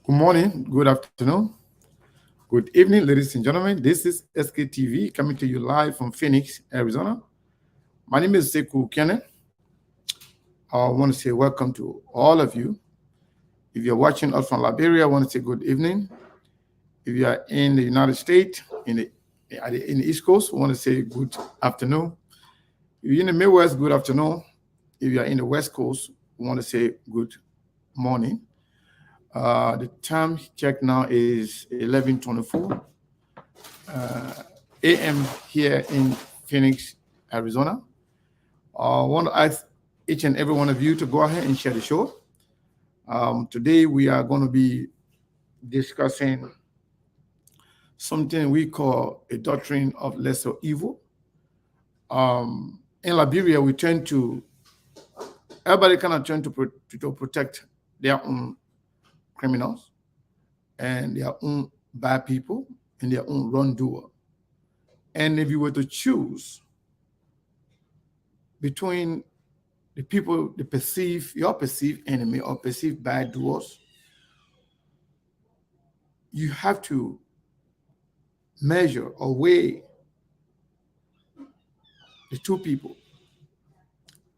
Good morning, good afternoon, good evening, ladies and gentlemen. This is SKTV coming to you live from Phoenix, Arizona. My name is Sekou Kenneth. I want to say welcome to all of you. If you're watching us from Liberia, I want to say good evening. If you are in the United States, in the East Coast, I want to say good afternoon. If you're in the Midwest, good afternoon. If you are in the West Coast, we want to say good morning. The time check now is 11:24 a.m. here in Phoenix, Arizona. I want to ask each and every one of you to go ahead and share the show. Today we are going to be discussing something we call a doctrine of lesser evil. In Liberia, everybody kind of tend to protect their own criminals and their own bad people and their own wrongdoer. And if you were to choose between the people, your perceived enemy or perceived bad doers, you have to measure or weigh the two people.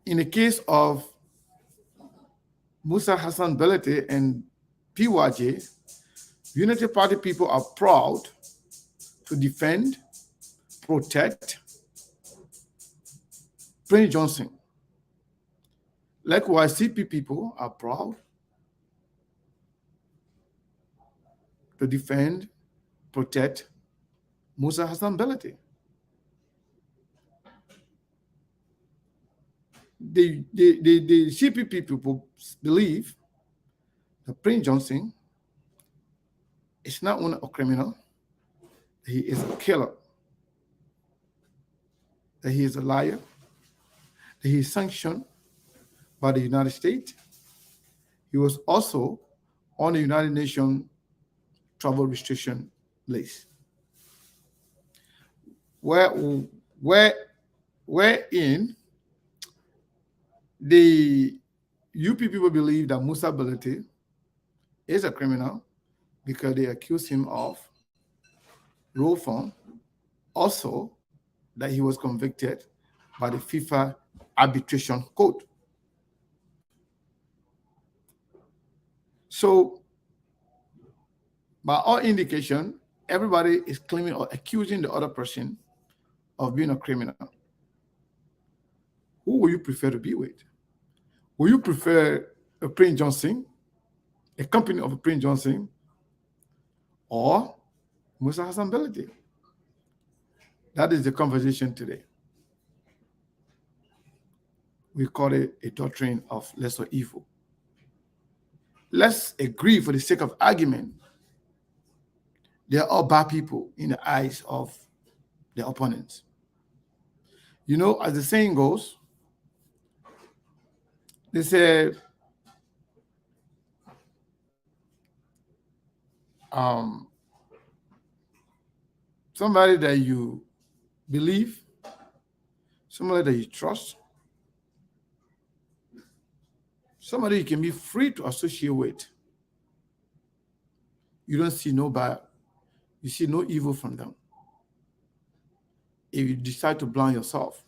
In the case of Musa Bility and PYJ, Unity Party people are proud to defend, protect Prince Johnson. Likewise, CP people are proud to defend, protect Musa Bility. The CP people believe that Prince Johnson is not only a criminal, he is a killer, that he is a liar, that he is sanctioned by the United States. He was also on the United Nations travel restriction list, wherein the UP people believe that Musa Bility is a criminal because they accuse him of role form, also that he was convicted by the FIFA arbitration code. So, by all indication, everybody is claiming or accusing the other person of being a criminal. Who will you prefer to be with? Will you prefer a Prince Johnson, a company of a Prince Johnson, or Musa Bility? That is the conversation today. We call it a doctrine of lesser evil. Let's agree for the sake of argument. They are all bad people in the eyes of their opponents. You know, as the saying goes, they say, somebody that you believe, somebody that you trust, somebody you can be free to associate with. You don't see no bad, you see no evil from them if you decide to blind yourself.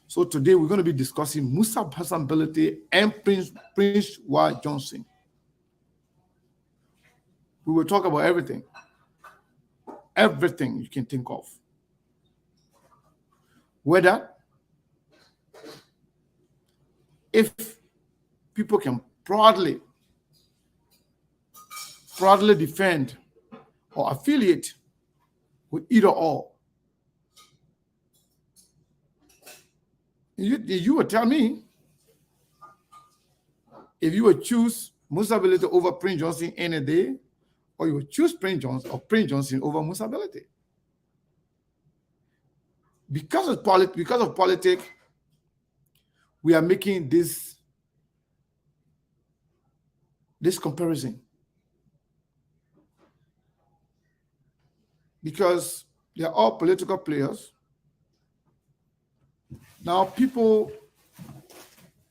So today we're going to be discussing Musa Bility and Prince Johnson. We will talk about everything you can think of. Whether if people can proudly defend or affiliate with either or. You would tell me if you would choose Musa Bility over Prince Johnson any day, or you would choose Prince Johnson over Musa Bility. Because of politics, we are making this comparison. Because they are all political players. Now people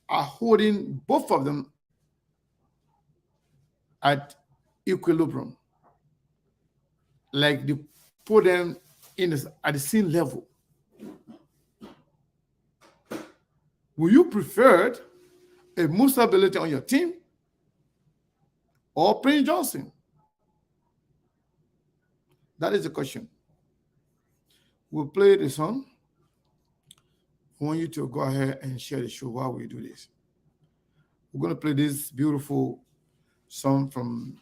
are holding both of them at equilibrium. Like they put them at the same level. Will you prefer a Musa Bility on your team or Prince Johnson? That is the question. We'll play the song. I want you to go ahead and share the show while we do this. We're going to play this beautiful song from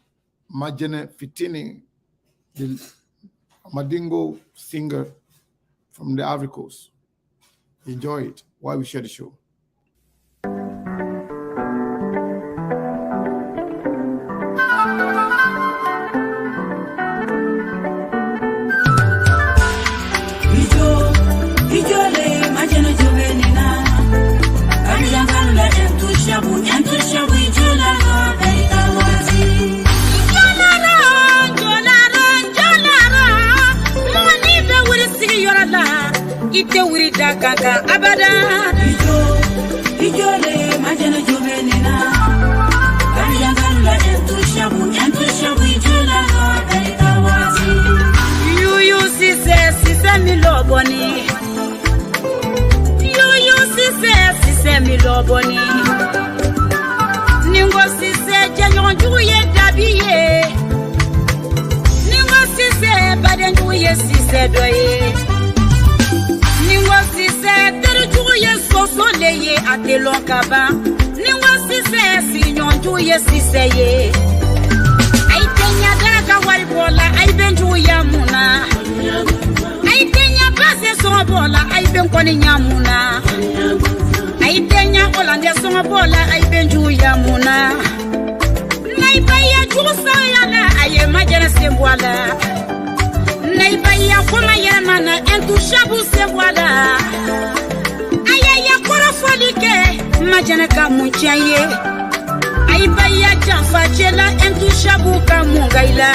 Majene Fitini, the Madingo singer from the Ivory Coast. Enjoy it while we share the show. Ite wuri da kaka abada ijole majana jovenena abiyangala entushabu ijola baitawati you sise miloboni you sise miloboni ningo sise janjonjuye dabiye ningo sise badenjuye sise doye Ningo sise terujuye sosoleye atelon kaba Ningo sise sinyonjuye siseye Aitenya daga waribola aibenjuye muna Aitenya base songobola aibenkoni nyamuna Aitenya olande songobola aibenjuye muna Naibaya jusa yana aye majana sembwala Naibaya koma yamana entushabu se voilà Ayaya kora folike majana kamunchaye Aibaya janfa chela entushabu kamungaila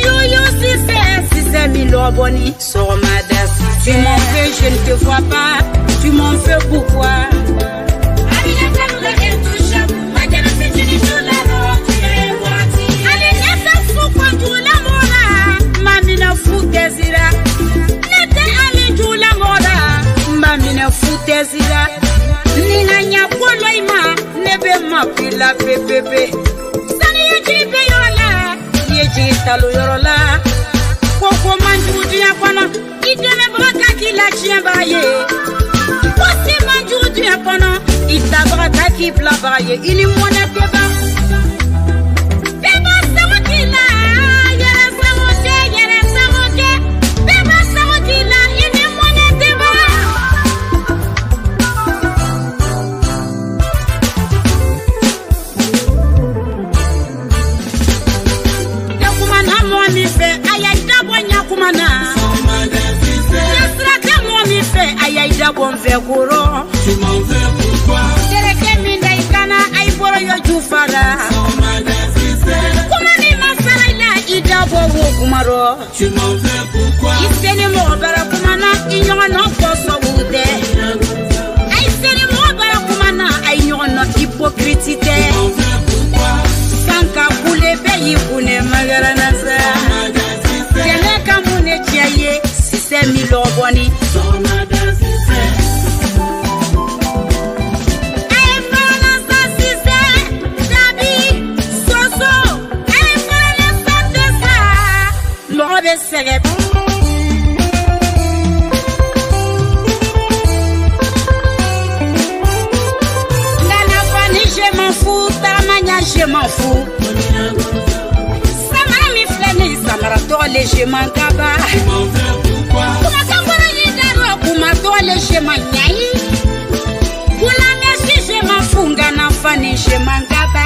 Yo sise miloboni Somada tu m'en fais je ne te vois pas Tu m'en fais pourquoi Ayaya kamula entushabu majana fitini tularo Ayaya fuko njula Mamina futezira Nete alinjula mora Mamina futezira Nina nyapolo ima Nebe mapila pepepe Sani yejibe yorola Yejitalo yorola Koko manjudu ya kono Ideme braka kila chiembaye Kosi manjudu ya kono Ita braka kipla baye Ili mwone teba Teba sawakila Bon fait courant tu m'en veux pourquoi Tereke minda ikana aiboro yo jufara Kuma ni masala ila idabo wo kumaro tu m'en veux pourquoi Iseni mo bara kumana inyo no koso wude Aiseni mo bara kumana inyo no hypocrite Sanka kule beyi kune magara nasa Tene kamune chiaye sise miloboni Je m'en fous. Samara mi fleni, samara tole je m'en kaba. Kuma kambara yidaro, kuma tole je m'en nyai. Kula meshi je m'en funga na fani je m'en kaba.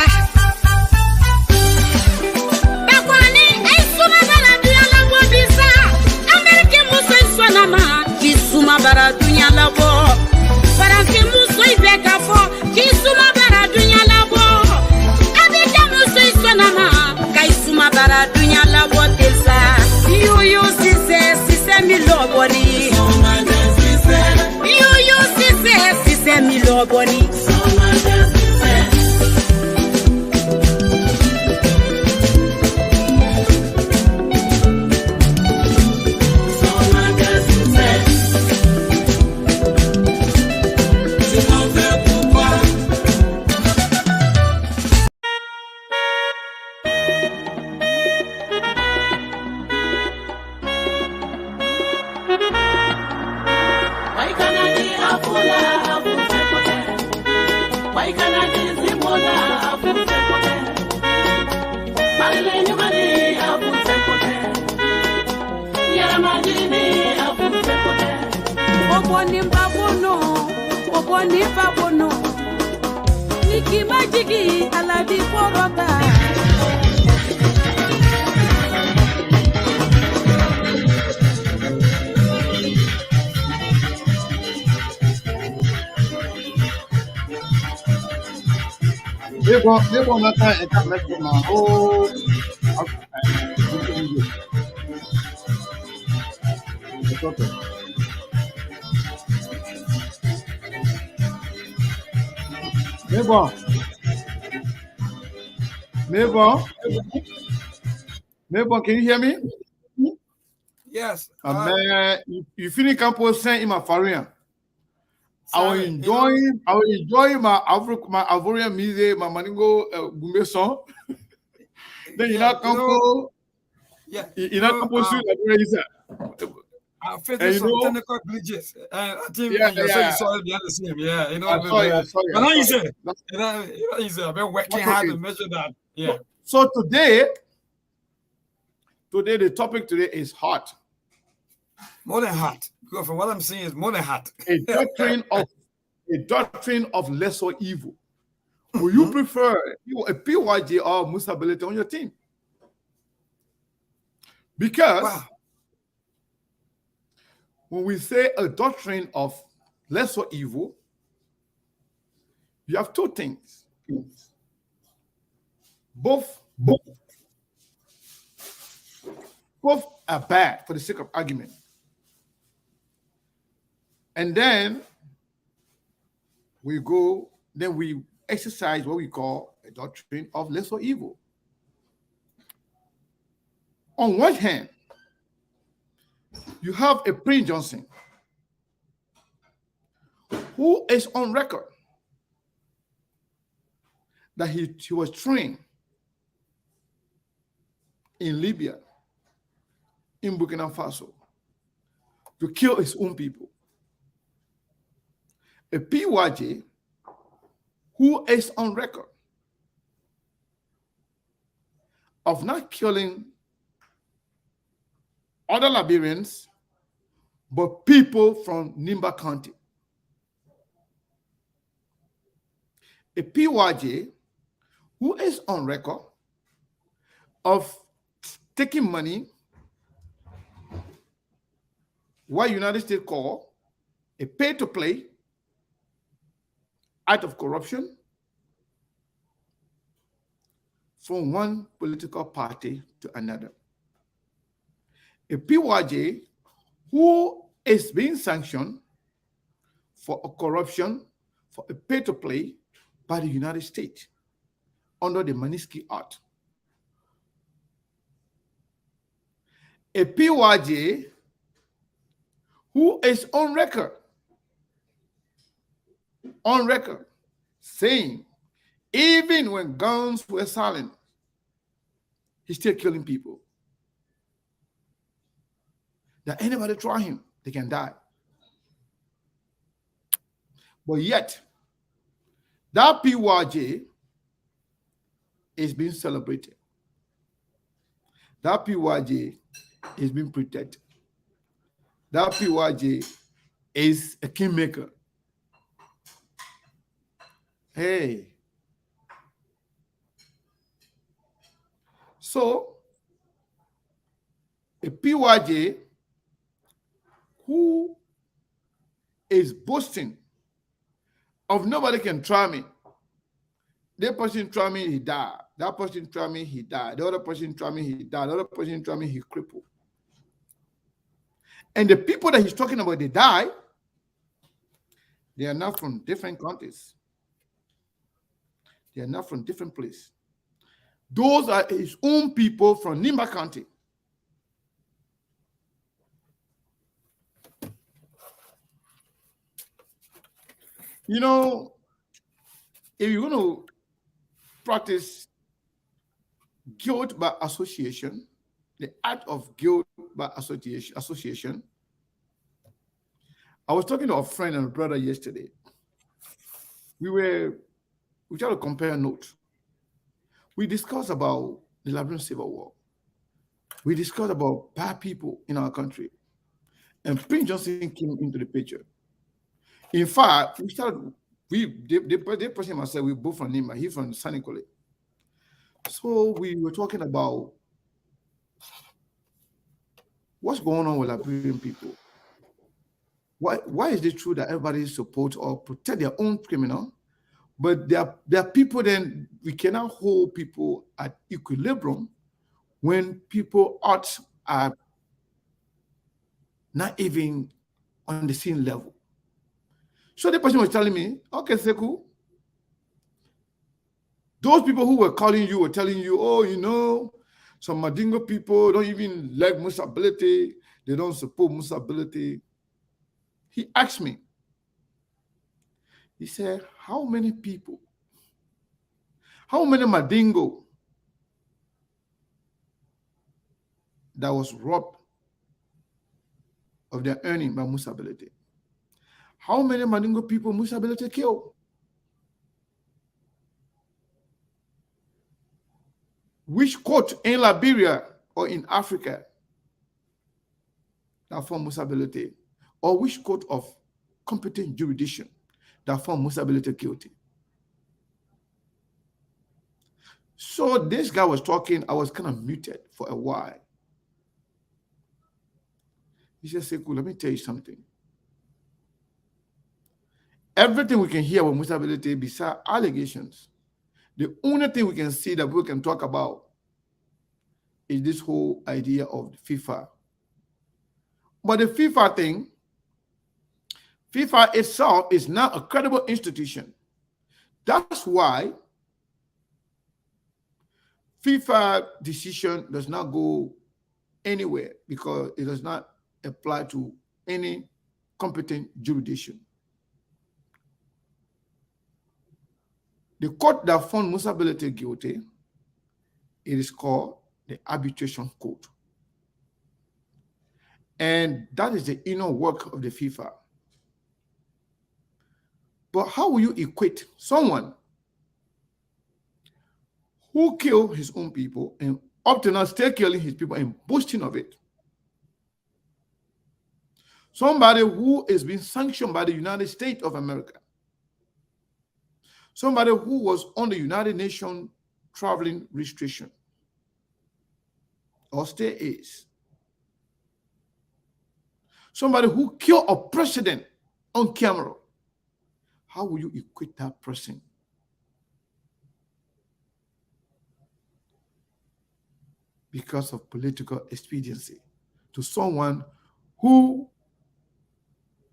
Bakwani, ay suma bara dunya la bo bisa. Amerike muso iswanama, ki suma bara dunya la bo. Faransi muso ibeka fo, ki suma bara dunya la bo. Bara dunya la botesa you sise miloboni you sise miloboni Oboni babono, oboni babono. Niki majigi alabi koroga. They want that time and come back to my whole. Neighbor, neighbor, neighbor, can you hear me? Yes. Man, you finish campus saying in my foreign. I will enjoy my Ivorian music, my Maningo Gume song. Then you not come you not come I faced some technical glitches. I think you saw it behind the scene. Yeah, you know. I saw but now you say, I've been working hard to measure that. Yeah. So today the topic today is hot. More than hot. Because from what I'm seeing, it's more than hot. A doctrine of lesser evil. Will you prefer a PYJ or Musa Bility on your team? Because when we say a doctrine of lesser evil, you have two things. Both are bad for the sake of argument. And then we exercise what we call a doctrine of lesser evil. On one hand, you have a Prince Johnson who is on record that he was trained in Libya, in Burkina Faso, to kill his own people. A PYJ who is on record of not killing other Liberians, but people from Nimba County. A PYJ who is on record of taking money, what United States call a pay-to-play, out of corruption from one political party to another. A PYJ who is being sanctioned for a corruption, for a pay-to-play by the United States under the Magnitsky Act. A PYJ who is on record, saying even when guns were silent, he's still killing people. That anybody try him, they can die. But yet, that PYJ is being celebrated. That PYJ is being protected. That PYJ is a kingmaker. Hey. So, a PYJ who is boasting of nobody can try me. That person try me, he died. That person try me, he died. The other person try me, he died. The other person try me, he crippled. And the people that he's talking about, they die. They are not from different countries. They are not from different places. Those are his own people from Nimba County. You know, if you're going to practice guilt by association, the act of guilt by association, I was talking to a friend and a brother yesterday. We tried to compare notes. We discussed about the Liberian Civil War. We discussed about bad people in our country. And Prince Johnson came into the picture. In fact, we started. The person myself, we both from Nima. He's from San Nicolas. So we were talking about what's going on with Liberian people. Why is it true that everybody support or protect their own criminal, but there are people then we cannot hold people at equilibrium when people are not even on the same level. So the person was telling me, okay, Sekou, those people who were calling you were telling you, oh, you know, some Madingo people don't even like Musa Bility, they don't support Musa Bility. He asked me, he said, how many people, how many Madingo that was robbed of their earning by Musa Bility? How many Madingo people Musa Bility killed? Which court in Liberia or in Africa that found Musa Bility, or which court of competent jurisdiction that found Musa Bility guilty? So this guy was talking, I was kind of muted for a while. He said, Sekou, let me tell you something. Everything we can hear about Musa Bility besides allegations, the only thing we can see that we can talk about is this whole idea of FIFA. But the FIFA thing, FIFA itself is not a credible institution. That's why FIFA decision does not go anywhere, because it does not apply to any competent jurisdiction. The court that found Musa Bility guilty, it is called the arbitration court. And that is the inner work of the FIFA. But how will you equate someone who killed his own people and up to now still killing his people and boasting of it? Somebody who is being sanctioned by the United States of America. Somebody who was on the United Nations traveling restriction or still is. Somebody who killed a president on camera. How will you equate that person because of political expediency to someone who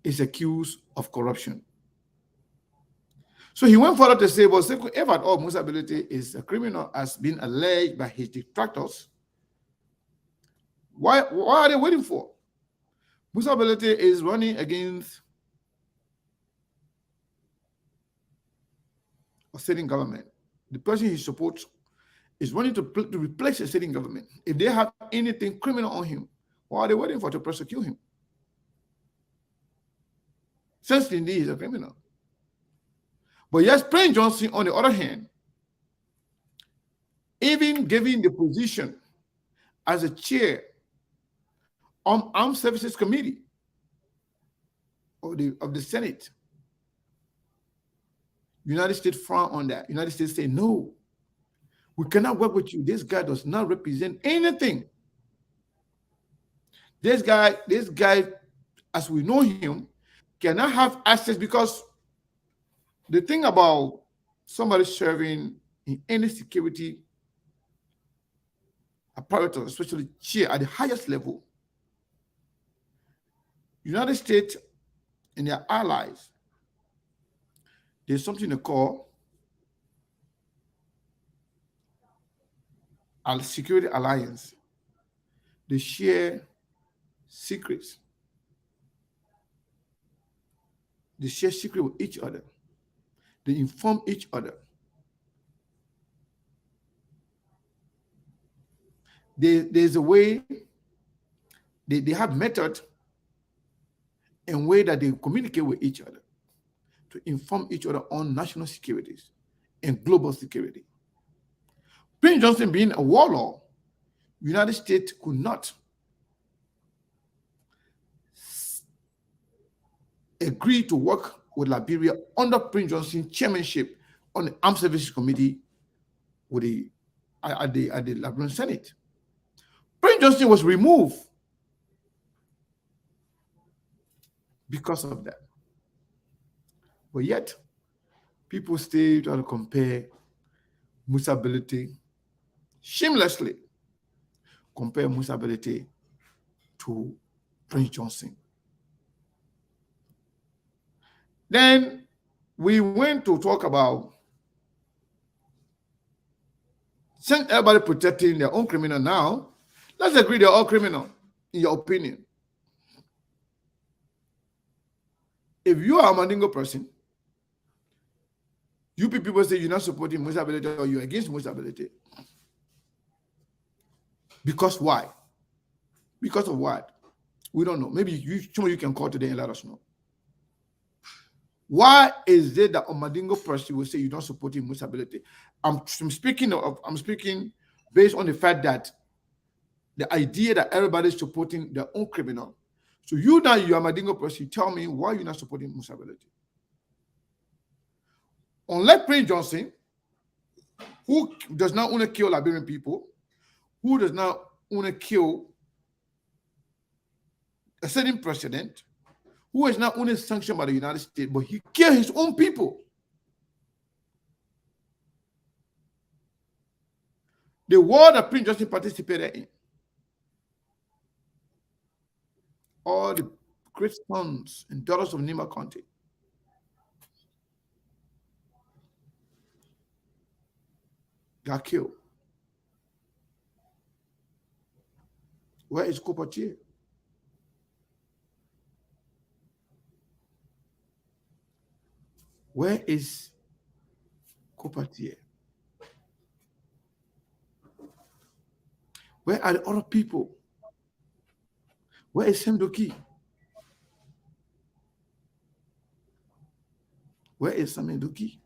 is accused of corruption? So he went further to say, well, if at all Musa Bility is a criminal as been alleged by his detractors, why are they waiting for? Musa Bility is running against a sitting government. The person he supports is running to replace a sitting government. If they have anything criminal on him, why are they waiting for to prosecute him? Since indeed he's a criminal. But yes, Prince Johnson, on the other hand, even given the position as a chair on Armed Services Committee of the Senate, United States frowned on that. United States say, no, we cannot work with you. This guy does not represent anything. This guy, as we know him, cannot have access, because the thing about somebody serving in any security apparatus, especially chair at the highest level, United States and their allies, there's something they call a security alliance. They share secrets. They share secrets with each other. They inform each other. There's a way, they have method and way that they communicate with each other to inform each other on national securities and global security. Prince Johnson being a warlord, United States could not agree to work with Liberia under Prince Johnson's chairmanship on the Armed Services Committee with at the Liberian Senate. Prince Johnson was removed because of that. But yet, people still try to compare Musa Bility, shamelessly compare Musa Bility to Prince Johnson. Then we went to talk about since everybody protecting their own criminal now, let's agree they're all criminal, in your opinion. If you are a Mandingo person, you people say you're not supporting Musa Bility or you're against Musa Bility. Because why? Because of what? We don't know. Maybe some of you can call today and let us know. Why is it that a Mandingo person will say you don't support Musa Bility? I'm speaking based on the fact that the idea that everybody's supporting their own criminal. So you now, you are a Mandingo person, tell me why you're not supporting Musa Bility. Unlike Prince Johnson, who does not want to kill Liberian people, who does not want to kill a certain president, who is not only sanctioned by the United States, but he killed his own people. The war that Prince Johnson participated in, all the great sons and daughters of Nima County, got killed. Where is Copatier? Where is Copatier? Where are the other people? Where is Semdoki? Where is Semdoki?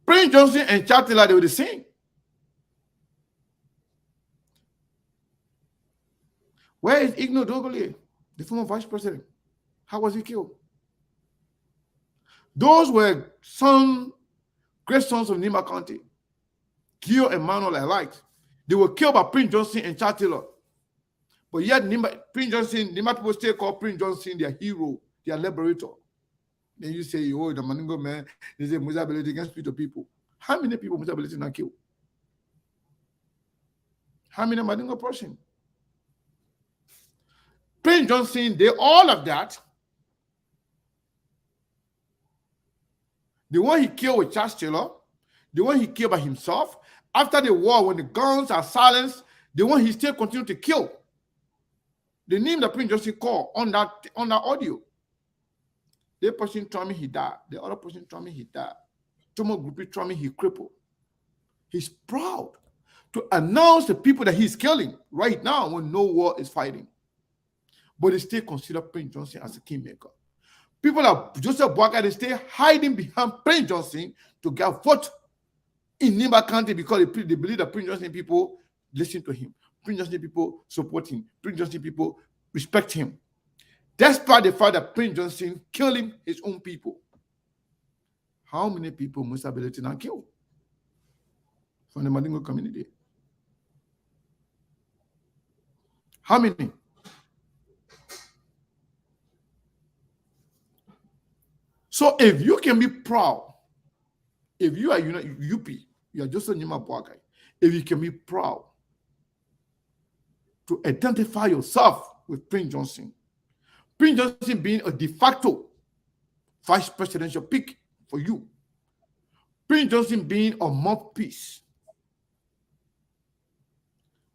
Prince Johnson and Chatila, they were the same. Where is Igno Dogole, the former vice president? How was he killed? Those were great sons of Nima County. Gio and Manuel alike. They were killed by Prince Johnson and Chatila. But yet, Prince Johnson, Nima people still call Prince Johnson their hero, their liberator. Then you say, oh, the Mandingo man, they say Musa Bility can speak to people. How many people Musa Bility not killed? How many Mandingo person? Prince Johnson did all of that. The one he killed with Charles Taylor, the one he killed by himself. After the war, when the guns are silenced, the one he still continued to kill. The name that Prince Johnson called on that audio. The person told me he died. The other person told me he died. Tomo Group told me he crippled. He's proud to announce the people that he's killing right now when no war is fighting. But they still consider Prince Johnson as a kingmaker. People like Joseph Boakai, they stay hiding behind Prince Johnson to get vote in Nimba County because they believe that Prince Johnson people listen to him. Prince Johnson people support him. Prince Johnson people respect him. Despite the fact that Prince Johnson killing his own people. How many people Musa Bility now killed from the Mandingo community? How many? So if you can be proud, if you are UP, you are just a Nima Boakai, if you can be proud to identify yourself with Prince Johnson being a de facto vice presidential pick for you, Prince Johnson being a mouthpiece,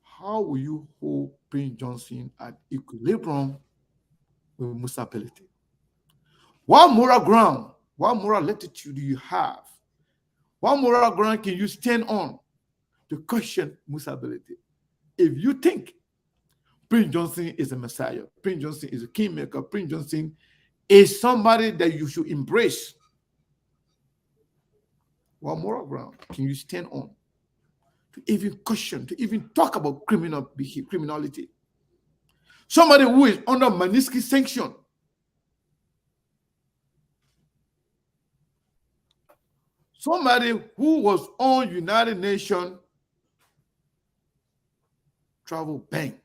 how will you hold Prince Johnson at equilibrium with Musa Bility? What moral ground, what moral latitude do you have? What moral ground can you stand on to question Musa Bility? If you think Prince Johnson is a messiah, Prince Johnson is a kingmaker, Prince Johnson is somebody that you should embrace, what moral ground can you stand on to even question, to even talk about criminality? Somebody who is under Manisky sanction, Somebody who was on United Nations travel ban.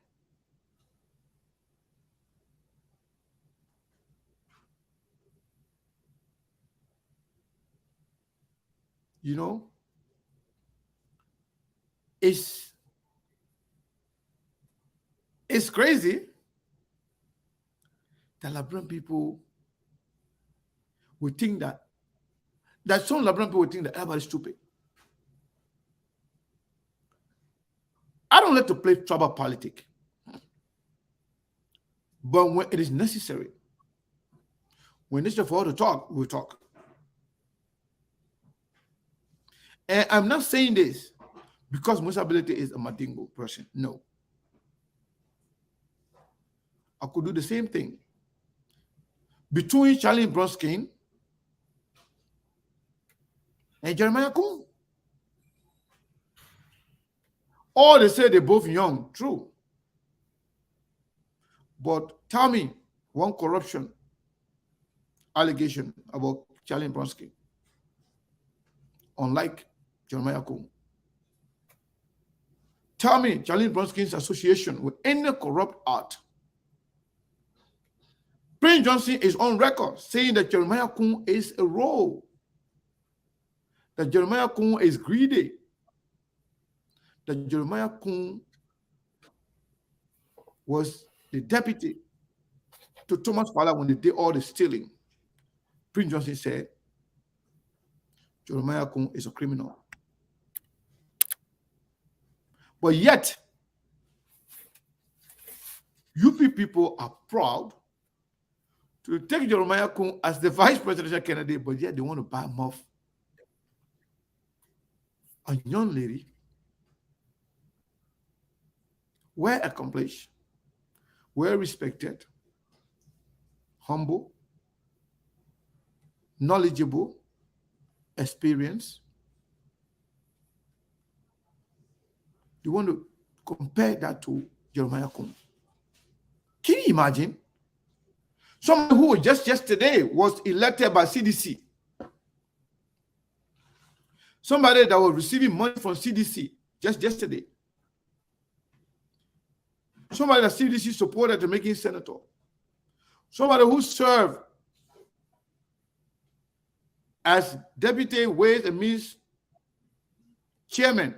You know, it's crazy that Liberian people would think that some Liberian people would think that everybody's stupid. I don't like to play tribal politics, but when it is necessary, when it's necessary for us to talk, we'll talk. And I'm not saying this because Musa Bility is a Madingo person. No. I could do the same thing. Between Charlie Bronskin and Jeremiah Kuhn. Or they say they're both young. True. But tell me one corruption allegation about Charlie Bronskin, unlike Jeremiah Kuhn. Tell me Charlie Bronskin's association with any corrupt art. Prince Johnson is on record saying that Jeremiah Kuhn is a rogue, that Jeremiah Kuhn is greedy, that Jeremiah Kuhn was the deputy to Thomas Fowler when they did all the stealing. Prince Johnson said Jeremiah Kuhn is a criminal. But yet, UP people are proud to take Jeremiah Kuhn as the vice presidential candidate, but yet they want to buy him off. A young lady, well accomplished, well respected, humble, knowledgeable, experienced. You want to compare that to Jeremiah Kuhn? Can you imagine? Someone who just yesterday was elected by CDC. Somebody that was receiving money from CDC just yesterday. Somebody that CDC supported to make him senator. Somebody who served as deputy Ways and Means chairman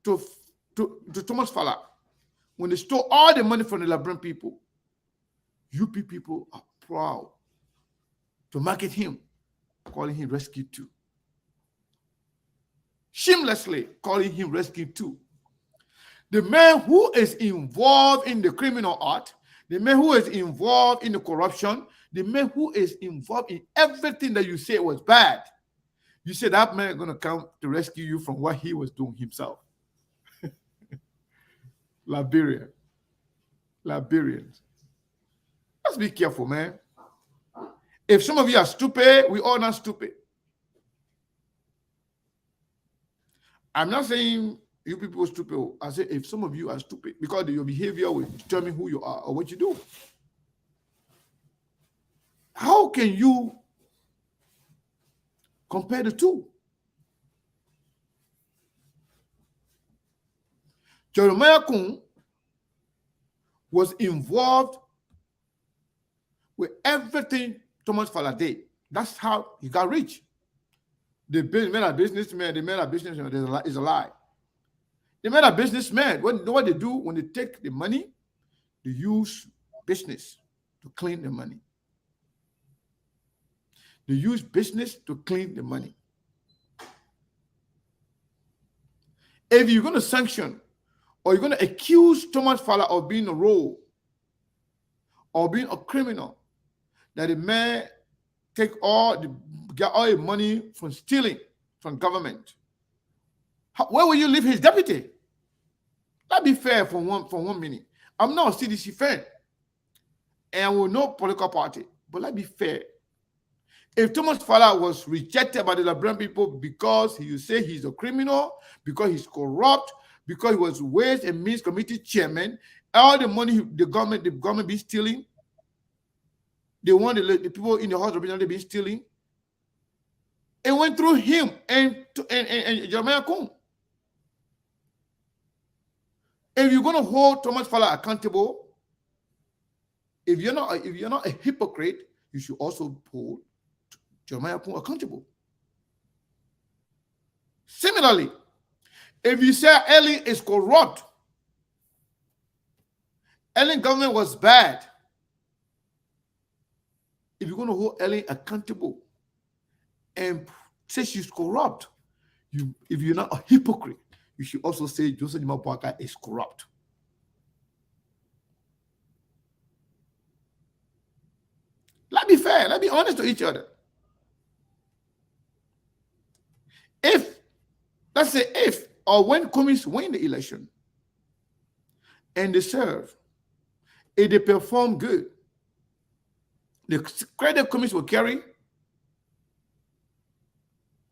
to Thomas Fowler when they stole all the money from the Liberian people. UP people are proud to market him, calling him Rescue 2. Shamelessly calling him Rescue 2. The man who is involved in the criminal art, the man who is involved in the corruption, the man who is involved in everything that you say was bad, you say that man is going to come to rescue you from what he was doing himself. Liberians. Let's be careful, man. If some of you are stupid, we all not stupid. I'm not saying you people are stupid. I say if some of you are stupid, because your behavior will determine who you are or what you do. How can you compare the two? Jeremiah Kuhn was involved with everything Thomas Fowler did. That's how he got rich. They made a businessman. They made a businessman. It's a lie. They made a businessman. What they do when they take the money, they use business to clean the money. They use business to clean the money. If you're going to sanction or you're going to accuse Thomas Fowler of being a rogue or being a criminal, that the man get all the money from stealing from government, where will you leave his deputy? Let's be fair for one minute. I'm not a CDC fan, and I will no political party, but let's be fair. If Thomas Fowler was rejected by the Liberian people because you say he's a criminal, because he's corrupt, because he was Ways and Means Committee chairman, all the money the government be stealing, they want the people in the House of Representatives be stealing. It went through him and Jeremiah Kuhn. If you're going to hold Thomas Fowler accountable, if you're not a hypocrite, you should also hold Jeremiah Kuhn accountable. Similarly, if you say Ellen is corrupt, Ellen government was bad, if you're going to hold Ellen accountable and say she's corrupt, if you're not a hypocrite, you should also say Joseph Nima Boakai is corrupt. Let's be fair. Let's be honest to each other. Let's say if or when communists win the election and they serve, if they perform good, the credit communists will carry,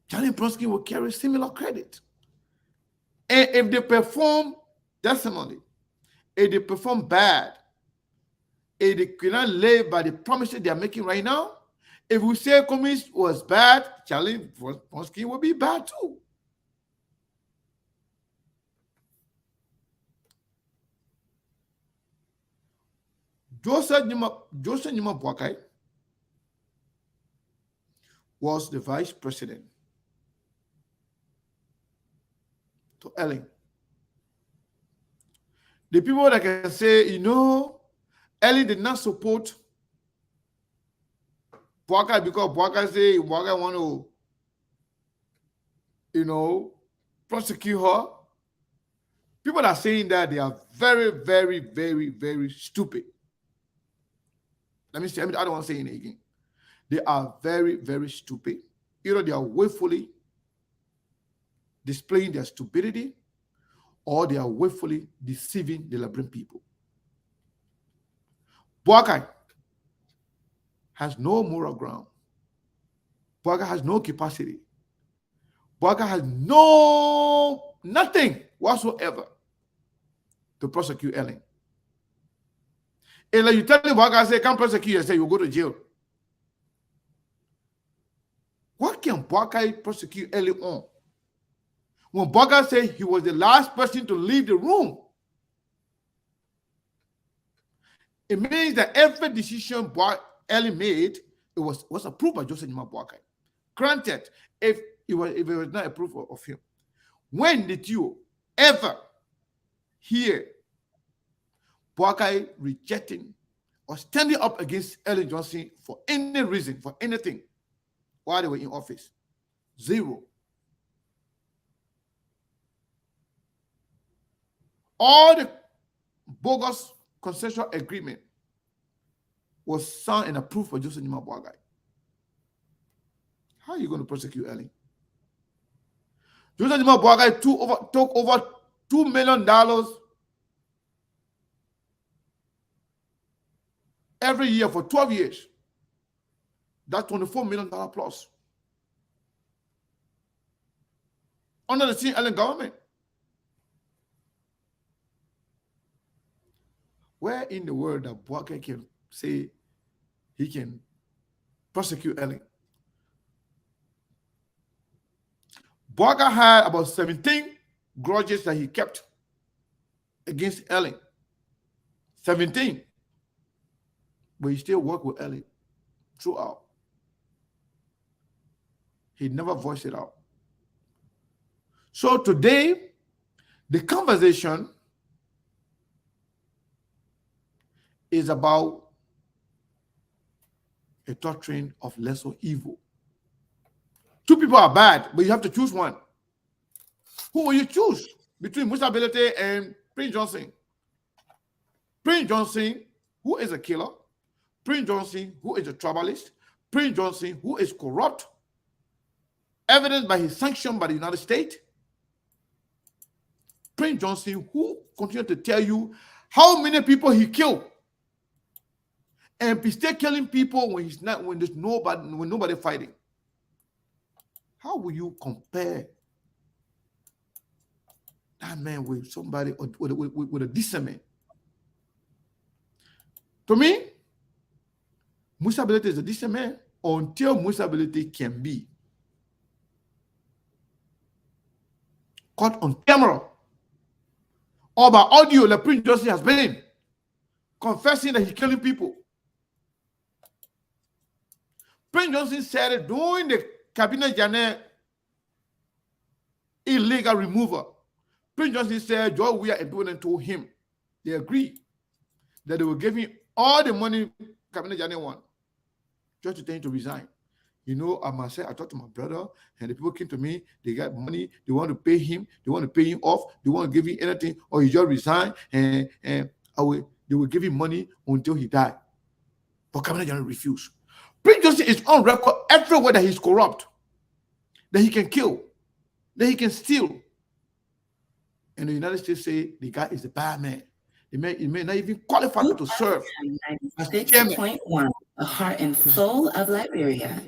Charlie Pronsky will carry similar credit. And if they perform decimally, if they perform bad, if they cannot live by the promises they are making right now, if we say communist was bad, Charlie Pronsky will be bad too. Joseph Nima Boakai was the vice president to Ellen. The people that can say, Ellen did not support Boakai because Boakai say Boakai want to, prosecute her. People that are saying that they are very, very, very, very stupid. I don't want to say it again. They are very, very stupid. Either they are willfully displaying their stupidity or they are willfully deceiving the Liberian people. Boakai has no moral ground. Boakai has no capacity. Boakai has nothing whatsoever to prosecute Ellen. And like you tell the Boakai, say, can't prosecute you, say you go to jail. What can Boakai prosecute Ellen on? When Boakai said he was the last person to leave the room, it means that every decision Ellen made, it was approved by Joseph Nima Boakai. Granted, if it was not approved of him. When did you ever hear Boakai rejecting or standing up against Ellen Johnson for any reason, for anything, while they were in office? Zero. All the bogus consensual agreement was signed and approved for Joseph Nima Boakai. How are you going to prosecute Ellen? Joseph Nima Boakai took over $2 million every year for 12 years. That's $24 million plus. Under the same Ellen government. Where in the world that Boakai can say he can prosecute Ellen? Boakai had about 17 grudges that he kept against Ellen. 17. But he still worked with Ellen throughout. He never voiced it out. So today, the conversation is about a doctrine of lesser evil. Two people are bad, but you have to choose one. Who will you choose between Musa Bility and Prince Johnson? Prince Johnson, who is a killer. Prince Johnson, who is a tribalist. Prince Johnson, who is corrupt. Evidenced by his sanction by the United States. Prince Johnson, who continued to tell you how many people he killed. And he's still killing people when nobody fighting. How will you compare that man with somebody with a decent man? To me, Musa Bility is a decent man until Musa Bility can be caught on camera or by audio that Prince Johnson has been confessing that he's killing people. Prince Johnson said it during the Cabinet Janet illegal removal. Prince Johnson said George Weah and people told him they agreed that they will give him all the money Cabinet Janet want just to tell him to resign. You know, I must say, I talked to my brother, and the people came to me. They got money. They want to pay him. They want to pay him off. They want to give him anything, or he just resign, and they will give him money until he died. But Cabinet General refused. Prince Johnson is on record everywhere that he's corrupt, that he can kill, that he can steal. And the United States say the guy is a bad man. He may not even qualify to serve as chairman. 96.1, the heart and soul of Liberia.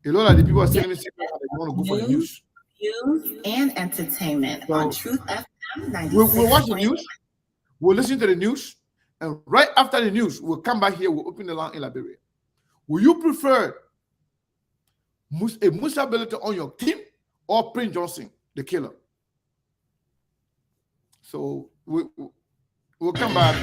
A lot of the people are telling me they want to go for the news. News and entertainment on Truth FM 96.1. We'll watch the news. We'll listen to the news. And right after the news, we'll come back here. We'll open the line in Liberia. Will you prefer a Musa Bility on your team or Prince Johnson, the killer? So we'll come back.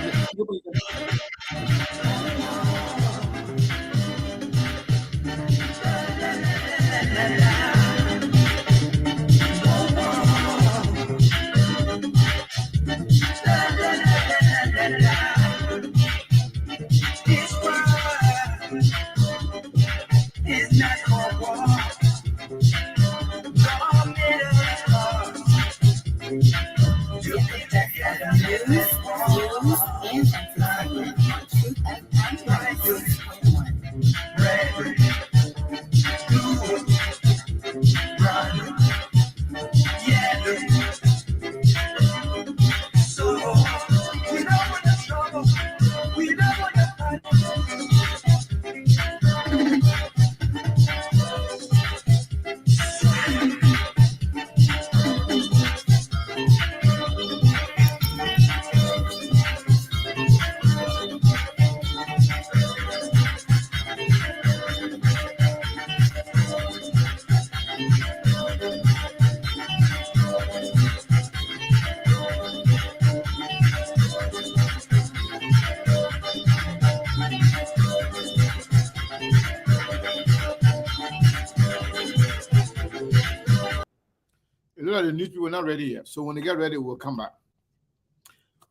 The news people are not ready yet. So when they get ready, we'll come back.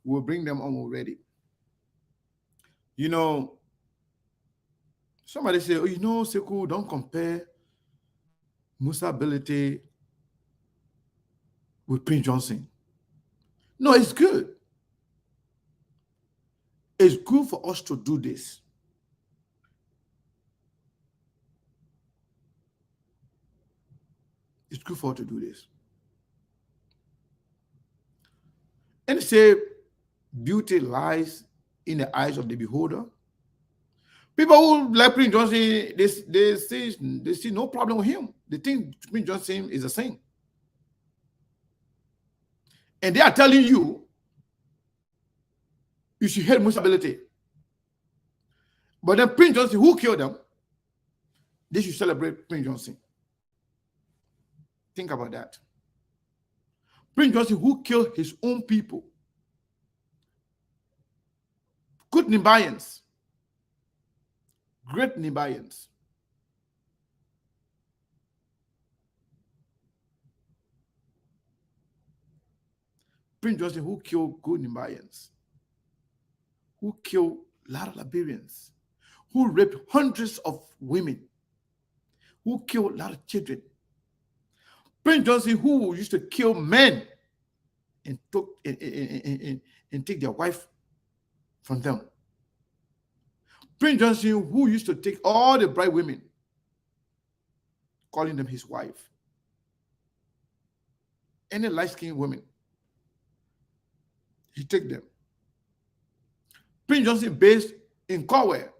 We'll bring them on already. You know, somebody say, oh, you know, Sekou, don't compare Musa Bility with Prince Johnson. No, it's good. It's good for us to do this. It's good for us to do this. And say beauty lies in the eyes of the beholder. People who like Prince Johnson, they see no problem with him. They think Prince Johnson is a saint. And they are telling you should hate Musa Bility. But then Prince Johnson, who killed them, they should celebrate Prince Johnson. Think about that. Prince Johnson, who killed his own people. Good Nibayans. Great Nibayans. Prince Johnson, who killed good Nibayans. Who killed a lot of Liberians. Who raped hundreds of women. Who killed a lot of children. Prince Johnson, who used to kill men and take their wife from them. Prince Johnson, who used to take all the bride women, calling them his wife. Any light-skinned women, he took them. Prince Johnson based in Corwell.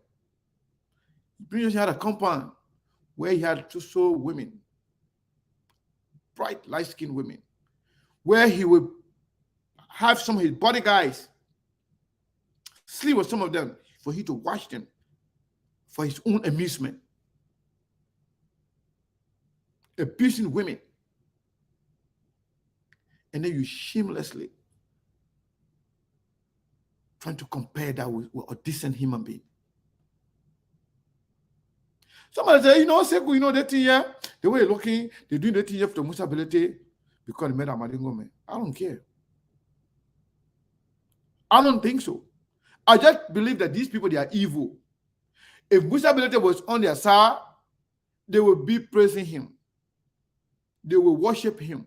Prince Johnson had a compound where he had two women, bright, light-skinned women, where he would have some of his bodyguards sleep with some of them for he to watch them for his own amusement. Abusing women. and then you shamelessly trying to compare that with a decent human being. Somebody say, Seku, that thing here, the way you're looking, they're doing the thing here for Musa Bility because they made a Madingo man. I don't care. I don't think so. I just believe that these people, they are evil. If Musa Bility was on their side, they will be praising him. They will worship him.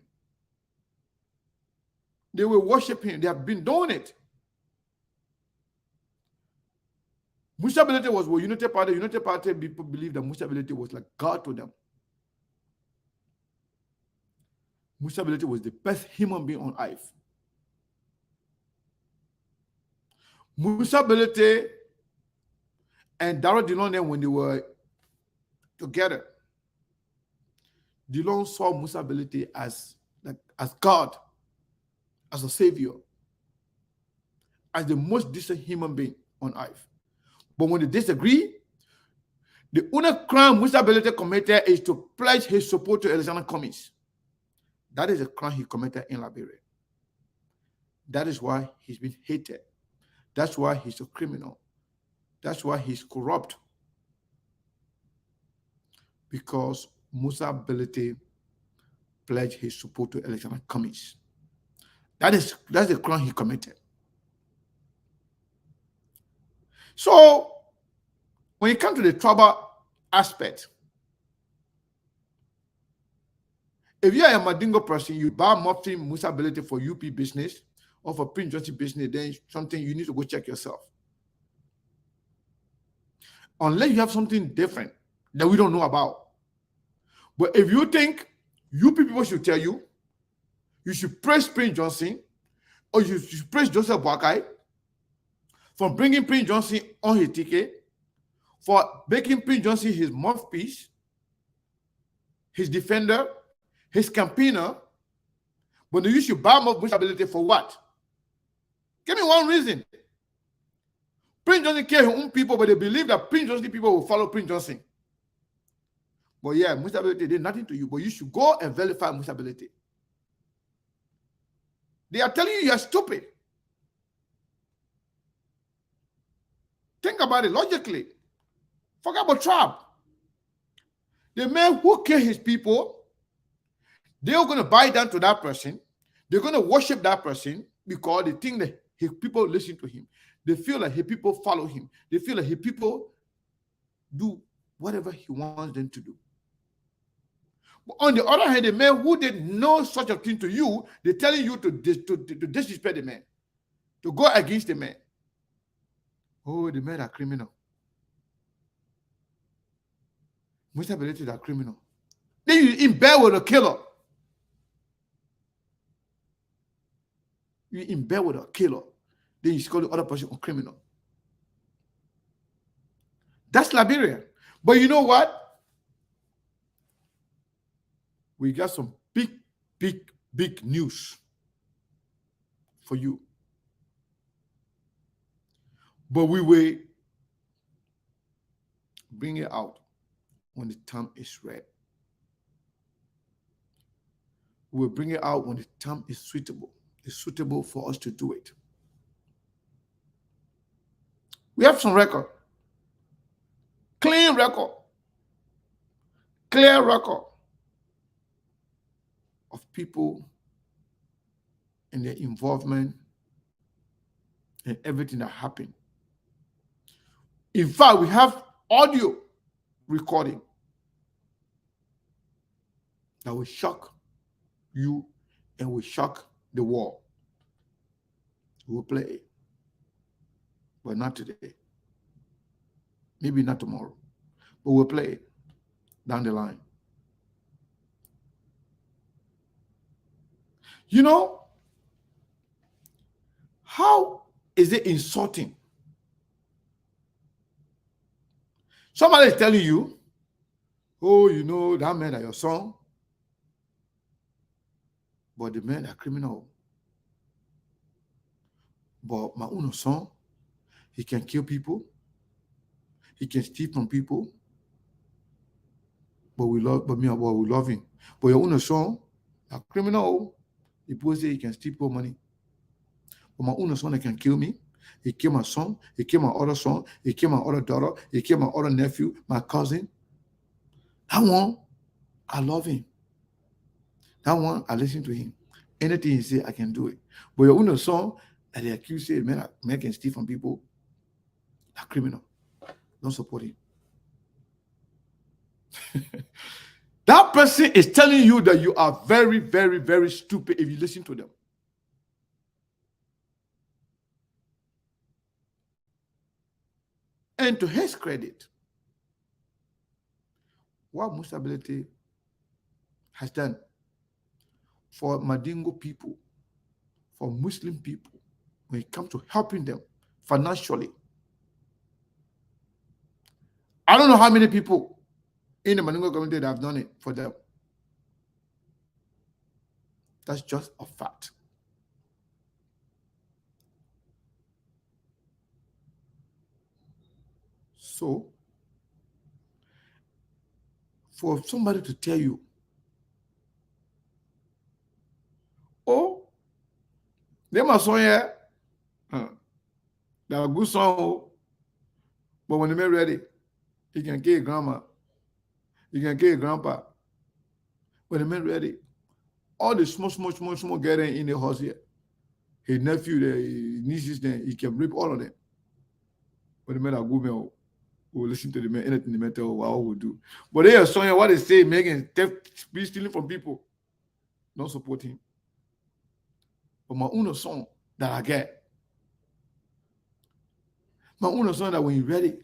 They will worship him. They have been doing it. Musa Bility was with Unity Party. Unity Party people believe that Musa Bility was like God to them. Musa Bility was the best human being on earth. Musa Bility and Darrell Dillon, when they were together, Dillon saw Musa Bility as God, as a savior, as the most decent human being on earth. But when they disagree, the only crime Musa Bility committed is to pledge his support to Alexander Cummings. That is a crime he committed in Liberia. That is why he's been hated. That's why he's a criminal. That's why he's corrupt. Because Musa Bility pledged his support to Alexander Cummings. That's the crime he committed. So, when you come to the tribal aspect, if you are a Mandingo person, you buy Moptin Musa Bility for UP business or for Prince Johnson business, then something you need to go check yourself. Unless you have something different that we don't know about. But if you think UP people should tell you, you should praise Prince Johnson or you should praise Joseph Boakai for bringing Prince Johnson on his ticket, for making Prince Johnson his mouthpiece, his defender, his campaigner, but you should buy more Musa Bility for what? Give me one reason. Prince Johnson cares his own people, but they believe that Prince Johnson people will follow Prince Johnson. But yeah, Musa Bility did nothing to you, but you should go and verify Musa Bility. They are telling you are stupid. Think about it logically. Forget about Trump. The man who killed his people, they are going to bow down to that person. They're going to worship that person because they think that his people listen to him. They feel like his people follow him. They feel like his people do whatever he wants them to do. But on the other hand, the man who did no such a thing to you, they're telling you to disrespect the man, to go against the man. Oh, the men are criminal. Musa Bility are criminal. Then you in bed with a killer. You're in bed with a killer. Then you call the other person a criminal. That's Liberia. But you know what? We got some big news for you. But we will bring it out when the time is right. We will bring it out when the time is suitable. It's suitable for us to do it. We have some record. Clean record. Clear record of people and their involvement in everything that happened. In fact, we have audio recording that will shock you and will shock the world. We'll play it, but not today. Maybe not tomorrow, but we'll play it down the line. You know, how is it insulting? Somebody is telling you, oh, you know, that man are your son, but the men are criminal. But my own son, he can kill people, he can steal from people, but we love him. But your own son, a criminal, People say he can steal people money. But my own son can kill me. He killed my son. He killed my other son. He killed my other daughter. He killed my other nephew, my cousin. That one, I love him. That one, I listen to him. Anything he say, I can do it. But your own son that they accuse say, man can steal from people, a criminal. Don't support him. That person is telling you that you are very, very, very stupid if you listen to them. And to his credit, what Musa Bility has done for Madingo people, for Muslim people, when it comes to helping them financially. I don't know how many people in the Madingo community that have done it for them. That's just a fact. So, for somebody to tell you, oh, they must song here, they're a good song, but when they're ready, you can kill grandma, you can kill grandpa. When they're ready, all the small getting in the house here, his nephew, his nieces, then he can rip all of them. But the men are good men who listen to the men, anything the men tell what we do. But they are showing what they say, making theft, stealing from people. Don't support him. But my own son that I get, my own son that when he's ready,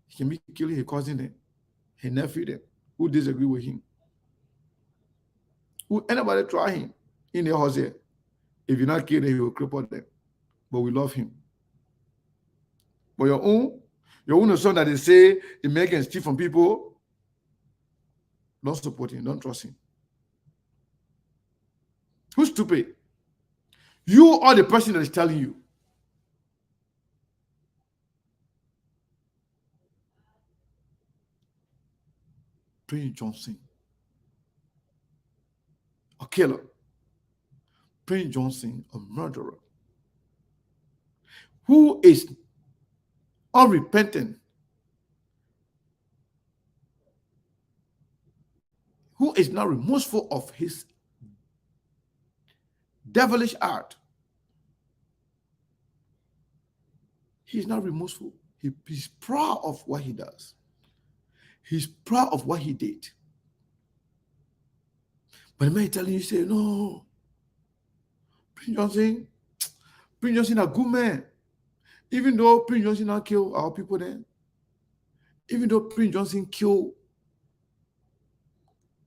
he can be killing his cousin then, his nephew then, who disagree with him. Who anybody try him in the house here. If you're not kidding, he will cripple them. But we love him. But your own son that they say he make and steal from people, don't support him, don't trust him. Who's stupid? You are the person that is telling you. Prince Johnson, a killer. Prince Johnson, a murderer. Who is unrepentant, who is not remorseful of his devilish art. He's not remorseful. He's proud of what he does. He's proud of what he did. But the man telling you, say, no, Prince Johnson a good man. Even though Prince Johnson not kill our people then, even though Prince Johnson killed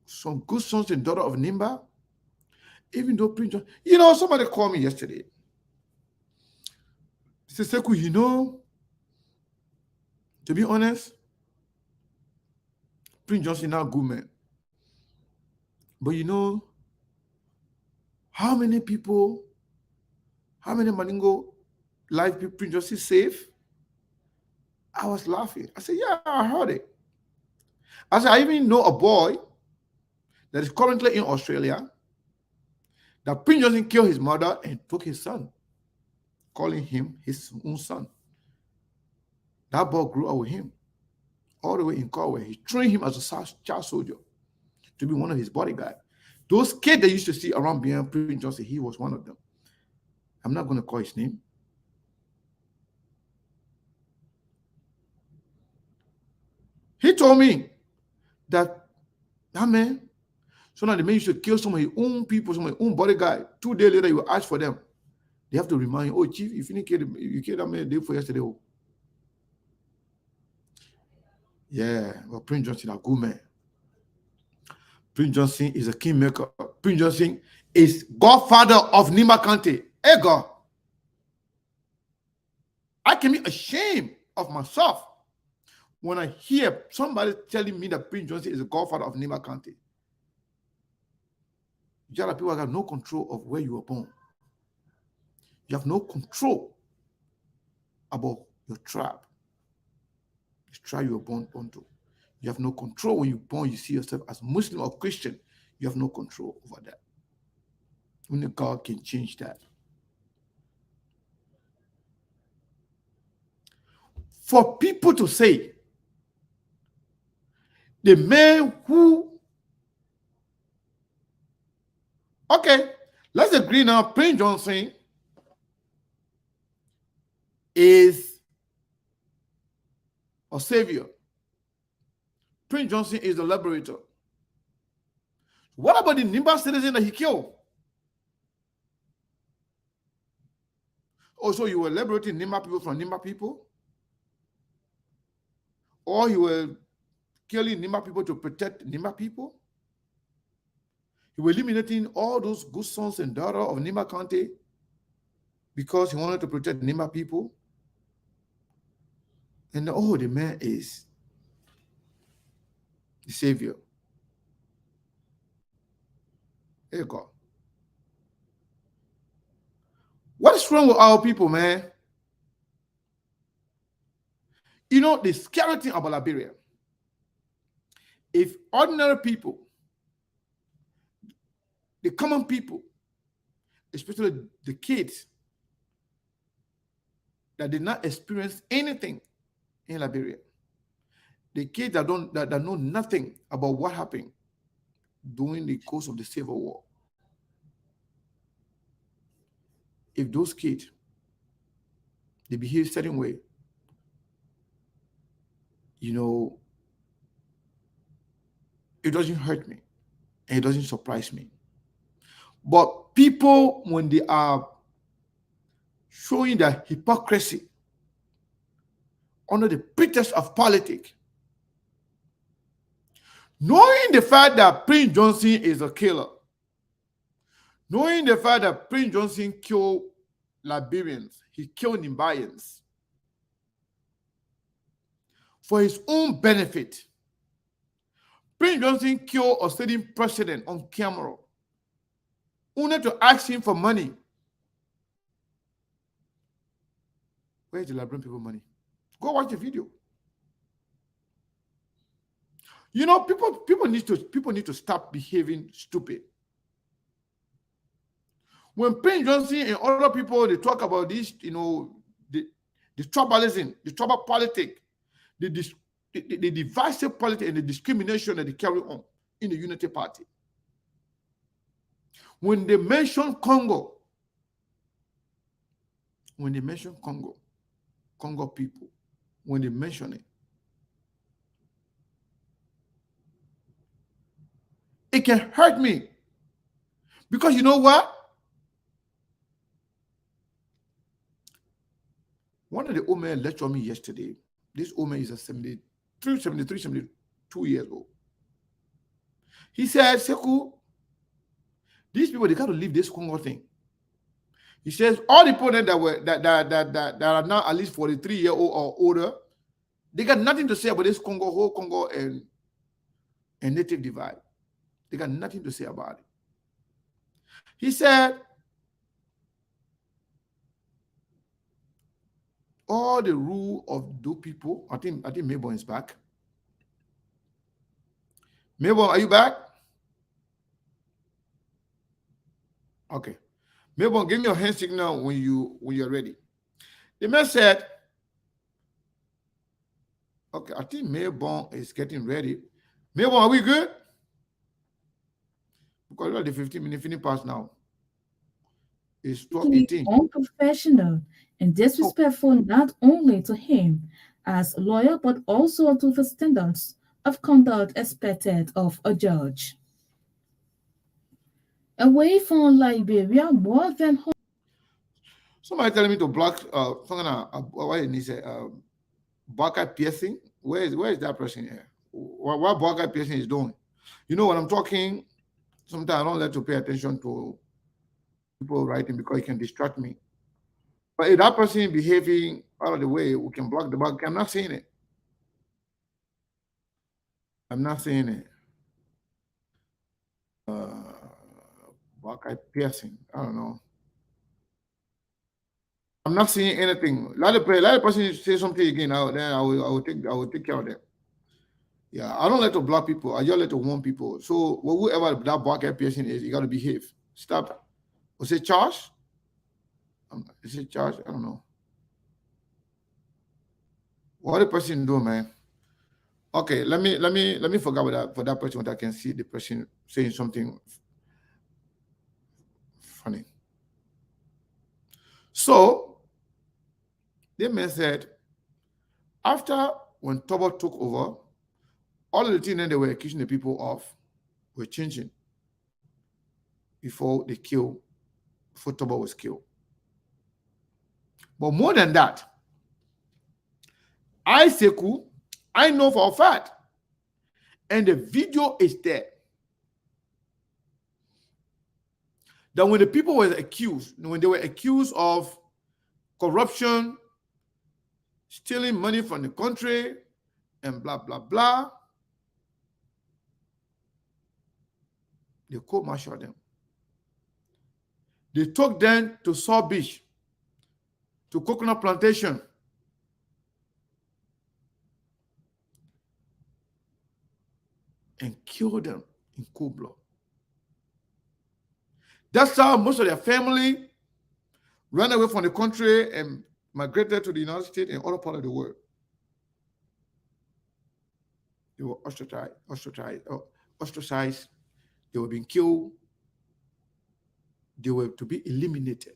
some good sons and daughter of Nimba, even though Prince Johnson, somebody called me yesterday. He said, Sekou, to be honest, Prince Johnson not good man. But how many Maningo life Prince Johnson saved? I was laughing. I said, yeah, I heard it. I said, I even know a boy that is currently in Australia that Prince Johnson killed his mother and took his son, calling him his own son. That boy grew up with him all the way in Galway. He trained him as a child soldier to be one of his bodyguards. Those kids that used to see around behind Prince Johnson, he was one of them. I'm not going to call his name. He told me that man, so now the man used to kill some of his own people, some of his own bodyguard. 2 days later, you ask for them. They have to remind you, oh, chief, if you killed that man the day before yesterday. Oh. Yeah, well, Prince Johnson is a good man. Prince Johnson is a kingmaker. Prince Johnson is godfather of Nimba County. Hey, God. I can be ashamed of myself when I hear somebody telling me that Prince Johnson is the godfather of Nimba County. You other people have no control of where you were born. You have no control about your tribe. The tribe you were born to. You have no control when you're born, you see yourself as Muslim or Christian. You have no control over that. Only God can change that. For people to say, the man who, okay, let's agree now, Prince Johnson is a savior. Prince Johnson is the liberator. What about the Nimba citizen that he killed? Also, you were liberating Nimba people from Nimba people? Or you were killing Nimba people to protect Nimba people? You were eliminating all those good sons and daughters of Nimba County because he wanted to protect Nimba people? And oh, the man is the savior. Hey God. What is wrong with our people, man? You know, the scary thing about Liberia, if ordinary people, the common people, especially the kids that did not experience anything in Liberia, the kids that know nothing about what happened during the course of the Civil War, if those kids, they behave a certain way, you know, it doesn't hurt me and it doesn't surprise me. But people, when they are showing their hypocrisy under the pretext of politics, knowing the fact that Prince Johnson is a killer, knowing the fact that Prince Johnson killed Liberians, he killed Nimbayans for his own benefit. Prince Johnson killed a sitting president on camera, only to ask him for money. Where is the Liberian people money? Go watch the video. You know, people need to stop behaving stupid. When Prince Johnson and other people, they talk about this, you know, the tribalism, the tribal politics, the divisive politics and the discrimination that they carry on in the Unity Party. When they mention Congo, Congo people, when they mention it, it can hurt me. Because you know what? One of the old men lectured me yesterday. This old man is a 72 years old. He said, Sekou, these people, they got to leave this Congo thing. He says, all the people that are now at least 43 years old or older, they got nothing to say about this Congo, whole Congo and native divide. They got nothing to say about it. He said, all the rule of those people, I think Mayborn is back. Mayborn, are you back? Okay. Mayborn, give me your hand signal when you're ready. The man said, okay, I think Mayborn is getting ready. Mayborn, are we good? Because we're at the 15-minute finish past now. It's 12:18. Unprofessional and disrespectful not only to him as a lawyer, but also to the standards of conduct expected of a judge. Away from Liberia, more than Somebody telling me to block what did he say? Buckeye piercing. Where is that person here? What Buckeye piercing is doing? You know what I'm talking? Sometimes I don't like to pay attention to people writing because it can distract me. But if that person behaving out of the way, we can block the bug. I'm not saying it. Buckeye piercing. I don't know. I'm not seeing anything. Let the person say something again. Then I will take care of them. Yeah, I don't like to block people. I just like to warn people. So whoever that Buckeye piercing is, you got to behave. Stop Was it Charles? Is it Charles? I don't know. What the person do, man? Okay, let me forget about that for that person what I can see the person saying something funny. So the man said after when Tobo took over, all of the things that they were accusing the people of were changing before Tobo was killed. But more than that, Sekou, I know for a fact, and the video is there, that when the people were accused, when they were accused of corruption, stealing money from the country, and blah, blah, blah, they court-martialed them. They took them to Saw Beach, to coconut plantation. And killed them in cold blood. That's how most of their family ran away from the country and migrated to the United States and other parts of the world. They were ostracized. They were being killed. They were to be eliminated.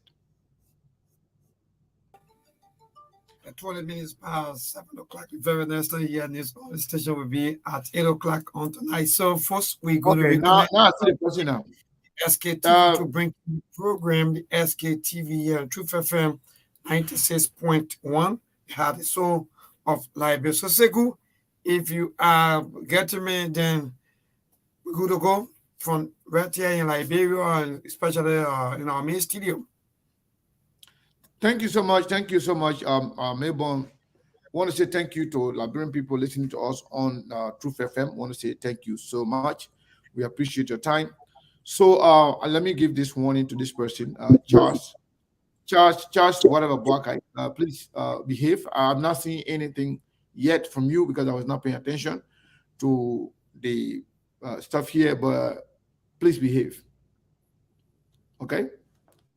At 20 minutes past 7 o'clock, the very next day here, news on the station will be at 8 o'clock on tonight. So first, we're going to reconnect. Now I see the person now. SKTV to bring the program, the SKTV here on Truth FM 96.1. We have the soul of Liberia. So Sekou, if you are getting me, then we're good to go from right here in Liberia, and especially in our main studio. Thank you so much. Thank you so much, Melbourne. I want to say thank you to Liberian people listening to us on Truth FM. I want to say thank you so much. We appreciate your time. So let me give this warning to this person, Charles, whatever block please behave. I'm not seeing anything yet from you because I was not paying attention to the stuff here, but please behave. Okay?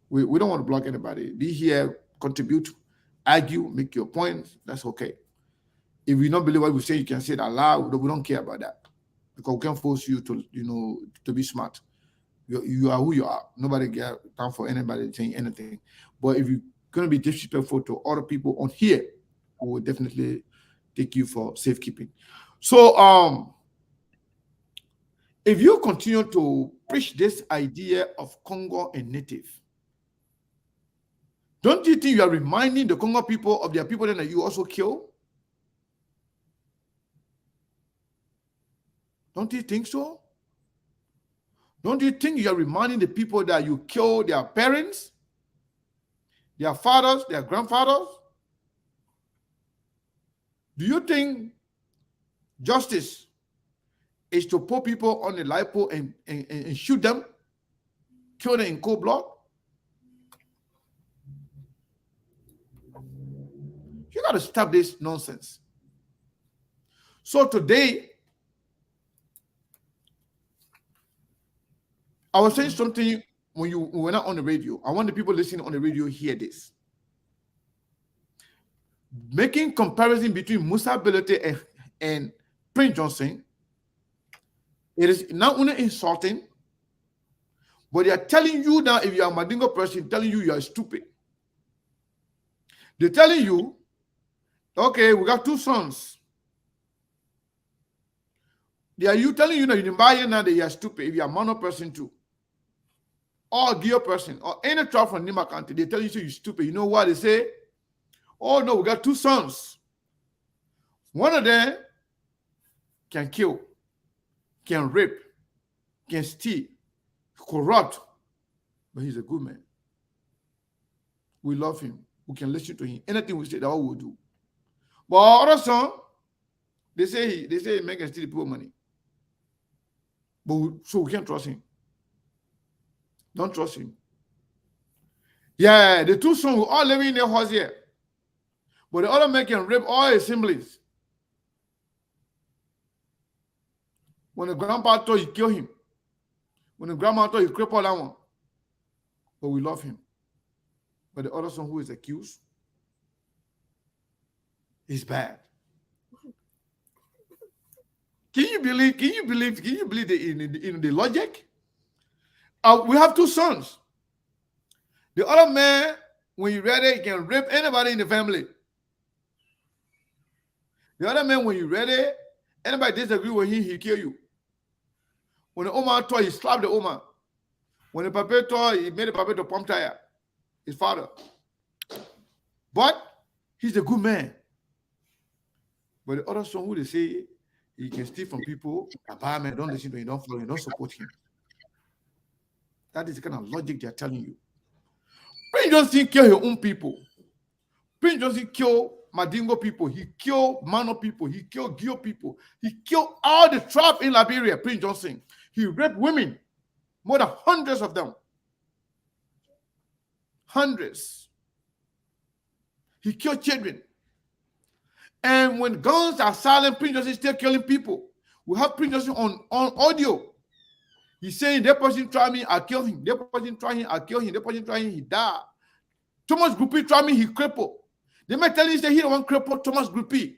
We don't want to block anybody. Be here, contribute, argue, make your points. That's okay. If you don't believe what we say, you can say it aloud. We don't care about that because we can't force you to, to be smart. You are who you are. Nobody got time for anybody saying anything. But if you're going to be disrespectful to other people on here, we will definitely take you for safekeeping. So, if you continue to preach this idea of Congo and native, don't you think you are reminding the Congo people of their people that you also kill? Don't you think so? Don't you think you are reminding the people that you kill their parents, their fathers, their grandfathers? Do you think justice is to put people on the lipo and shoot them, kill them in cold blood? You got to stop this nonsense. So today, I was saying something when you were not on the radio. I want the people listening on the radio hear this. Making comparison between Musa Bility and Prince Johnson, it is not only insulting, but they are telling you now, if you are a Mandingo person, telling you are stupid. They're telling you, okay, we got two sons. They are you telling you that you didn't buy it now that you are stupid if you are a Mano person too. Or a Gio person, or any tribe from Nima country, they tell you so you're stupid. You know what they say? Oh no, we got two sons. One of them can kill, can rape, can steal, corrupt, but he's a good man. We love him. We can listen to him. Anything we say, that all we'll do. But our other son, they say he make and steal people money. But so we can't trust him. Don't trust him. Yeah, the two sons will all living in their house here. But the other man can rape all his siblings. When the grandpa told you kill him. When the grandma told you cripple that one. but we love him. But the other son who is accused is bad. Can you believe the logic? We have two sons. The other man, when you read it, he can rape anybody in the family. The other man, when you read it, anybody disagree with him, he kill you. When the Omar toy, he slapped the Omar. When the papa toy, he made the papa to pump tire. His father. But he's a good man. But the other son who they say he can steal from people, man, don't listen to him, don't follow him, don't support him. That is the kind of logic they're telling you. Prince Johnson kill his own people. Prince Johnson kill Madingo people. He killed Mano people. He killed Gio people. He killed all the tribe in Liberia, Prince Johnson. He raped women, more than hundreds of them. Hundreds. He killed children. And when guns are silent, Prince Johnson is still killing people. We have Prince Johnson on audio. He's saying, that person try me, I kill him. That person try him, I kill him. That person try him, he die. Thomas Groupie try me, he cripple. They might tell you that he don't want cripple Thomas Groupie.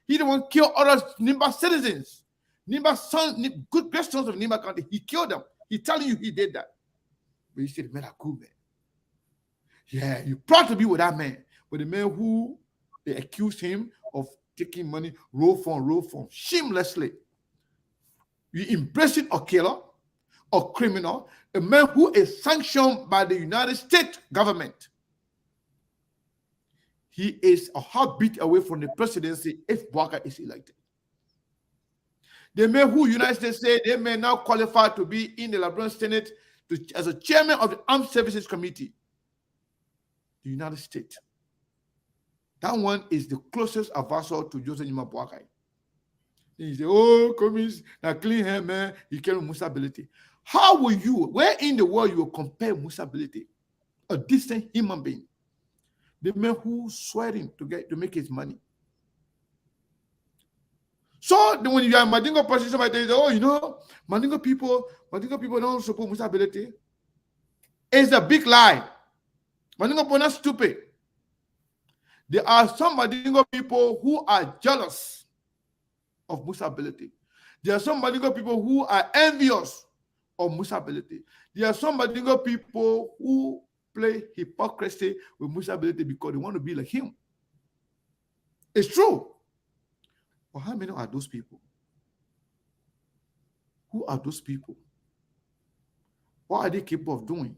He don't want kill other Nimba citizens. Nimba sons, good great sons of Nimba County. He killed them. He telling you he did that. But you said, man, a cool man. Yeah, you're proud to be with that man. But the man who they accused him of taking money, roll from, shamelessly. You embracing a killer, a criminal, a man who is sanctioned by the United States government. He is a heartbeat away from the presidency if Bwaka is elected. The man who United States say they may now qualify to be in the Liberian Senate as a chairman of the Armed Services Committee. The United States. That one is the closest advisor to Joseph Nima Bwaka. He say, oh, come now clean hair, man. He carry Musa Bility. How will you, where in the world you will compare Musa Bility, a decent human being, the man who swearing to make his money? So when you are Madingo person, somebody tells you, oh, you know, Madingo people don't support Musa Bility. It's a big lie. Madingo people are not stupid. There are some Madingo people who are jealous of Musa Bility. There are some Madingo people who are envious of Musa Bility. There are some Madingo people who play hypocrisy with Musa Bility because they want to be like him. It's true. But how many are those people? Who are those people? What are they capable of doing?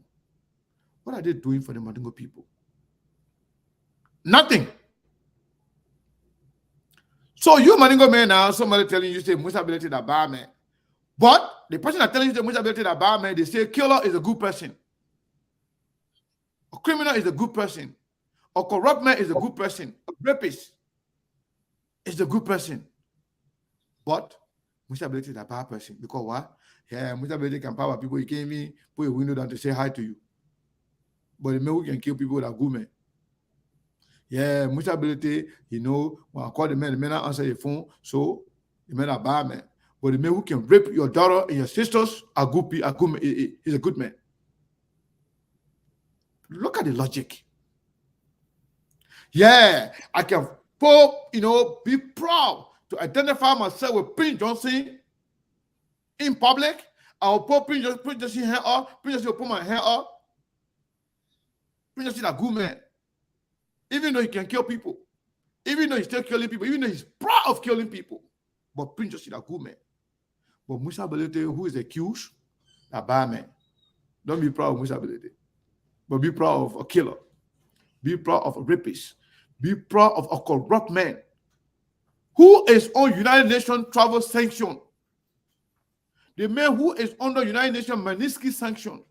What are they doing for the Madingo people? Nothing. So you Madingo man now, somebody telling you say Musa Bility that bad man. But the person that telling you say Musa Bility that bad man, they say killer is a good person. A criminal is a good person. A corrupt man is a good person. A rapist is a good person. But Musa Bility is a bad person. Because what? Yeah, Musa Bility can power people. He can't even put a window down to say hi to you. But the man who can kill people that good man. Yeah, Musa Bility, you know, when I call the man not answer your phone, so the man are bad man. But the man who can rape your daughter and your sisters are good man. He's a good man. Look at the logic. Yeah, I can be proud to identify myself with Prince Johnson in public. I will put Prince Johnson hair up. Prince Johnson will put my hair up. Prince Johnson is a good man. Even though he can kill people. Even though he's still killing people. Even though he's proud of killing people. But Prince Johnson is a good man. But Musa Bility, who is accused, a bad man. Don't be proud of Musa Bility. But be proud of a killer. Be proud of a rapist. Be proud of a corrupt man who is on United Nations travel sanction. The man who is under United Nations Magnitsky sanction.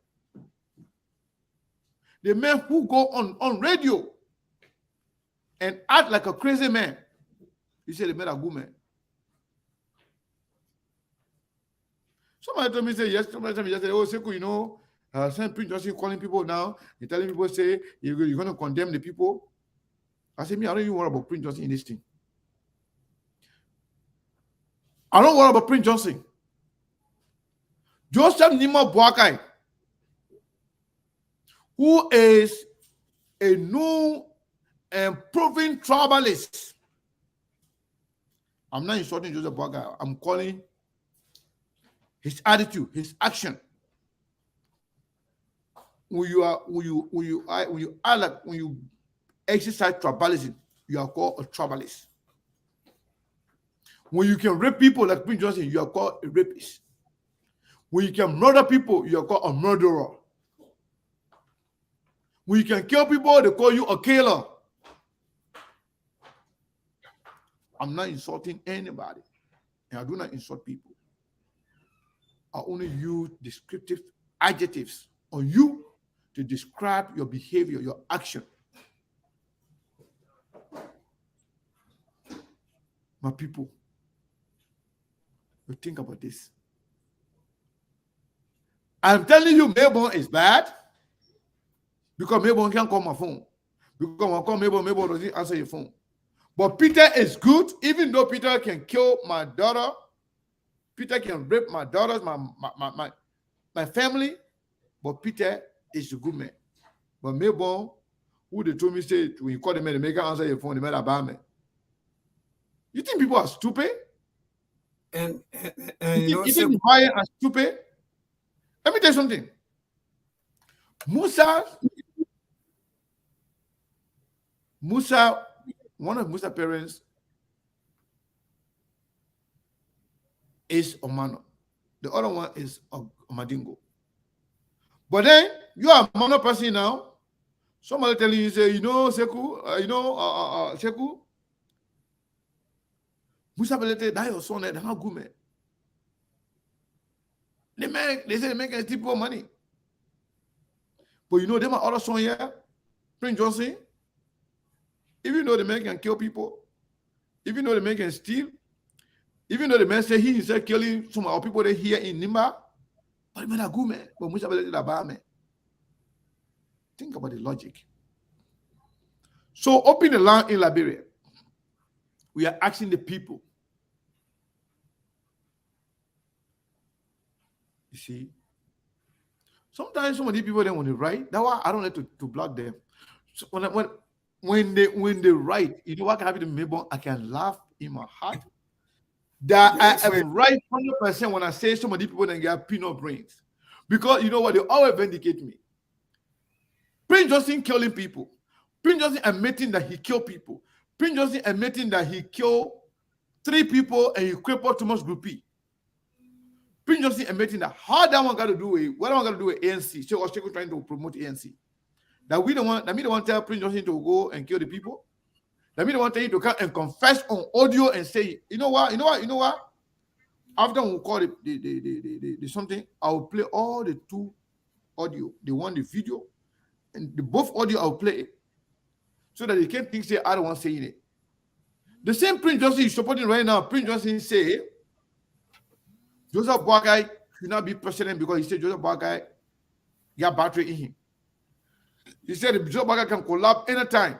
The man who go on radio and act like a crazy man. He said, they made a good man. Somebody told me, say, yes, somebody told me, just say, oh, Sekou, you know, Saint Prince Johnson calling people now, you're telling people, say, you're going to condemn the people. I said, me, I don't even worry about Prince Johnson in this thing. I don't worry about Prince Johnson. Joseph Nima Boakai, who is a new and proven tribalist. I'm not insulting Joseph Boakai. I'm calling his attitude, his action. When you exercise tribalism, you are called a tribalist. When you can rape people like Prince Johnson, you are called a rapist. When you can murder people, you are called a murderer. When you can kill people, they call you a killer. I'm not insulting anybody, and I do not insult people. I only use descriptive adjectives on you to describe your behavior, your action. My people, you think about this. I'm telling you, Melbourne is bad because Melbourne can't call my phone. Because when I call Melbourne doesn't answer your phone. But Peter is good, even though Peter can kill my daughter. Peter can rape my daughters, my family. But Peter is a good man. But Melbourne, who they told me, say, when you call the man, they make answer your phone, they made a bad man. You think people are stupid? And you think quiet and stupid? Let me tell you something. Musa, one of Musa's parents is Omano. The other one is Omadingo. But then you are a Mano person now. Somebody telling you, say, Seku, Seku, Musa Bility, that your son, they're not good, man. They say they make a steal money. But them are other son here, Prince Johnson, even though the man can kill people, even though the man can steal, even though the man say he himself killing some of our people here in Nimba, but the man are good, man. But Musa Bility is a bad man. Think about the logic. So open the land in Liberia. We are asking the people. You see, sometimes some of these people don't want to write. That's why I don't like to block them. So when they write, you know what can happen to me? I can laugh in my heart. That I am right 100% when I say some of these people don't get peanut brains, because you know what, they always vindicate me. Prince Johnson killing people. Prince Johnson admitting that he killed people. Prince Johnson admitting that he killed 3 people and he crippled too much groupie. Prince Johnson admitting that how that one got to do with what I got to do with ANC. So I was trying to promote ANC. That me the one tell Prince Johnson to go and kill the people. That me the one tell him to come and confess on audio and say, you know what? After we call the something, I will play all the 2 audio. The one, the video, and the both audio, I'll play it. So that they can't think, say, I don't want saying it. The same Prince Johnson is supporting right now. Prince Johnson say, Joseph Boakai should not be president because he said Joseph Boakai got battery in him. He said if Joseph Boakai can collapse anytime.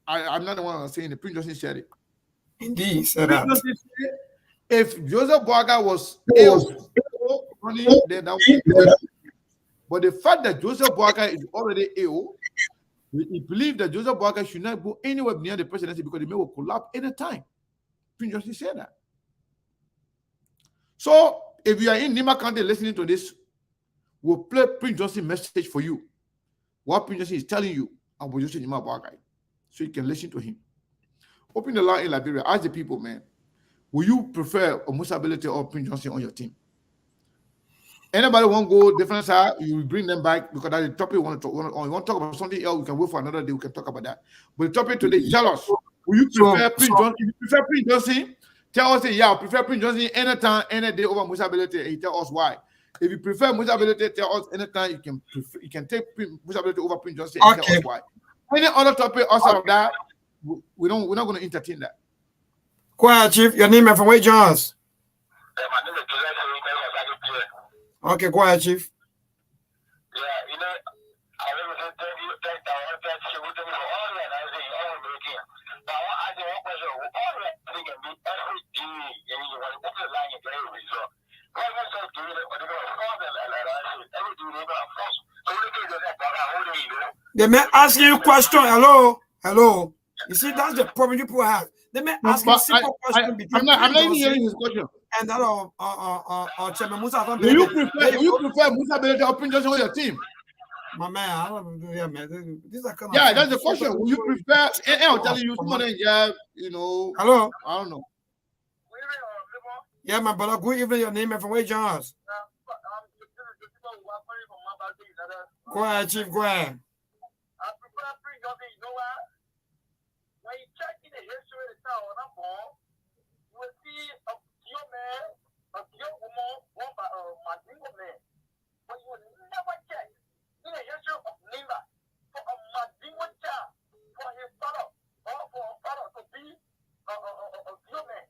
I'm not the one saying it. Prince Johnson said it. Indeed, he said that. If Joseph Boakai was ill, then that was. But the fact that Joseph Boakai is already ill, he believed that Joseph Boakai should not go anywhere near the presidency because the man will collapse anytime. Prince Johnson said that. So, if you are in Nima County listening to this, we'll play Prince Johnson's message for you. What Prince Johnson is telling you about Joseph Nima Boakai, so you can listen to him. Open the line in Liberia. Ask the people, man, will you prefer a Musa Bility or Prince Johnson on your team? Anybody want to go different side, you will bring them back because that's the topic we want to talk on. You want to talk about something else, we can wait for another day, we can talk about that. But the topic today, tell us, will you prefer Prince Johnson? If you prefer Prince Johnson, tell us, yeah, I prefer Prince Johnson anytime, any day over Musa Bility, and you tell us why. If you prefer Musa Bility, tell us anytime you can take Musa Bility over Prince Johnson and tell us why. Any other topic outside of that, we're not going to entertain that. Quiet, Chief. Your name and from where Johns? Okay, quiet, Chief. They may ask you a question. Hello. You see, that's the problem people have. They may ask you a simple question between I'm not hearing his question. And that Chairman Musa. Will you prefer Musa Bility or Prince Johnson with your team? My man, I don't know. Yeah, man. These are kind of that's the question. Will you prefer? And I'll tell you, someone, Hello. I don't know. Yeah, my brother. Good evening. Your name and from where you join us? Go ahead, Chief. Go ahead. When you check in the history of the town, you will see a pure man, a pure woman, one by a Mandingo man. But you will never check in the history of Nimba for a Mandingo child, for his father, or for a father to be a pure man.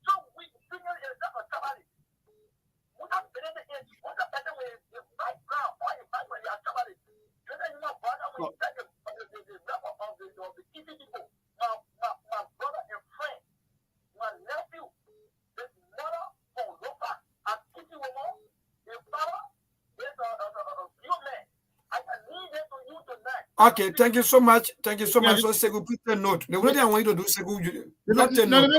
So we bring it as a tabali. What I'm saying is, what the better way is the background, or the background, you are tabali. You know, you know, brother, when you check the level of the TV people. My brother and friend, my nephew, his mother from Lopa, a kitty woman, his father is a pure man. I can leave it to you tonight. Okay, thank you so much. Thank you so much. So Segu, please take note. The way I want you to do Segu, not take note.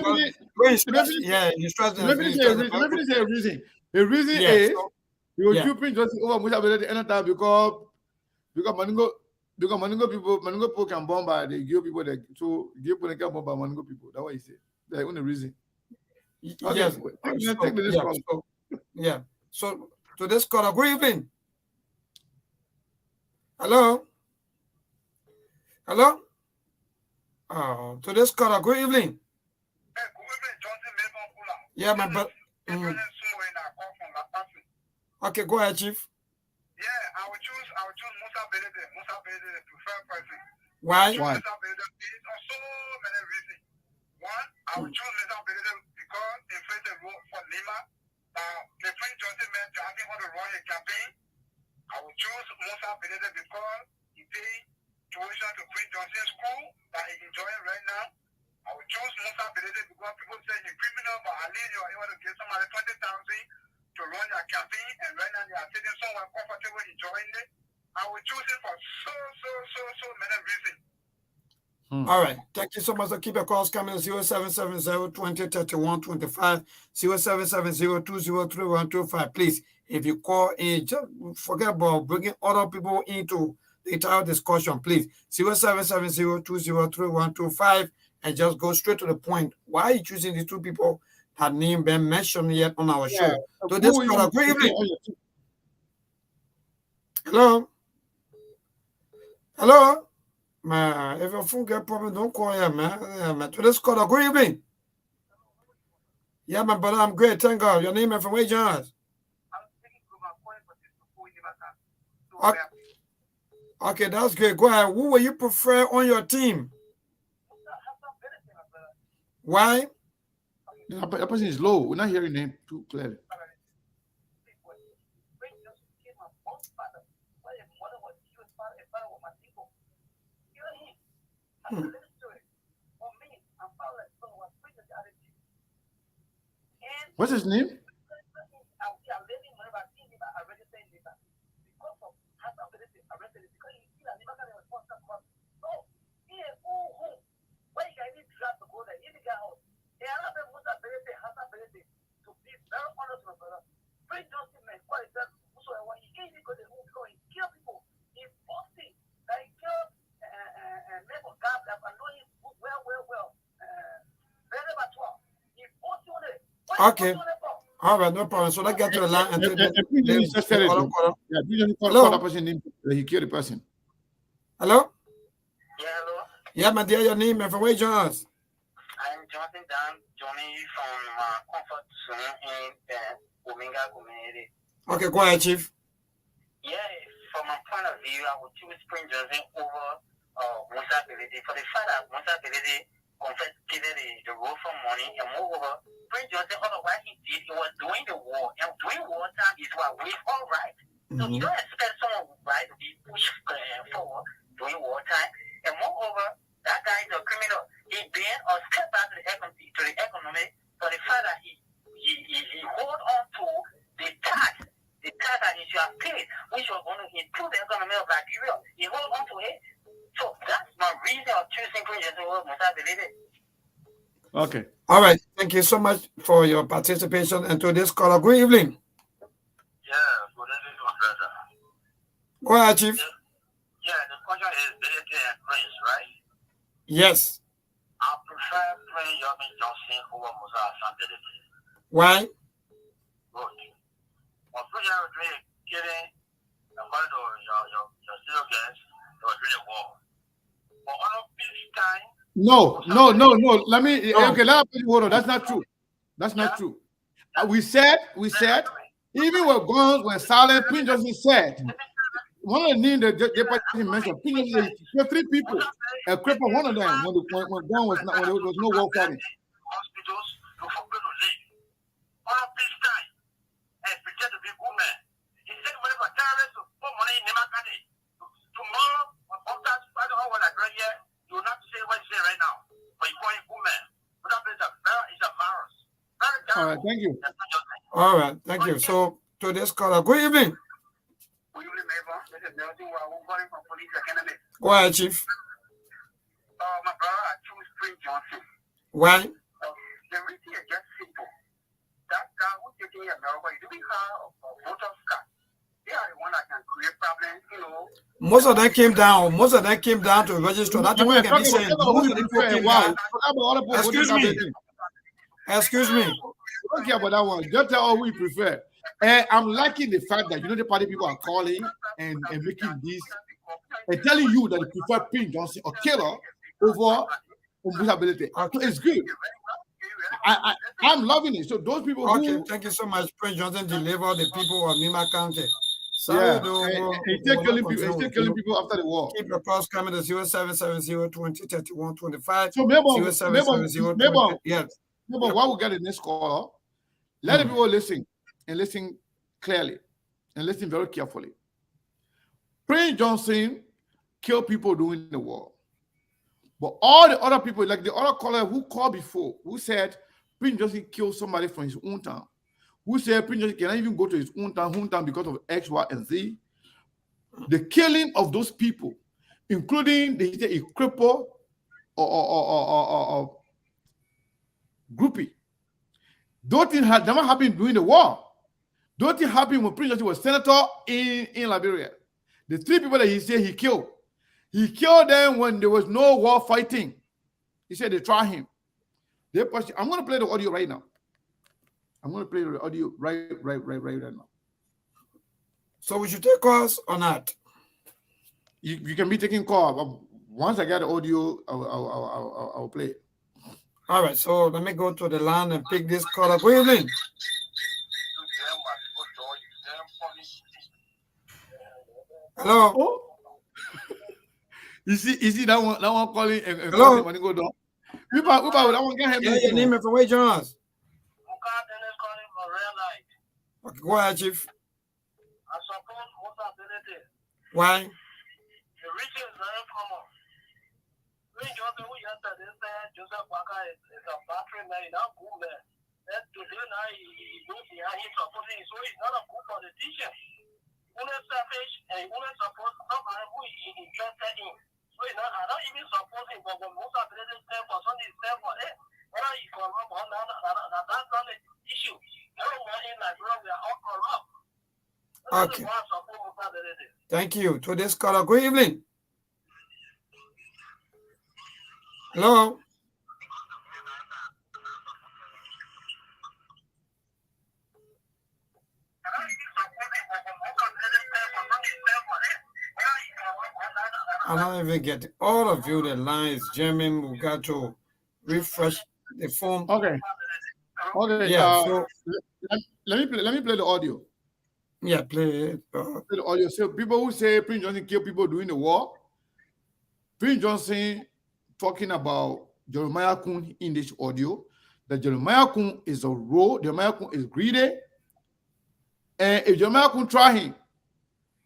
The reason is you will keep Prince Johnson over Musa Bility anytime because Mandingo people can bomb by the Gio people that so Gio people can bomb by Mandingo people. That's what he said. That's the only reason. Yes. So to this caller, good evening. Hello. To this caller, good evening. Yeah, my brother. Okay, go ahead, Chief. Yeah, I would choose Musa Bility. Musa Bility, the preferred person. Why? Musa Bility based on so many reasons. One, I would choose Musa Bility because he played a role for Lima. The Prince Johnson man driving on the royal campaign. I would choose Musa Bility because he paid tuition to Prince Johnson's school that he's enjoying right now. I would choose Musa Bility because people say he's criminal, but at least you are able to get somebody 20,000 to run your campaign, and right now they are sitting somewhere comfortable enjoying it. I will choose it for so many reasons. All right. Thank you so much. So keep your calls coming 0770-2031-25, 0770-203-125. Please, if you call in, just forget about bringing other people into the entire discussion, please. 0770-203-125, and just go straight to the point. Why are you choosing these two people that name been mentioned yet on our show? So this caller, good evening. Hello. Man, if your phone get problem, don't call here, man. To this caller, good evening. Yeah, my brother, I'm great. Thank God. Your name and from where you join us? Okay, that's great. Go ahead. Who will you prefer on your team? Why? That person is low. We're not hearing him too clearly. What's his name? Okay. All right, no problem. So let's get to the line and he killed the person. Hello? Yeah, hello? Yeah, my dear, your name and from where you join us? I'm Jonathan Dan, joining you from Comfort Zone in Ominga community. Okay, go ahead, Chief. Yeah, from my point of view, I would choose Prince Johnson over Musa Bility. For the fact that Musa Bility confiscated the role for money, and moreover, Prince Johnson, otherwise he did, he was doing the war, and doing wartime is what we all right. So you don't expect someone who right to be pushed forward during wartime, and moreover, that guy is a criminal. He banned or stepped out to the economy for the fact that he hold on to the tax that he should have paid, which was going to improve the economy of Liberia. He hold on to it, Musa Bility. Okay. All right. Thank you so much for your participation and to this caller. Good evening. Yeah, good evening, my brother. Go ahead, Chief. Yeah, the question is Bility and Prince, right? Yes. I prefer playing Yomi Johnson over Musa Bility. Why? Good. When Prince was doing killing, according to your slogans, they were doing a war. But on peace time, No. Let me. Okay, let me hold on. That's not true. That's not true. We said, even when guns were silent, Prince Johnson said, one of the names that they mentioned, Prince Johnson said, 3 people, a cripple, one of them, when gun was not, when there was no war fighting. Hospitals to forbid to leave. On peace time, and pretend to be women. He said, whenever terrorists put money in Nemakane, tomorrow, when doctors find out what I read here, you will not say what you say right now. But you call it women. But that is a virus. All right, thank you. All right, thank you. So to this caller, good evening. Good evening, neighbor. This is Nelson. We're calling from Police Academy. Go ahead, Chief. My brother, I choose Prince Johnson. Why? The reason is just simple. That guy who's taking America, do we have a voter card? They are the one that can create problems, you know. Most of them came down. Most of them came down to register. That's what I can be saying. Most of them came down. Excuse me. Excuse me. Don't care about that one. Just tell who you prefer. And I'm liking the fact that the party people are calling and making this and telling you that they prefer Prince Johnson or Killer over Musa Bility. So it's good. I'm loving it. So those people who thank you so much. Prince Johnson delivered the people of Nima County. Sorry, he's still killing people after the war. Keep your calls coming to 0770-20-31-25. So maybe, yes. But while we get the next caller, let the people listen and listen clearly and listen very carefully. Prince Johnson killed people during the war. But all the other people, like the other caller who called before, who said Prince Johnson killed somebody from his own town, who said Prince Johnson cannot even go to his own town because of X, Y, and Z. The killing of those people, including a cripple or groupie, those things had never happened during the war. Those things happened when Prince Johnson was senator in Liberia. The 3 people that he said he killed them when there was no war fighting. He said they tried him. I'm going to play the audio right now. I'm going to play the audio right now. So we should take calls or not? You can be taking calls. Once I get the audio, I'll play it. All right, so let me go to the line and pick this caller. Good evening. Hello. Oh. you see that one calling and hello. When you go down. We that one can't help me. Your name and from where you join us? Okay, go ahead, Chief. I suppose Musa Bility. Why? The reason is very common. When Johnson, who yesterday said Joseph Walker is a battery man, not good man. Then today now he goes behind him supporting him, so he's not a good politician. Only selfish and only support somebody who is interested in. So I don't even support him, but when Musa Bility stand for something, stand for it. Whether he corrupt or not, that's not the issue. Everyone in Liberia, we are all corrupt. Okay. Thank you. To this caller, good evening. Hello. I don't even get all of you. The line is jamming. We got to refresh the phone. Okay. Yeah. So let me play the audio. Yeah, play it. Play the audio. So people who say Prince Johnson killed people during the war, Prince Johnson talking about Jeremiah Kun in this audio, that Jeremiah Kun is a rogue, Jeremiah Kun is greedy, and if Jeremiah Kun try him,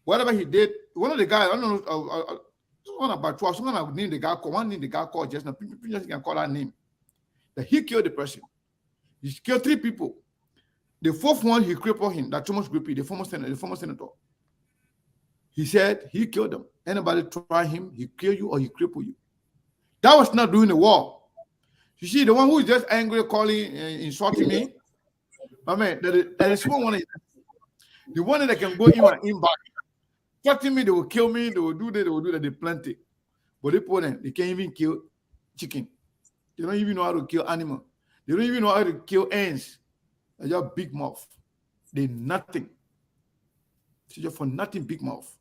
whatever he did, one of the guys, I don't know, someone about 12, someone named the guy called just now, Prince Johnson can call that name, that he killed the person. He killed 3 people. The 4th one, he crippled him, that Thomas Grippy, the former senator. He said he killed them. Anybody try him, he kill you or he cripple you. That was not doing the war. You see, the one who is just angry, calling, insulting me. I mean, there is one. The one that can go in and in back. Threatening me, they will kill me, they will do that, they plenty. But they can't even kill chicken. They don't even know how to kill animal. They don't even know how to kill ants. They're just big mouth. They're nothing. It's just for nothing, big mouth.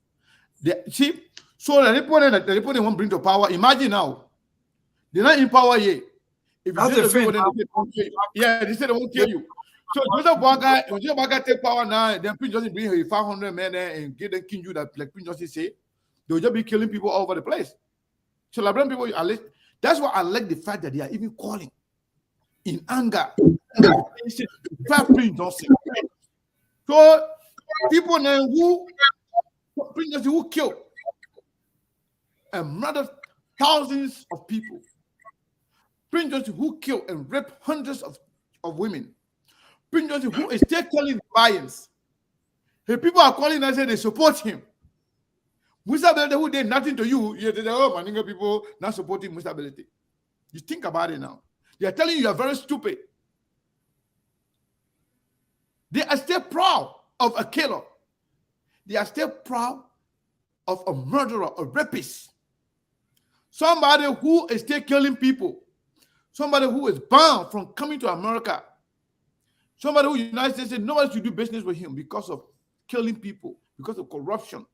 See, so the people they want to bring to power. Imagine now, they're not in power yet. If you they say they won't kill you. So Joseph Baga take power now, then Prince Johnson bring 500 men there and get them kill you that like Prince Johnson say. They'll just be killing people all over the place. So Liberian people, that's why I like the fact that they are even calling in anger. Prince Johnson. So people now Prince Johnson who killed and murdered thousands of people. Prince Johnson who killed and raped hundreds of women. Prince Johnson who is still calling defiance. The people are calling and say they support him. Musa Bility who did nothing to you, you say, oh, Maninga people not supporting Musa Bility. You think about it now. They are telling you are very stupid. They are still proud of a killer. They are still proud of a murderer, a rapist. Somebody who is still killing people. Somebody who is banned from coming to America. Somebody who the United States said nobody should do business with him because of killing people, because of corruption.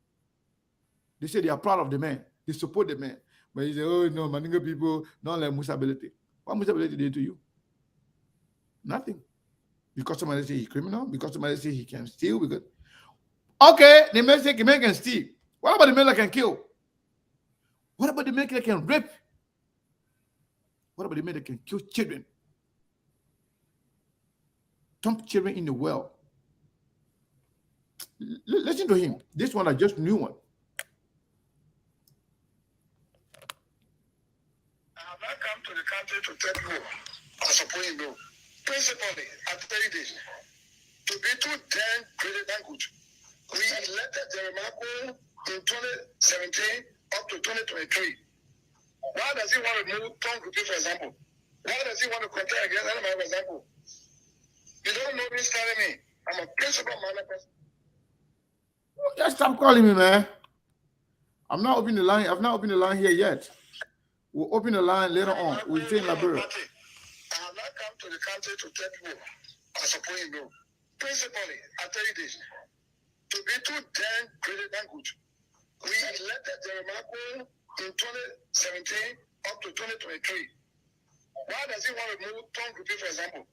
They say they are proud of the man. They support the man. But you say, oh, no, Maninga people don't like Musa Bility. What Musa Bility did to you? Nothing. Because somebody say he's criminal? Because somebody say he can steal? Because okay, the man say the man can steal. What about the man that can kill? What about the man that can rape? What about the man that can kill children? Dump children in the well. Listen to him. This one I just knew one. I have not come to the country to take no, or support you know. Principally, I tell you this, to be too damn greater than good. We elected Jeremiah in 2017 up to 2023. Why does he want to move Tom Group, for example? Why does he want to contest against anybody, for example? You don't know me, telling me. I'm a principal-minded person. Just stop calling me, man. I'm not opening the line. I've not opened the line here yet. We'll open the line later on. We'll stay in Liberia. I have not come to the country to take no, or support you know. Principally, I tell you this, to be too damn greater than good. We elected Jeremiah in 2017 up to 2023. Why does he want to move Tom Group, for example?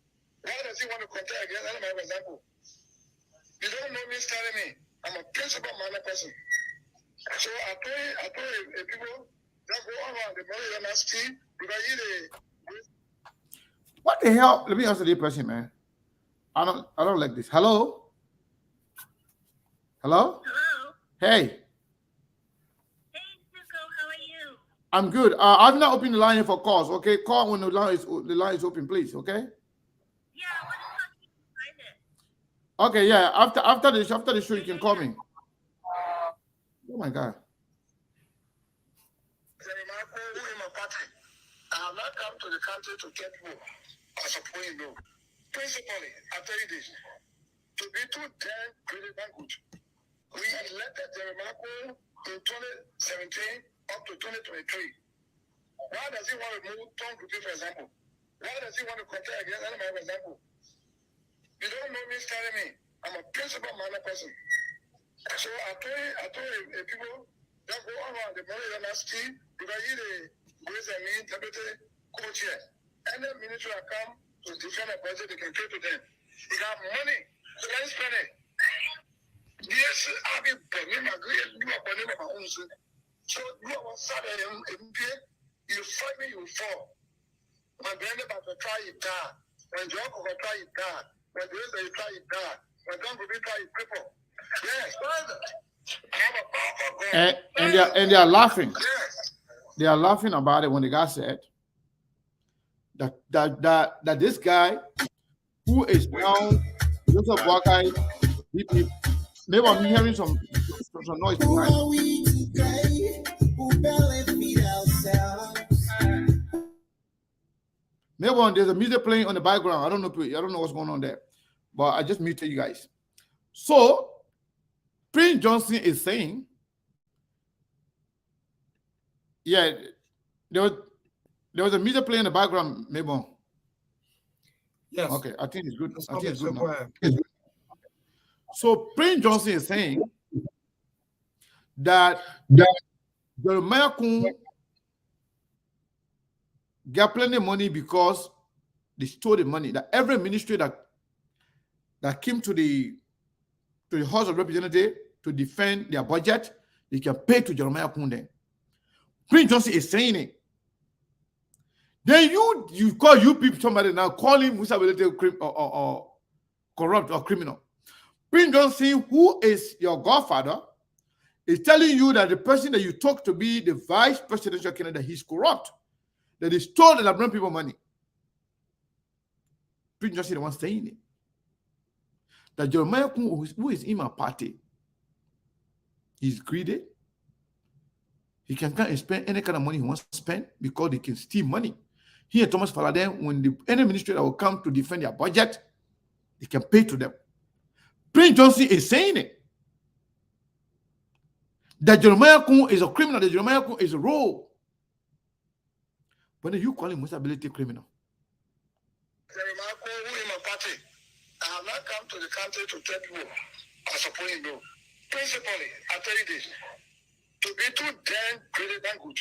Why does he want to contest against anybody, for example? You don't know me, telling me. I'm a principal-minded person. So I told people that go around the money and ask you because What the hell? Let me answer this person, man. I don't like this. Hello? Hello? Hello. Hey. Hey, Suko, how are you? I'm good. I've not opened the line here for calls. Okay, call when the line is open, please. Okay. Yeah, I want to talk to you private. Okay, yeah. After the show, you can call me. Oh my God. I have not come to the country to get more or support you know. Principally, I tell you this, to be too damn greater than good. We elected Jeremiah in 2017 up to 2023. Why does he want to move Tom Group, for example? Why does he want to contest against anybody, for example? You don't know me, telling me. I'm a principal-minded person. So I told people that go around the money and ask you because he the grace and me deputy coach here. Any ministry that come to defend a budget, they can pay to them. They have money, so let's spend it. Yes, I've been paying my great do a money of my own. So do a Saturday you fight me, you fall. My brother about to try it down. When John will try it down. When Grace you try it down. When John will try it cripple. Yes, brother. I have a powerful God. And they are laughing. Yes. They are laughing about it when the guy said that this guy who is now Joseph Boakai, maybe I'm hearing some noise behind. Who are we today? Who barely feed ourselves? Maybe there's a music playing on the background. I don't know what's going on there, but I just muted you guys. So Prince Johnson is saying, yeah, there was a music playing in the background. Maybe. Yes. Okay, I think it's good. That's I think it's good so now. So Prince Johnson is saying that Jeremiah Kun got plenty of money because they stole the money. That every ministry that came to the House of Representatives to defend their budget, they can pay to Jeremiah Kun then. Prince Johnson is saying it. Then you call you people somebody now calling Musa Bility or corrupt or criminal. Prince Johnson, who is your godfather, is telling you that the person that you took to be the vice presidential candidate, he's corrupt, that he stole the Liberian people money. Prince Johnson is the one saying it. That Jeremiah Kun, who is in my party, he's greedy. He can come and spend any kind of money he wants to spend because they can steal money. He and Thomas Faladen, when any ministry that will come to defend their budget, they can pay to them. Prince Johnson is saying it. That Jeremiah Kun is a criminal, that Jeremiah Kun is a rogue. But then you call him Musa Bility criminal. Jeremiah Kun, who in my party, I have not come to the country to tell people I support him, no. Principally, I tell you this, to be too damn greater than good.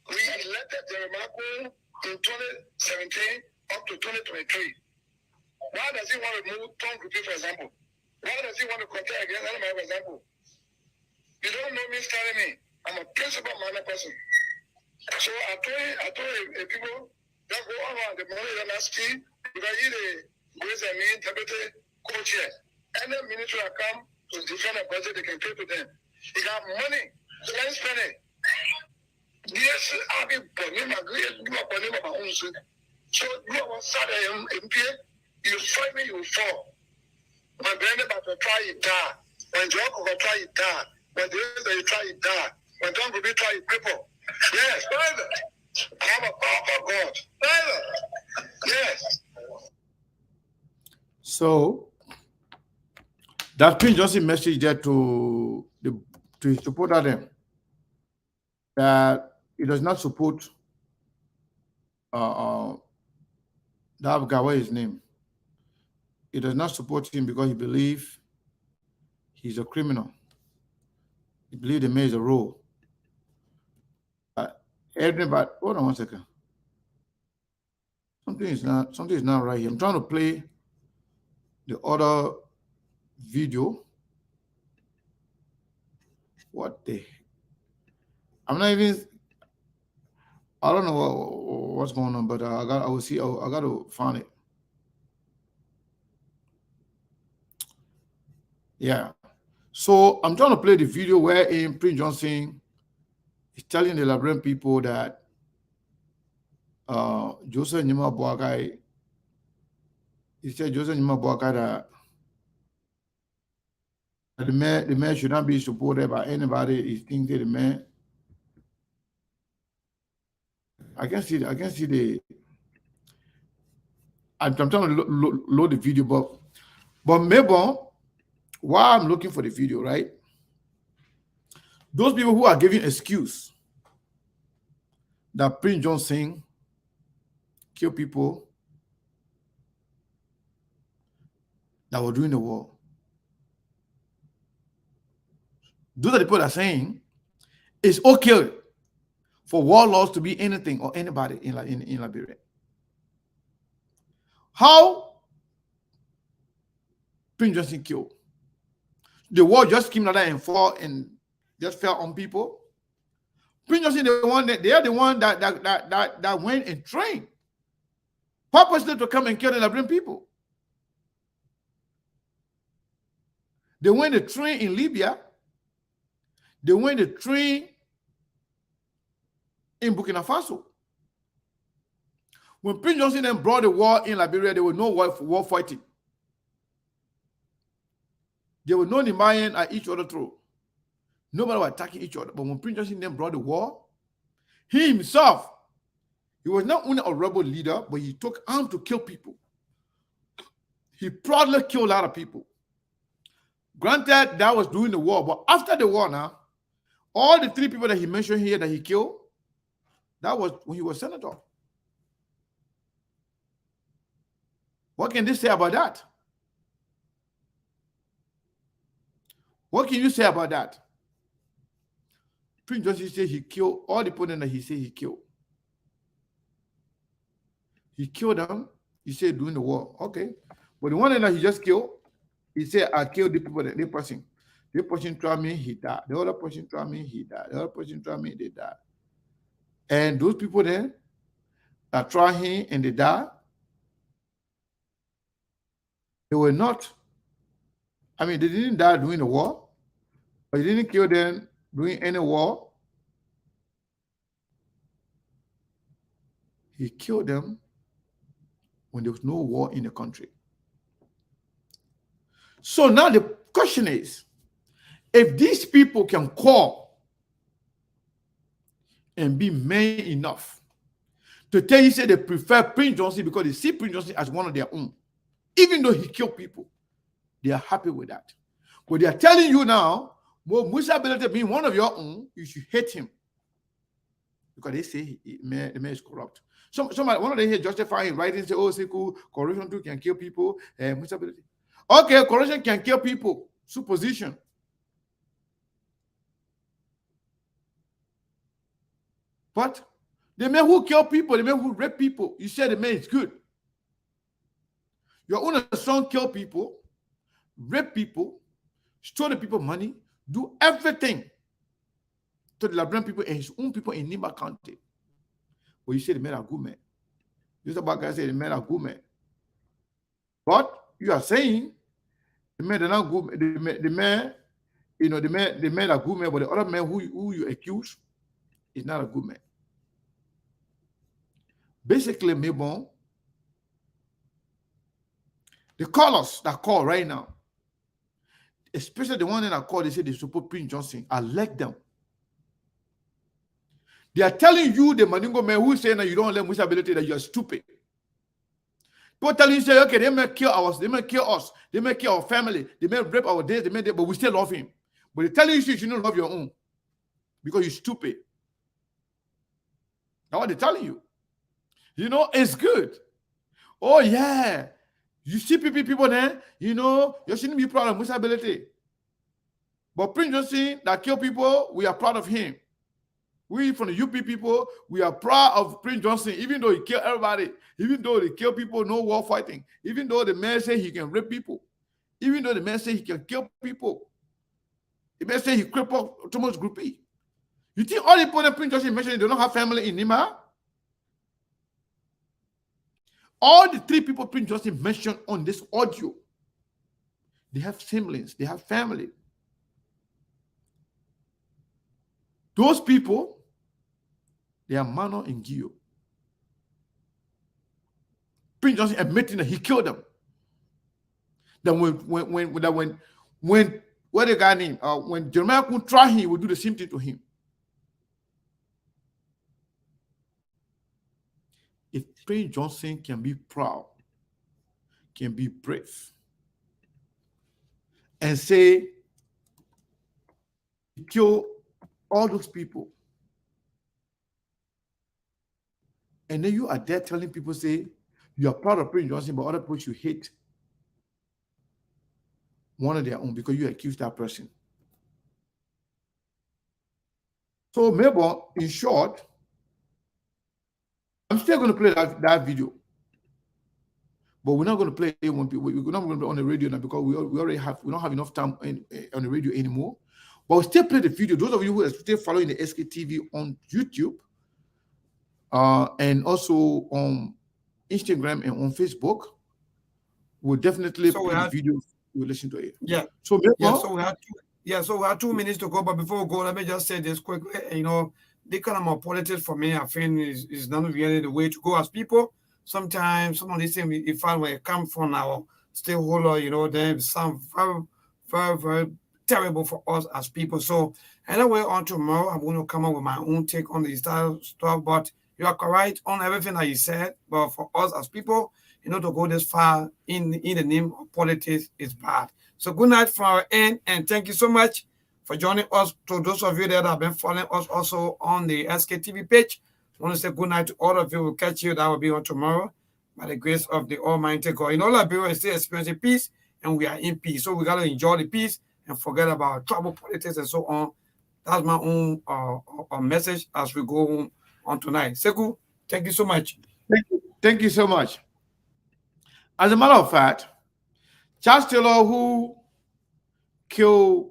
We elected Jeremiah Kun in 2017 up to 2023. Why does he want to move Tom Grupi, for example? Why does he want to contest against anybody, for example? You don't know me, telling me. I'm a principle-minded person. So I told people, don't go on the money that I see, because he the grace and me, interpreted co-chair. Any ministry that come to defend a budget, they can pay to them. He got money, so let's spend it. Yes, I'll be burning my own suit. So you are sad MP, you fight me, you fall. My brother about to try it down. When Jock will try it down. When they try it down. When Tom will be try it cripple. Yes, brother. I have a powerful God. Brother. Yes. So that Prince Johnson message there to his supporter them that he does not support that guy, what is his name? He does not support him because he believes he's a criminal. He believes the man is a rogue. Everybody, hold on one second. Something is not right here. I'm trying to play the other video. What the? I'm not even. I don't know what's going on, but I got to find it. Yeah. So I'm trying to play the video where Prince Johnson is telling the Liberian people that Joseph Nyima Boakai, he said Joseph Nyima Boakai that the man should not be supported by anybody. He thinks that the man. I can see the. I'm trying to load the video, but maybe while I'm looking for the video, right? Those people who are giving excuse that Prince Johnson kill people that were doing the war. Those are the people that are saying it's okay for warlords to be anything or anybody in Liberia. How Prince Johnson killed? The war just came like that and fall and just fell on people. Prince Johnson, they are the one that went and trained purposely to come and kill the Liberian people. They went to train in Libya. They went to train in Burkina Faso. When Prince Johnson then brought the war in Liberia, there was no war fighting. There were no Nimayan at each other throat. Nobody was attacking each other. But when Prince Johnson then brought the war, he himself He was not only a rebel leader, but he took arms to kill people. He proudly killed a lot of people. Granted, that was during the war, but after the war now, all the 3 people that he mentioned here that he killed, that was when he was senator. What can they say about that? What can you say about that? Prince Johnson said he killed all the people that he said he killed. He killed them, he said, during the war. Okay. But the one that he just killed, he said, I killed the people, the person. The person tried me, he died. The other person tried me, he died. The other person tried me, they died. And those people there that tried him and they died, they were not, I mean, they didn't die during the war, but he didn't kill them during any war. He killed them when there was no war in the country. So now the question is, if these people can call and be men enough to tell you, say they prefer Prince Johnson because they see Prince Johnson as one of their own, even though he killed people, they are happy with that. But they are telling you now, well, Musa Bility being one of your own, you should hate him because they say the man is corrupt. Somebody, one of them here justifying writing, say, oh, Seku, corruption too can kill people. Musa Bility. Okay, corruption can kill people. Supposition. But the men who kill people, the men who rape people, you say the man is good. Your own son kill people, rape people, stole the people money, do everything to the Liberian people and his own people in Nima County. But you say the men are good men. This about guys say the men are good men. But you are saying the men are not good. The men, you know, the men are good men, but the other man who you accuse is not a good man. Basically, Mabon, the callers that call right now, especially the one that call, they say they support Prince Johnson, I like them. They are telling you, the Maningo man who is saying that you don't let Musa Bility, that you are stupid. People tell you, say, okay, they may kill us, they may kill us, they may kill our family, they may rape our days, but we still love him. But they tell you, you shouldn't love your own because you're stupid. That's what they're telling you. You know, it's good. Oh, yeah. You see people there, you know, you shouldn't be proud of Musa Bility. But Prince Johnson that kill people, we are proud of him. We from the UP people, we are proud of Prince Johnson, even though he killed everybody, even though they kill people, no war fighting, even though the man say he can rape people, even though the man say he can kill people. The man say he crippled Thomas Groupie. You think all the people that Prince Johnson mentioned, they don't have family in Nima? All the 3 people Prince Johnson mentioned on this audio, they have siblings, they have family. Those people, they are Mano and Gio. Prince Johnson admitting that he killed them. Then when what the guy named, when Jeremiah could try him, he would do the same thing to him. If Prince Johnson can be proud, can be brave, and say, kill all those people, and then you are there telling people, say, you are proud of Prince Johnson, but other people you hate one of their own because you accuse that person. So maybe, in short, I'm still going to play that video, but we're not going to play it when we're not going to be on the radio now because we don't have enough time on the radio anymore. But we'll still play the video. Those of you who are still following the SKTV on YouTube, and also on Instagram and on Facebook, we'll definitely play the video. We'll listen to it. Yeah. So we have 2 minutes to go. But before we go, let me just say this quickly. You know, the kind of more politics for me, I think is not really the way to go. As people, sometimes some of these things, if I were come from our stakeholder, you know, they sound very, very, very terrible for us as people. So anyway, on tomorrow, I'm going to come up with my own take on this stuff. But You are correct on everything that you said, but for us as people, to go this far in the name of politics is bad. So good night from our end, and thank you so much for joining us. To those of you that have been following us also on the SKTV page, I want to say good night to all of you. We'll catch you. That will be on tomorrow by the grace of the Almighty God. Liberia is still experiencing peace, and we are in peace. So we got to enjoy the peace and forget about trouble, politics, and so on. That's my own message as we go on tonight. Sekou, thank you so much. Thank you so much. As a matter of fact, Charles Taylor, who killed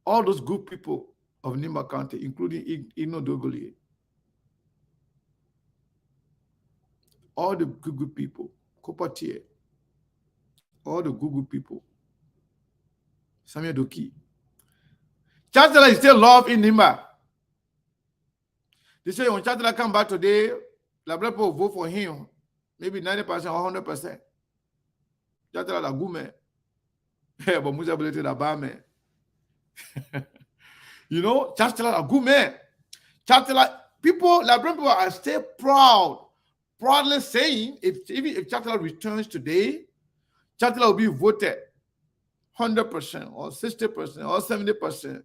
all those good people of Nimba County, including Ino Dogoli, all the good people, Kopatier, all the good people, Samuel Doki. Charles Taylor is still loved in Nimba. They say when Charles Taylor come back today, the black people vote for him, maybe 90% or 100%. Charles Taylor la good man. But Musa Bility la bad man. Charles Taylor a good man. Charles Taylor, people, black people are still proudly saying, if Charles Taylor returns today, Charles Taylor will be voted 100% or 60% or 70%.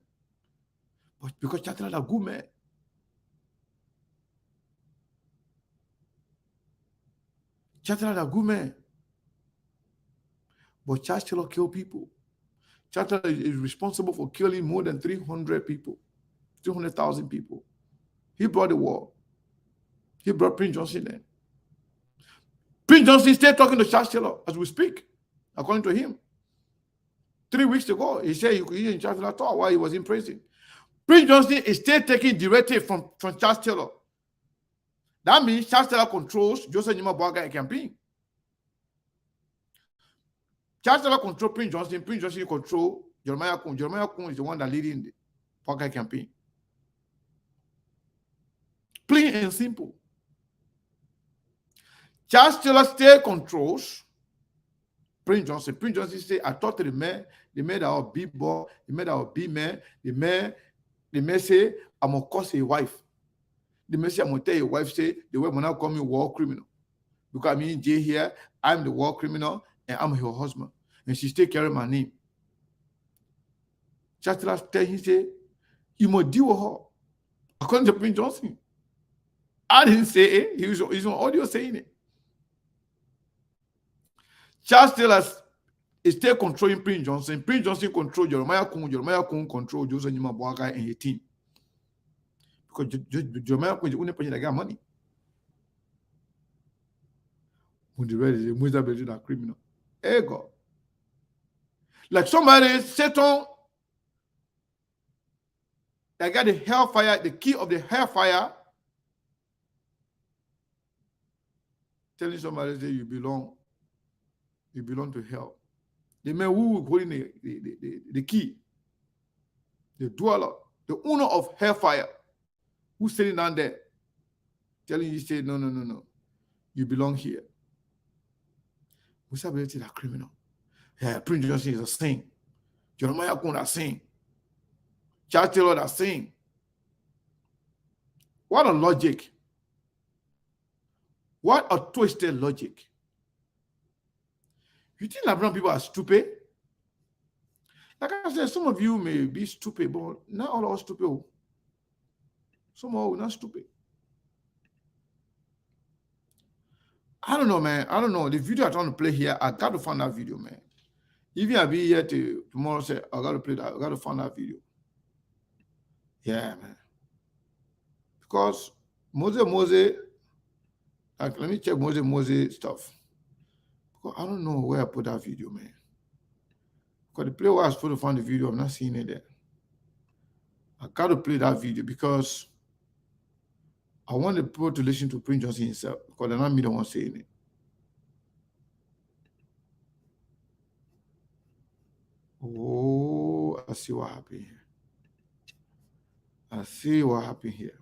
But because Charles Taylor a good man. Charles Taylor a good man. But Charles Taylor killed people. Charles Taylor is responsible for killing more than 300 people, 300,000 people. He brought the war. He brought Prince Johnson in. Prince Johnson is still talking to Charles Taylor as we speak, according to him. 3 weeks ago, he said he in Charles Taylor talk while he was in prison. Prince Johnson is still taking directive from Charles Taylor. That means Charles Taylor controls Joseph Nima Boakai campaign. Charles Taylor control Prince Johnson control Jeremiah Kun. Jeremiah Kun is the one that leading the Boakai campaign. Plain and simple. Charles Taylor still controls Prince Johnson. Prince Johnson say, I talked to the man that will be boy, the man that will be man, the man say, I'm gonna cause a wife. The man say, I'm gonna tell your wife, say, the way when I call me war criminal. Because I'm in jail here, I'm the war criminal, and I'm her husband. And she still carrying my name. Charles Taylor tell him, say, you must deal with her. According to Prince Johnson. I didn't say it. He's on audio saying it. Charles Taylor is still controlling Prince Johnson. Prince Johnson control Jeremiah Kun. Jeremiah Kun control Joseph Nima Boakai and his team. Because Jeremiah Kun is the only person that got money. When the rest is Musa Bility that criminal. Hey God. Like somebody, Satan, that got the hellfire, the key of the hellfire, telling somebody say you belong to hell. The man who holding the key, the dweller, the owner of hellfire, who's sitting down there, telling you, say, no, you belong here. Musa Bility that criminal. Yeah, Prince Johnson is a saint. Jeremiah Kun that saint. Charles Taylor that saint. What a logic. What a twisted logic. You think Liberian people are stupid? Like I said, some of you may be stupid, but not all of us stupid. Some of us are not stupid. I don't know, man. I don't know. The video I'm trying to play here, I got to find that video, man. Even I'll be here tomorrow, say, I got to play that. I got to find that video. Yeah, man. Because Mose, like, let me check Mose stuff. Because I don't know where I put that video, man. Because the place where I was supposed to find the video, I'm not seeing it there. I got to play that video because I want the people to listen to Prince Johnson himself. Because they're not me the one saying it. Oh, I see what happened here. I see what happened here.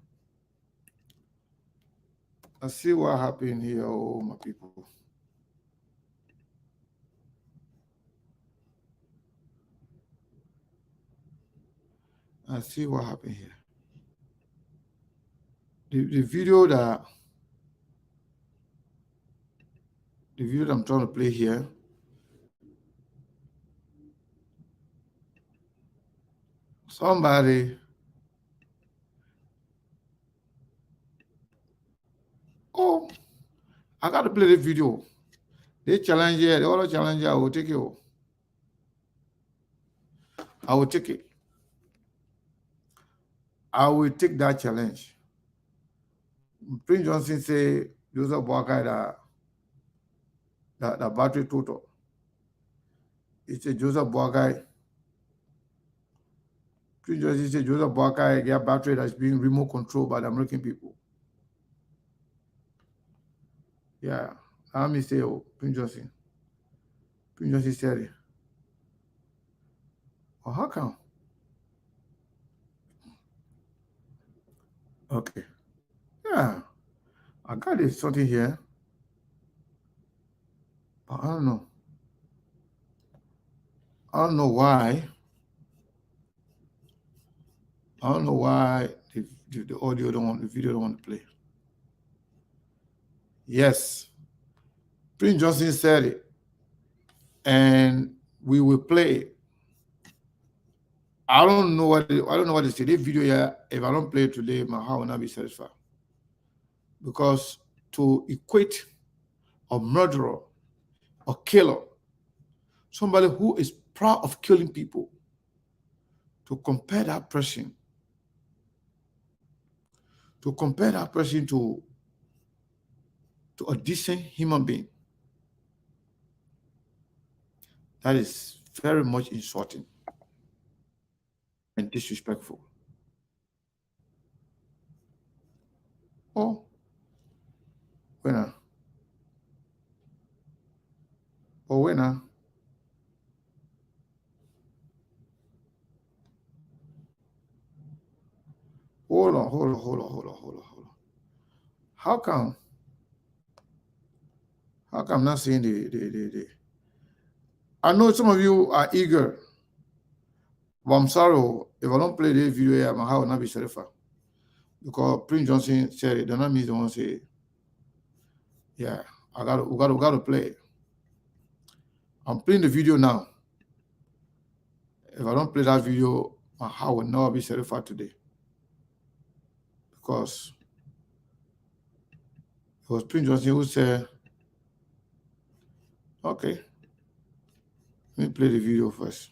I see what happened here, oh, my people. I see what happened here. the video that I'm trying to play here. Somebody. Oh, I got to play the video. They challenge here. They all challenge here. I will take it. I will take it. I will take that challenge. Prince Johnson say Joseph Boakai that battery total. It's a Joseph Boakai. Prince Johnson say Joseph Boakai get battery that's being remote controlled by the American people. Yeah, let me say, Prince Johnson. Prince Johnson said it. Well, how come? Okay. Yeah, I got this something here, but I don't know. I don't know why. I don't know why the audio don't want, the video don't want to play. Yes, Prince Johnson said it, and we will play it. I don't know what they say. This video here, if I don't play it today, my heart will not be satisfied. Because to equate a murderer, a killer, somebody who is proud of killing people, to compare that person to a decent human being, that is very much insulting and disrespectful. Oh, winner. Oh, winner. Hold on. How come I'm not seeing the I know some of you are eager, but I'm sorry if I don't play this video here, my heart will not be satisfied. Because Prince Johnson said it, does not mean the one say, yeah, we gotta play it. I'm playing the video now. If I don't play that video, my heart will not be satisfied today. Because it was Prince Johnson who said, okay, let me play the video first.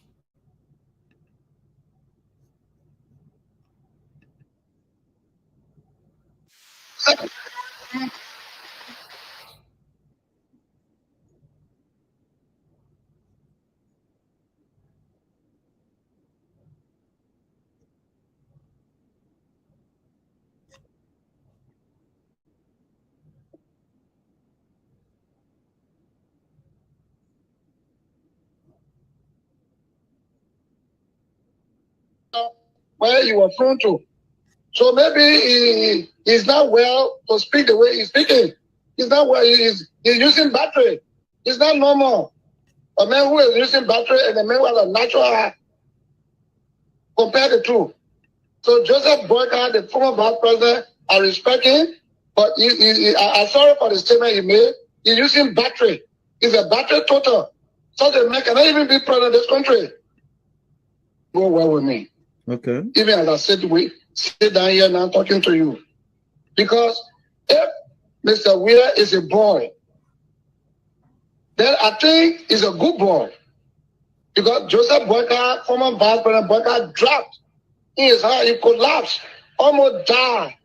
Where you were thrown to. So maybe he's not well to speak the way he's speaking. He's not well. He's using battery. It's not normal. A man who is using battery and a man who has a natural heart. Compare the two. So Joseph Boakai, the former vice president, I respect him, but I'm sorry for the statement he made. He's using battery. He's a battery total. So the man cannot even be president of this country. Go well with me. Okay. Even as I sit down here now talking to you. Because if Mr. Wheeler is a boy, then I think he's a good boy. Because Joseph Boakai, former vice president Boakai, dropped in his heart, he collapsed, almost died.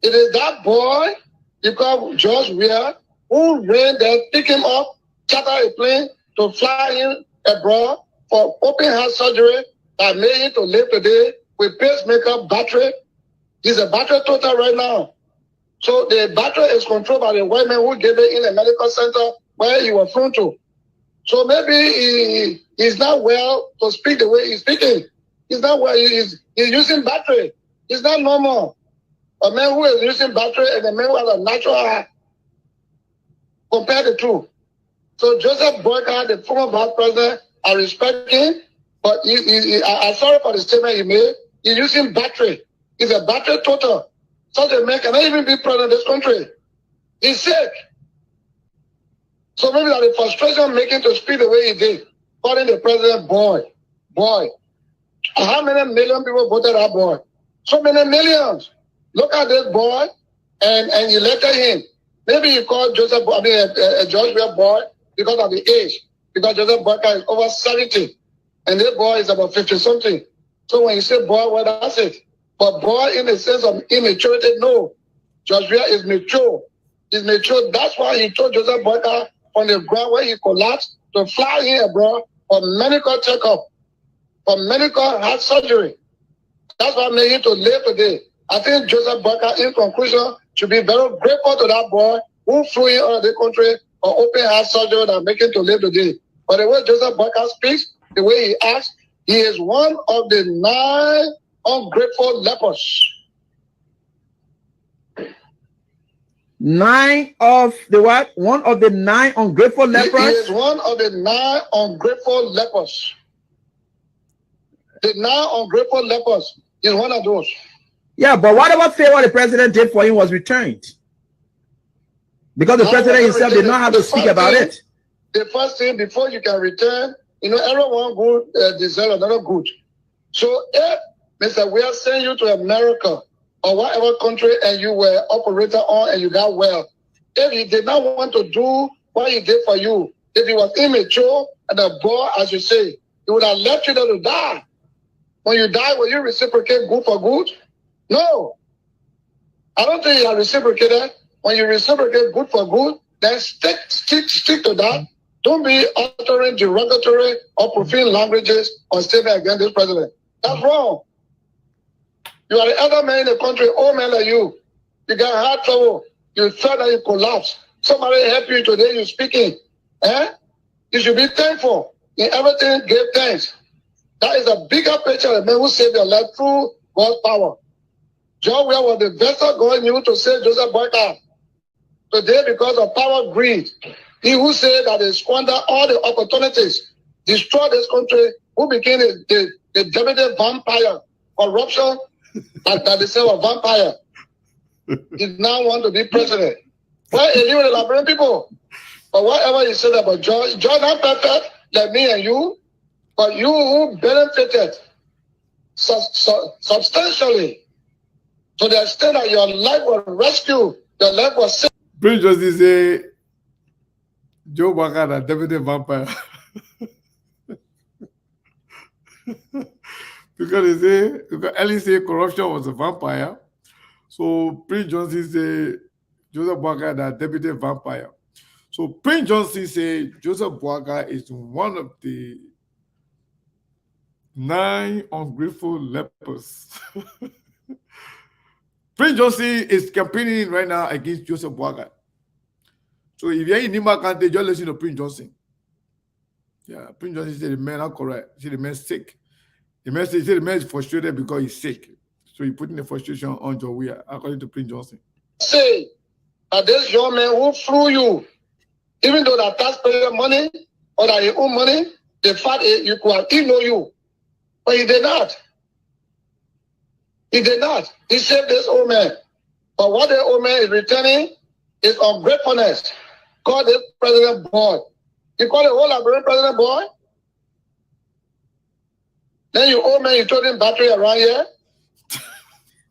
It is that boy, because George Wheeler, who ran there, pick him up, charter a plane to fly him abroad for open heart surgery that made him to live today with pacemaker battery. He's a battery total right now. So the battery is controlled by the white man who gave it in a medical center where he was thrown to. So maybe he's not well to speak the way he's speaking. He's not well. He's using battery. It's not normal. A man who is using battery and a man who has a natural heart. Compare the two. So Joseph Boakai, the former vice president, I respect him, but I'm sorry for the statement he made. He's using battery. He's a battery total. Such a man cannot even be president of this country. He's sick. So maybe that the frustration making to speak the way he did, calling the president boy. How many million people voted that boy? So many millions. Look at this boy and elected him. Maybe you call Joseph, George boy because of the age. Because Joseph Boyka is over 70 and this boy is about 50 something. So when you say boy, well, that's it. But boy in the sense of immaturity, no. Joshua is mature. He's mature. That's why he told Joseph Boyka on the ground where he collapsed to fly here, bro, for medical checkup, for medical heart surgery. That's what made him to live today. I think Joseph Boyka, in conclusion, should be very grateful to that boy who flew in out of the country for open heart surgery that make him to live today. But the way Joseph Boyka speaks, the way he acts, he is one of the 9 ungrateful lepers. 9 of the what? One of the 9 ungrateful lepers? He is one of the 9 ungrateful lepers. The 9 ungrateful lepers is one of those. Yeah, but whatever favor the president did for him was returned. Because the president himself did not have to speak about it. The first thing, before you can return, you know, everyone good deserves another good. So if, Mr. We are sending you to America or whatever country and you were operator on and you got well, if he did not want to do what he did for you, if he was immature and a boy, as you say, he would have left you there to die. When you die, will you reciprocate good for good? No. I don't think you are reciprocated. When you reciprocate good for good, then stick to that. Don't be uttering derogatory or profane languages or statement against this president. That's wrong. You are the other man in the country, old man like you. You got heart trouble. You felt that you collapse. Somebody help you today, you're speaking. You should be thankful. In everything, give thanks. That is a bigger picture of the man who saved your life through God's power. John Ware was the vessel God knew to save Joseph Boyka. Today, because of power, greed, he who said that they squander all the opportunities, destroy this country, who became the deputy vampire, corruption, that they say was vampire, did now want to be president. Well, he knew the Liberian people. But whatever you said about John not perfect, like me and you, but you who benefited substantially to the extent that your life was rescued, your life was saved. Prince Justice say Joe Boyka, the deputy vampire. Because Ellie say corruption was a vampire. So Prince Johnson say Joseph Boyka, the deputy vampire. So Prince Johnson say Joseph Boyka is one of the 9 ungrateful lepers. Prince Johnson is campaigning right now against Joseph Boyka. So if you're in Nima County, just listen to Prince Johnson. Yeah, Prince Johnson said the man are correct. He said the man sick. The man said the man is frustrated because he's sick. So he putting the frustration on Joe Weir, according to Prince Johnson. Say that this young man who flew you, even though that taxpayer money or that your own money, the fact is you could have ignored you. But he did not. He did not. He saved this old man. But what the old man is returning is ungratefulness. Call this president boy. You call the whole Liberian president boy? Then you old man, you told him battery around here?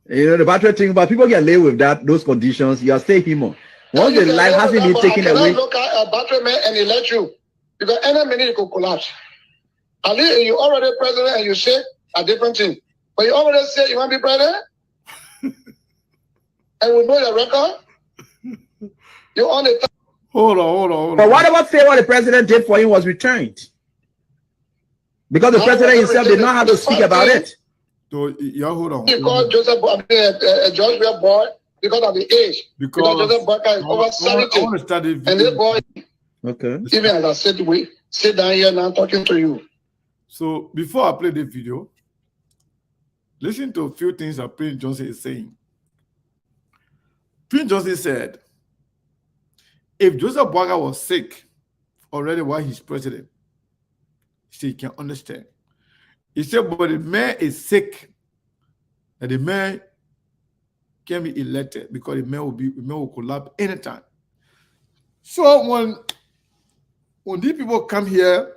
You know, the battery thing, but people get laid with those conditions. You are staying human. Once the life hasn't been taken away. Look at a battery man and he let you. Because any minute you could collapse. At least you already president and you say a different thing. But you already say you want to be president? And we know your record? You on the Hold on. But whatever favor the president did for him was returned. Because the president himself did not have to speak about it. So, yeah, hold on. You call Joseph George boy because of the age. Because Joseph Boyka is over 70. I want to start the video. And this boy, okay. Even as I said, we sit down here now talking to you. So before I play the video, listen to a few things that Prince Johnson is saying. Prince Johnson said, if Joseph Boyka was sick already while he's president, he said he can understand. He said, but the man is sick. And the man can be elected because the man will collapse anytime. So when these people come here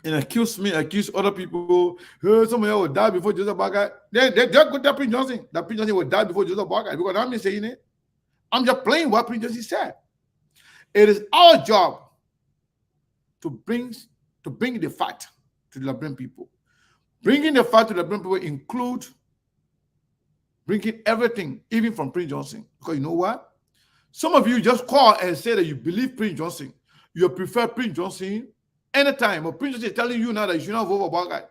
and accuse other people, hey, somebody will die before Joseph Boakai, they just go to Prince Johnson. That Prince Johnson will die before Joseph Boakai because I'm not saying it. I'm just playing what Prince Johnson said. It is our job to bring the fact to the Liberian people. Bringing the fact to the Liberian people include bringing everything, even from Prince Johnson. Because you know what? Some of you just call and say that you believe Prince Johnson. You prefer Prince Johnson anytime. But Prince Johnson is telling you now that you should not vote for Boakai.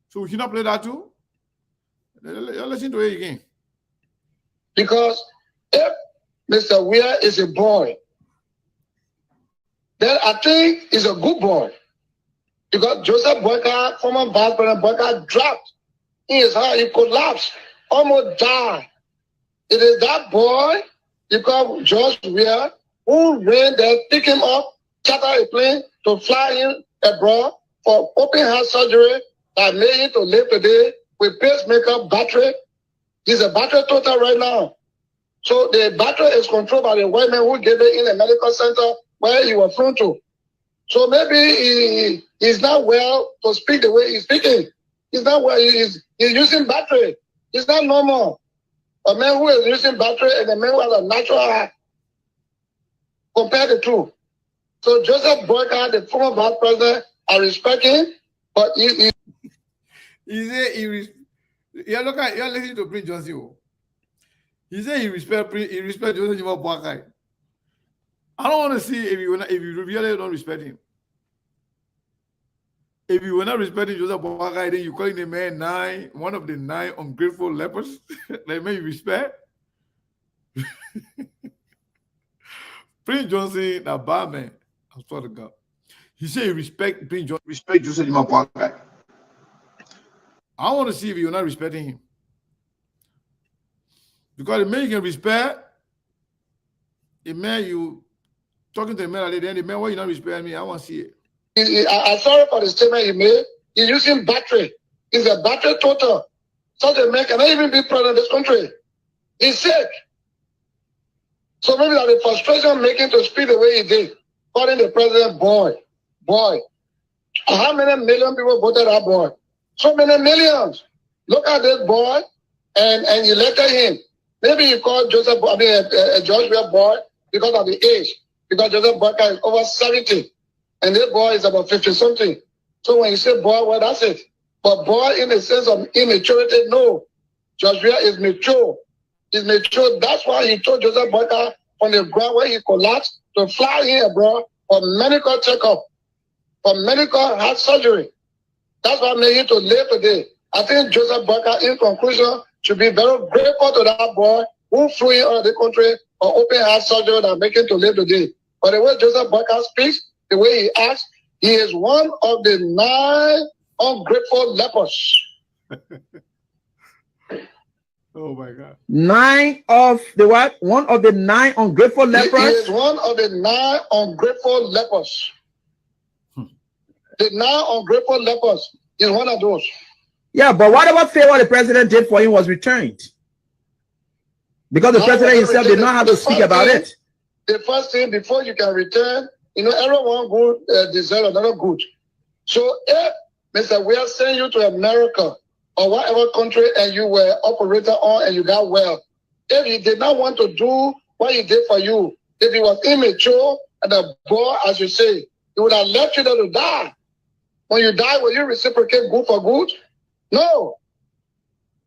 So we should not play that too? Listen to it again. Because if Mr. Weir is a boy, then I think he's a good boy. Because Joseph Boakai, former Vice President Boakai, dropped in his heart. He collapsed, almost died. It is that boy, because George Weir, who ran there, pick him up, charter a plane to fly him abroad for open heart surgery that made him to live today with pacemaker battery. He's a battery total right now. So the battery is controlled by the white man who gave it in a medical center where he was flown to. So maybe he's not well to speak the way he's speaking. He's not well. He's using battery. It's not normal. A man who is using battery and a man who has a natural heart. Compare the two. So Joseph Boakai, the former vice president, I respect him, but he said look at you're listening to Prince Johnson. He said he respect Joseph Boakai. I don't want to see if you really don't respect him. If you were not respecting Joseph Boakai, then you calling the man one of the 9 ungrateful lepers. That man you respect. Prince Johnson, a bad man. I swear to God. He said he respect Prince Johnson, respect Joseph Boakai. I want to see if you're not respecting him. Because the man you can respect, the man you talking to the man at the end, the man, why you not respecting me? I want to see it. I'm sorry for the statement he made. He's using battery. He's a battery total. Such a man cannot even be president of this country. He's sick. So maybe that the frustration making to speak the way he did, calling the president boy. How many million people voted that boy? So many millions. Look at this boy and you elected him. Maybe you call George Weir boy because of the age. Because Joseph Boakai is over 70. And this boy is about 50-something. So when you say boy, well, that's it. But boy, in the sense of immaturity, no. George Weir is mature. He's mature. That's why he told Joseph Boakai on the ground where he collapsed to fly him abroad for medical checkup, for medical heart surgery. That's what made him to live today. I think Joseph Boakai, in conclusion, should be very grateful to that boy who flew him out of the country for open heart surgery that make him to live today. But the way Joseph Boakai speaks, the way he acts, he is one of the 9 ungrateful lepers. Oh my God. 9 of the what? One of the 9 ungrateful lepers? He is one of the 9 ungrateful lepers. The 9 ungrateful lepers is one of those. Yeah, but whatever favor the president did for him was returned. Because the president himself did not have to speak about it. The first thing, before you can return, everyone good deserves another good. So if Mr. Weir sent you to America or whatever country and you were operator on and you got well, if he did not want to do what he did for you, if he was immature and a boy, as you say, he would have left you there to die. When you die, will you reciprocate good for good? No.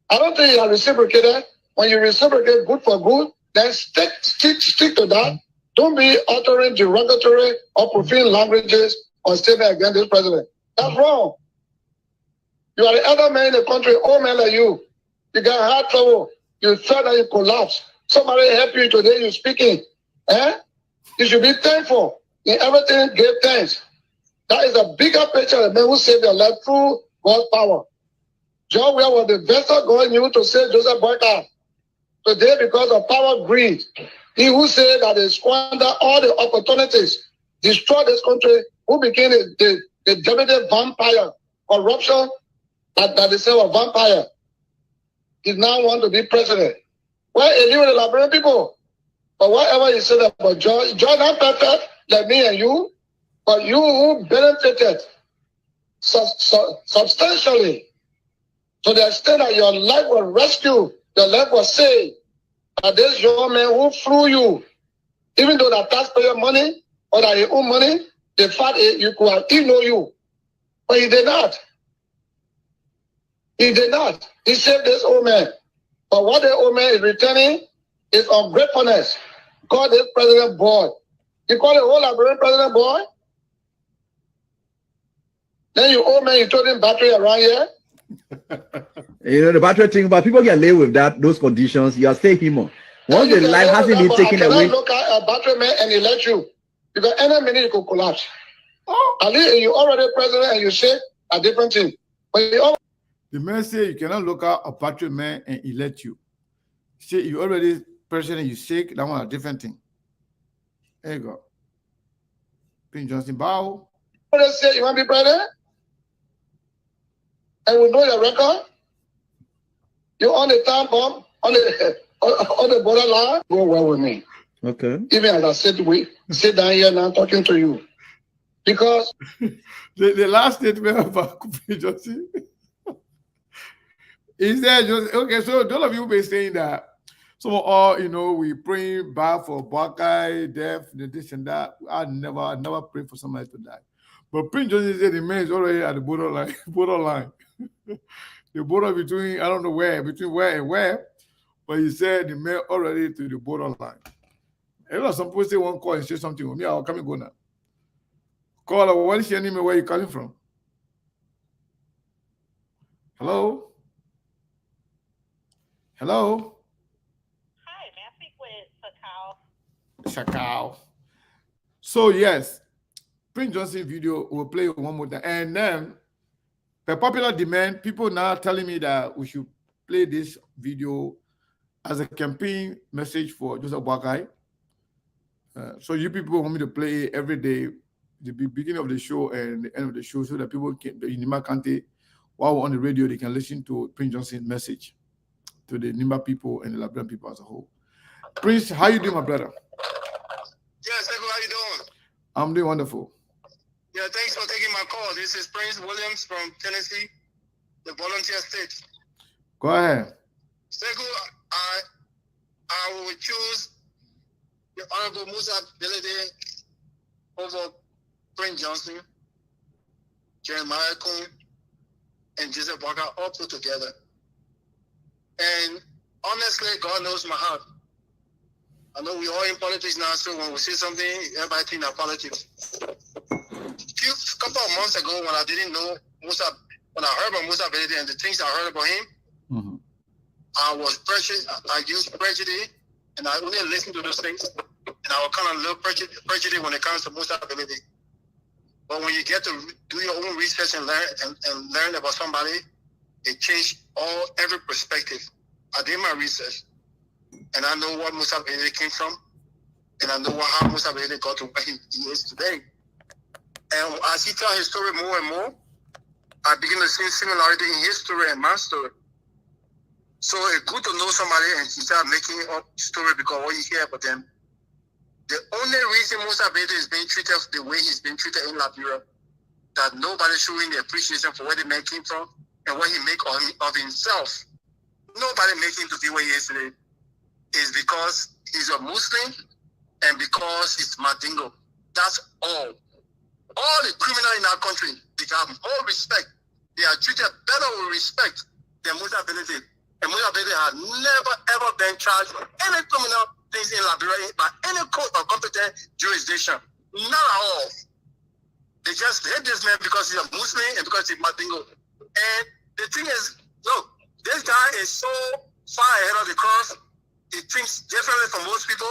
I don't think you have reciprocated. When you reciprocate good for good, then stick to that. Don't be uttering derogatory or profane languages or statement against this president. That's wrong. You are the other man in the country, old man like you. You got heart trouble. You felt that you collapsed. Somebody helped you today, you're speaking. You should be thankful. In everything, give thanks. That is a bigger picture of the man who saved your life through God's power. John Weir was the vessel God used to save Joseph Boakai. Today, because of power, greed, he who said that they squander all the opportunities, destroy this country, who became the deputy vampire, corruption, that they say was vampire, he now want to be president. Why are you with the Liberian people? But whatever you said about John not perfect like me and you, but you who benefited substantially to the extent that your life was rescued, your life was saved. And this young man who flew you, even though that taxpayer money or that your own money, the fact is you could have even know you. But he did not. He did not. He saved this old man. But what the old man is returning is ungratefulness. Call this president boy. You call the whole Liberian president boy? Then you old man, you told him battery around here? You know, the battery thing, but people can live with that, those conditions. You are staying human. Once the life hasn't been taken away. Look at a battery man and he let you. Because any minute you could collapse. At least you already president and you say a different thing. But the man say you cannot look at a battery man and he let you. Say you already president and you shake, that one a different thing. There you go. Prince Johnson bow. Let's say you want to be president? And we know your record. You're on the time bomb, on the borderline. Go well with me. Okay. Even as I said, we sit down here now talking to you. Because the last statement about Prince Johnson is that just okay. So those of you been saying that some all we praying bad for Buckeye, death, this and that. I never pray for somebody to die. But Prince Johnson said the man is already at the borderline. The border between I don't know between where and where, but he said the man already to the borderline. And some people say one call and say something with me. I'll come and go now. Call, what is your name and where you calling from? Hello? Hello? Hi, may I speak with Sakal? Sakal. So yes, Prince Johnson video will play one more time. And then per popular demand, people now telling me that we should play this video as a campaign message for Joseph Buckeye. So you people want me to play every day, the beginning of the show and the end of the show, so that people can, in Nima County, while we're on the radio, they can listen to Prince Johnson's message to the Nimba people and the Liberian people as a whole. Prince, how you doing, my brother? yes, how you doing? I'm doing wonderful. Yeah, thanks for taking my call. This is Prince Williams from Tennessee, the volunteer state. Go ahead. Segu, I will choose the Honorable Musa Bility over Prince Johnson, Jeremiah Kuhn, and Joseph Walker all put together. And honestly, God knows my heart. I know we all in politics now, so when we say something, everybody think that politics. A couple of months ago, when I didn't know Musa, when I heard about Musa Bility and the things I heard about him, I was prejudiced. I used prejudice, and I only listened to those things. And I was kind of a little prejudice when it comes to Musa Bility. But when you get to do your own research and learn about somebody, it changed every perspective. I did my research, and I know what Musa Bility came from, and I know how Musa Bility got to where he is today. And as he tells his story more and more, I begin to see similarity in his story and my story. So it's good to know somebody and start making up story because what you hear about them. The only reason Musa Bility is being treated the way he's been treated in Liberia, that nobody's showing the appreciation for where the man came from and what he make of himself. Nobody make him to be where he is today. Is because he's a Muslim and because he's Mandingo. That's all. All the criminals in our country, they have more respect. They are treated better with respect than Musa Bility. And Musa Bility has never ever been charged with any criminal things in Liberia by any court or competent jurisdiction. Not at all. They just hate this man because he's a Muslim and because he's Mandingo. And the thing is, look, this guy is so far ahead of the curve. He thinks differently from most people.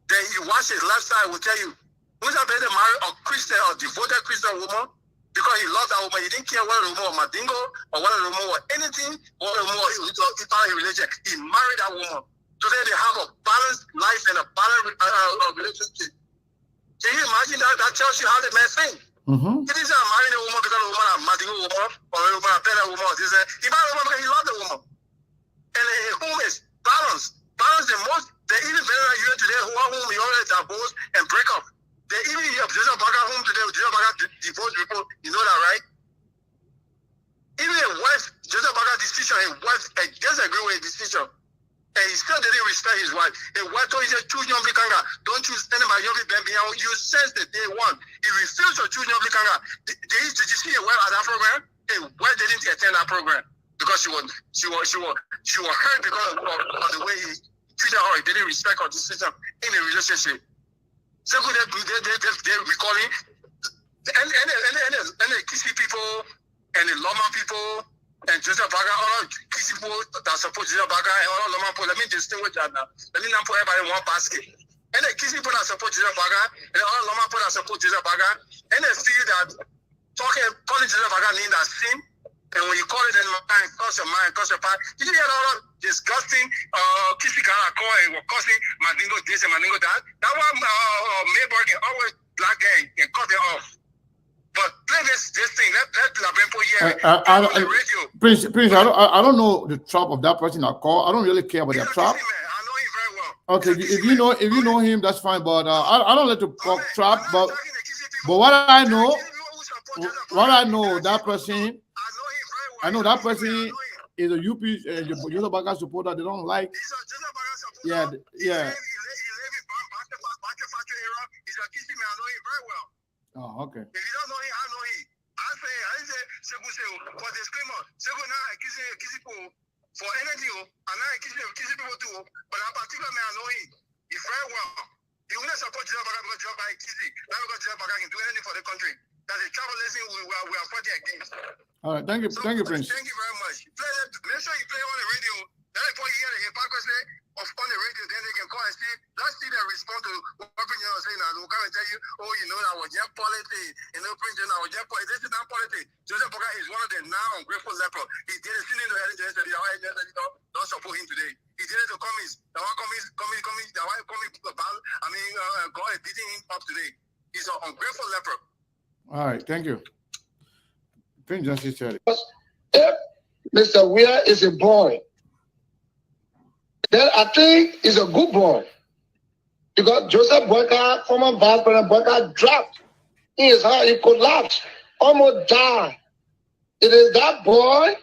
Then you watch his lifestyle, will tell you, Musa Bility married a Christian or devoted Christian woman because he loved that woman. He didn't care whether the woman was Mandingo or whether the woman was anything, or the woman was religion. He married that woman. Today they have a balanced life and a balanced relationship. Can you imagine that? That tells you how the man think. He didn't say I'm marrying a woman because the woman is a Mandingo woman or a woman a better woman or this. He married a woman because he loved the woman. And his home is balanced. home, he already divorced and break up. They even have Joseph Baga home today, Joseph Baga divorced before, you know that, right? Even a wife, Joseph Baga decision, a wife disagree with his decision. And he still didn't respect his wife. A wife told him, choose young Kanga. Don't choose anybody young baby. You sense that day one. He refused to choose young Kanga. Did you see a wife at that program? A wife didn't attend that program because she was hurt because of the way he treated her. He didn't respect her decision in a relationship. So they recalling and the Kisi people and the Loma people. And Joseph Baga, all Kisi people that support Joseph Baga and all Loma people, let me distinguish that now. Let me not put everybody in one basket. And the Kisi people that support Joseph Baga and all Loma people that support Joseph Baga, and they feel that calling Joseph Baga means that sin. And when you call it in mind, cross your path. Did you hear all disgusting Kisi Kara call and were causing Mandingo this and Mandingo that? That one Mayberg always black gang and cut it off. But play this thing. Let Labempo hear on the radio. Prince, I don't know the trap of that person I call. I don't really care about their trap. I know him very well. Okay, if you know him, that's fine. But I don't let the trap. But what I know that person. I know that person is a UP Joseph Baga supporter. They don't like. Yeah. Oh, okay. If you don't know him, I know him. I say, for disclaimer, for anything, and I Kisi people too, but in particular, I know him. He's very well. He will not support Joseph Baga because Joseph Baga is Kisi. Not because Joseph Baga can do anything for the country. That's a travel lesson we are fighting against. All right, thank you, Prince. Thank you very much. Make sure you play on the radio. Then before you hear the hypocrisy on the radio, then they can call and see. Let's see their response to what you're saying. And they'll come and tell you, oh, you know, I was just politics. You know, Prince, I was just politics. This is not politics. Joseph Baga is one of the now ungrateful lepers. He did it in the head and said, don't support him today. He did it to commies. The one commies, God is beating him up today. He's an ungrateful leper. All right, thank you. Prince Justice said it. If Mr. Weir is a boy, then I think he's a good boy. Because Joseph Boyka, former Vice President Boyka, dropped in his heart, he collapsed, almost died. It is that boy,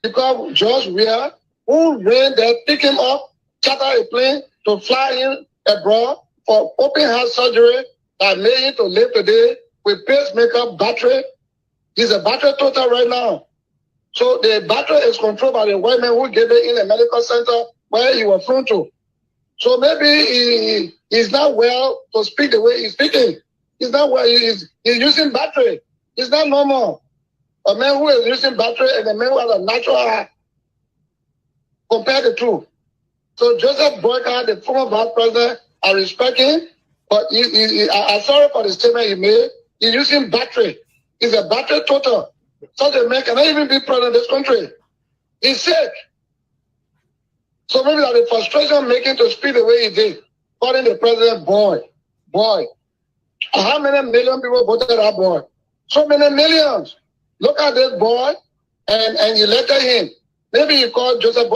because George Weir, who ran there, pick him up, charter a plane to fly him abroad for open heart surgery that made him to live today with pacemaker battery. He's a battery total right now. So the battery is controlled by the white man who gave it in a medical center where he was flown to. So maybe he's not well to speak the way he's speaking. He's not well. He's using battery. It's not normal. A man who is using battery and a man who has a natural heart. Compare the two. So Joseph Boyka, the former vice president, I respect him, but I'm sorry for the statement he made. He's using battery. He's a battery total. Such a man cannot even be president of this country. He's sick. So maybe that the frustration making to speak the way he did, calling the president boy. How many million people voted that boy? So many millions. Look at this boy and you elected him. Maybe you call Joseph,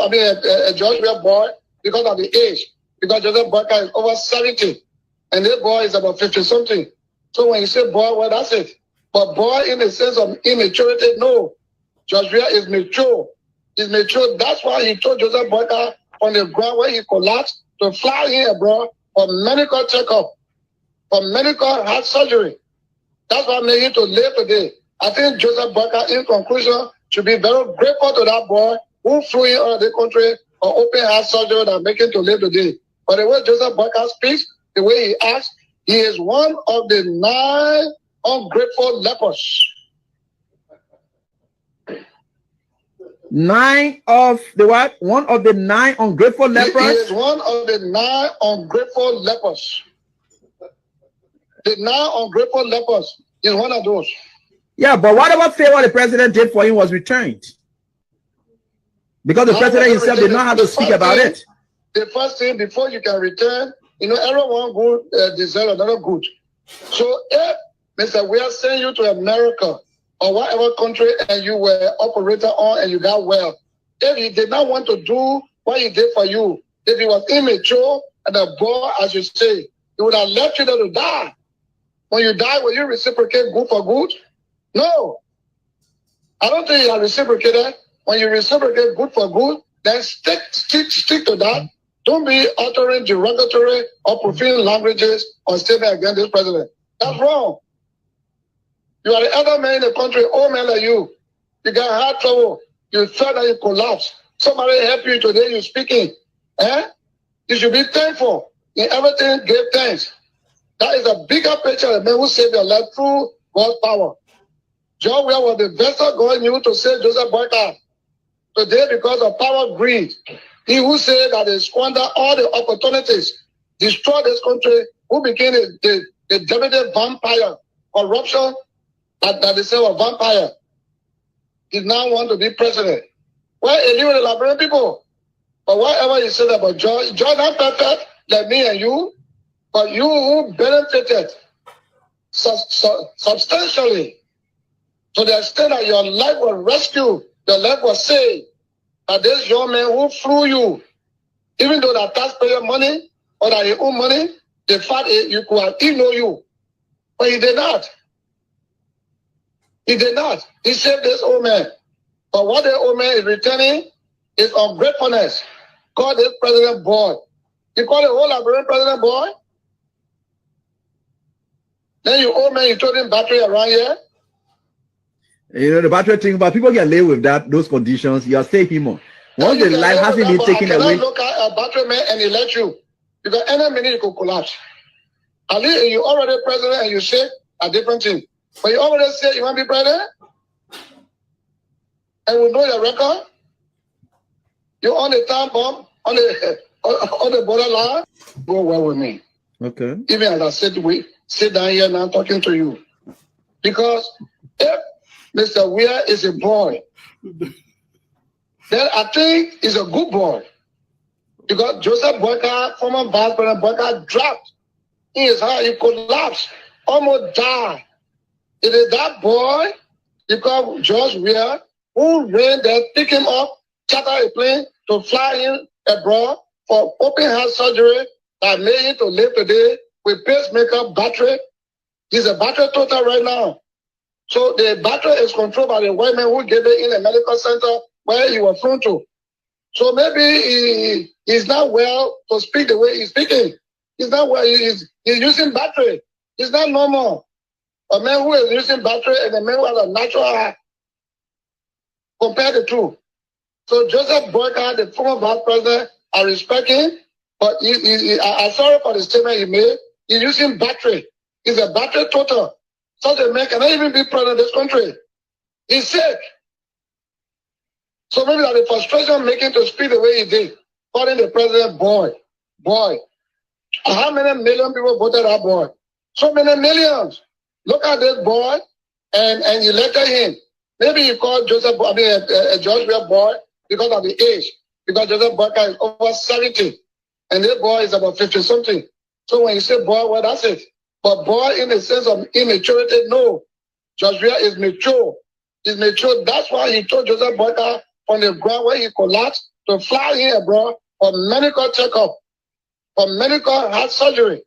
George Weir boy because of the age. Because Joseph Boyka is over 70 and this boy is about 50 something. So when you say boy, well, that's it. But boy in the sense of immaturity, no. George Weir is mature. He's mature. That's why he told Joseph Boyka on the ground where he collapsed to fly him abroad for medical checkup, for medical heart surgery. That's what made him to live today. I think Joseph Boyka, in conclusion, should be very grateful to that boy who flew in out of the country for open heart surgery that make him to live today. But the way Joseph Boyka speaks, the way he acts, he is one of the 9 ungrateful lepers. 9 of the what? One of the 9 ungrateful lepers? He is one of the 9 ungrateful lepers. The 9 ungrateful lepers is one of those. Yeah, but whatever favor the president did for him was returned. Because the president himself did not have to speak about it. The first thing, before you can return, you know, everyone good deserves another good. So if Mr. Weir send you to America or whatever country and you were operator on and you got well, if he did not want to do what he did for you, if he was immature and a boy, as you say, He would have left you there to die. When you die, will you reciprocate good for good? No. I don't think you are reciprocated. When you reciprocate good for good, then stick to that. Don't be uttering derogatory or profane languages or statement against this president. That's wrong. You are the other man in the country, old man like you. You got heart trouble. You felt that you collapsed. Somebody help you today, you're speaking. You should be thankful. In everything, give thanks. That is a bigger picture of the man who saved your life through God's power. John Weir was the vessel God used to save Joseph Boycott. Today, because of power, greed, he who said that they squander all the opportunities, destroy this country, who became the deputy vampire, corruption, that they say was vampire, he now want to be president. Well, he live with the Liberian people. But whatever you said about John not perfect like me and you, but you who benefited substantially to the extent that your life was rescued, your life was saved, that this young man who flew you, even though that taxpayer money or that your own money, the fact is you could have ignored you. But he did not. He did not. He saved this old man. But what the old man is returning is ungratefulness. Call this president boy. You call the whole Liberian president boy? Then you old man, you told him battery around here? You know, the battery thing, but people can live with that, those conditions. You are still human. Once the life hasn't been taken away. Look at a battery man and he let you. Because any minute you could collapse. At least you already president and you say a different thing. But you already say you want to be president? And we know your record. You're on the time bomb, on the borderline. Go well with me. Okay. Even as I said, we sit down here now talking to you. Because if Mr. Weir is a boy, then I think he's a good boy. Because Joseph Boycott, former vice president Boycott, dropped in his heart. He collapsed, almost died. It is that boy, because George Weir, who ran there, pick him up, charter a plane to fly him abroad for open heart surgery that made him to live today with pacemaker battery. He's a battery total right now. So the battery is controlled by the white man who gave it in a medical center where he was flown to. So maybe he's not well to speak the way he's speaking. He's not well. He's using battery. It's not normal. A man who is using battery and a man who has a natural heart. Compare the two. So Joseph Boycott, the former vice president, I respect him, but I'm sorry for the statement he made. He's using battery. He's a battery total. Such a man cannot even be president of this country. He's sick. So maybe that the frustration making to speak the way he did, calling the president boy. How many million people voted that boy? So many millions. Look at this boy and you elected him. Maybe you call Joseph, George Weir boy because of the age. Because Joseph Boycott is over 70. And this boy is about 50-something. So when you say boy, well, that's it. But boy in the sense of immaturity, no. George Weir is mature. He's mature. That's why he told Joseph Boycott on the ground where he collapsed to fly him abroad for medical checkup, for medical heart surgery.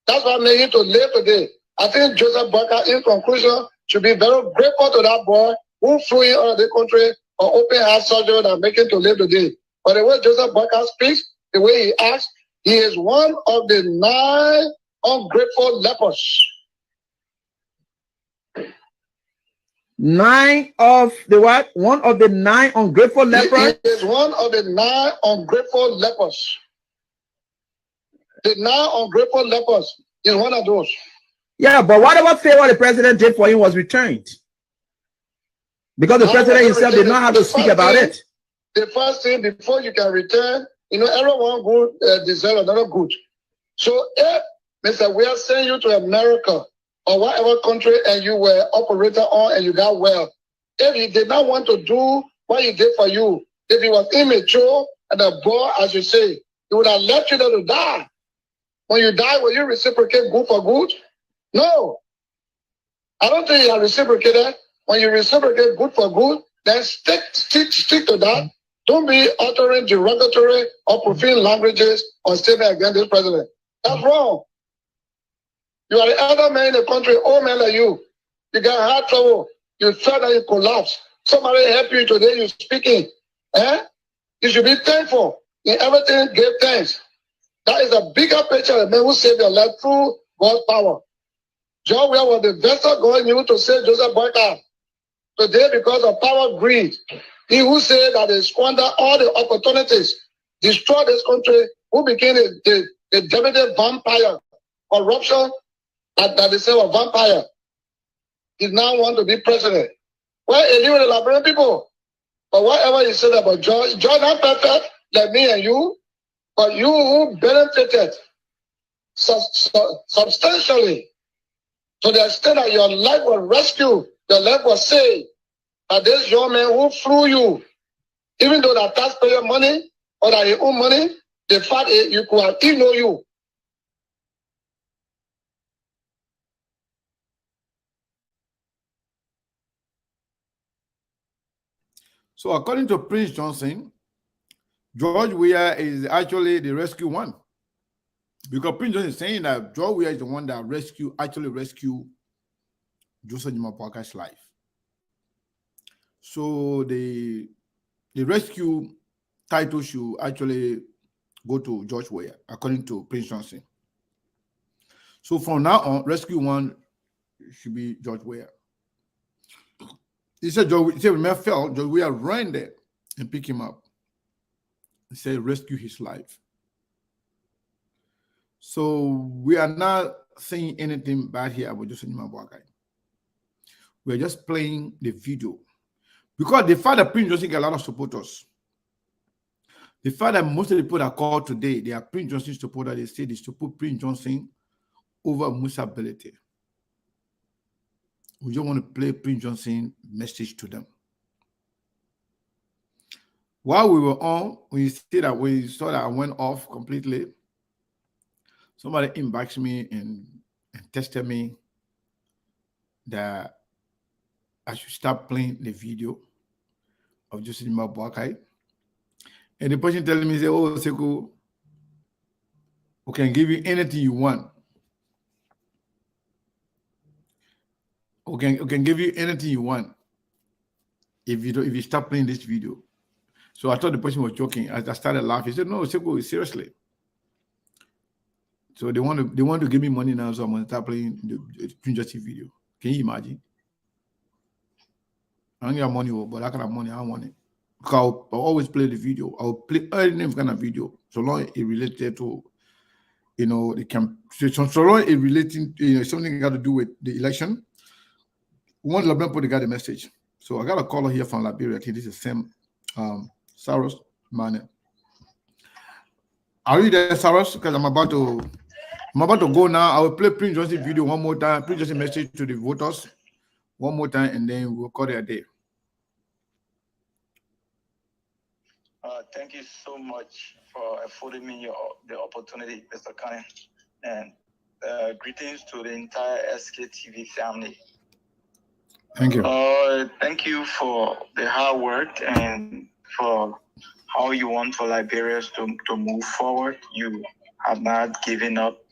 That's what made him to live today. I think Joseph Boycott, in conclusion, should be very grateful to that boy who flew in out of the country for open heart surgery that make him to live today. But the way Joseph Boycott speaks, the way he acts, he is one of the 9 ungrateful lepers. 9 of the what? One of the 9 ungrateful lepers? He is one of the 9 ungrateful lepers. The 9 ungrateful lepers is one of those. Yeah, but whatever favor the president did for him was returned. Because the president himself did not have to speak about it. The first thing, before you can return, everyone good deserves another good. So if Mr. Weir sent you to America or whatever country and you were operator on and you got well, if he did not want to do what he did for you, if he was immature and a boy, as you say, he would have left you there to die. When you die, will you reciprocate good for good? No. I don't think you are reciprocated. When you reciprocate good for good, then stick to that. Don't be uttering derogatory or profane languages or statement against this president. That's wrong. You are the elder man in the country, old man like you. You got heart trouble. You felt that you collapse. Somebody help you today, you're speaking. You should be thankful. In everything, give thanks. That is a bigger picture of a man who saved your life through God's power. John Ware was the vessel God used to save Joseph Boycott. Today, because of power, greed, he who said that they squander all the opportunities, destroy this country, who became the dominant vampire, corruption, that they say was vampire, he now want to be president. Well, he live with the Liberian people. But whatever you said about John, John not perfect like me and you, but you who benefited substantially to the extent that your life was rescued, your life was saved. That this young man who flew you, even though that taxpayer money or that your own money, the fact is you could have ignored you. So according to Prince Johnson, George Weah is actually the rescue one. Because Prince Johnson is saying that George Weah is the one that actually rescued Joseph Nyimapoaka's life. So the rescue title should actually go to George Weah, according to Prince Johnson. So from now on, rescue one should be George Weah. He said, when man fell, George Weah ran there and picked him up. He said, rescue his life. So we are not saying anything bad here about Joseph Nyimapoaka. We're just playing the video. Because the fact that Prince Johnson got a lot of supporters, the fact that most of the people that called today, they are Prince Johnson supporters, they say they support Prince Johnson over Musa Bility. We just want to play Prince Johnson message to them. While we were on, we saw that I went off completely. Somebody inboxed me and texted me that I should stop playing the video of Joseph Nyimapoaka. And the person telling me, say, oh, Sekou, we can give you anything you want. We can give you anything you want if you stop playing this video. So I thought the person was joking. As I started laughing, he said, no, Sekou, seriously. So they want to give me money now, so I'm going to start playing the Prince Johnson video. Can you imagine? I don't get money, but that kind of money, I don't want it. Because I'll always play the video. I'll play any kind of video, so long it related to, so long it relating to, something got to do with the election. We want to put the message. So I got a caller here from Liberia. I think this is Sam Saros man. Are you there, Saros? Because I'm about to go now. I will play Prince Johnson video one more time. Prince Johnson message to the voters one more time, and then we'll call it a day. Thank you so much for affording me the opportunity, Mr. Cannon. And greetings to the entire SKTV family. Thank you. Thank you for the hard work and for how you want for Liberians to move forward. You have not given up.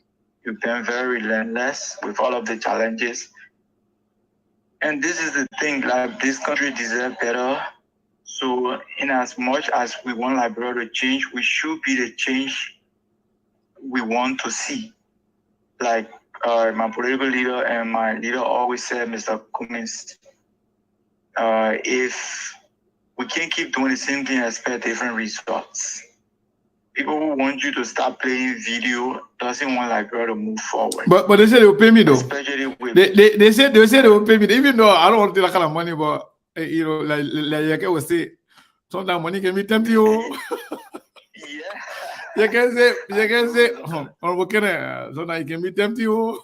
You've been very relentless with all of the challenges. And this is the thing, like this country deserves better. So in as much as we want Liberia to change, we should be the change we want to see. Like my political leader and my leader always said, Mr. Cummins, if we can't keep doing the same thing and expect different results. People who want you to start playing video doesn't want Liberia to move forward. But they said they will pay me though. Especially with they said they will pay me, even though I don't want that kind of money, but like I would say, sometimes money can be tempting you. You can say, sometimes it can be tempting you.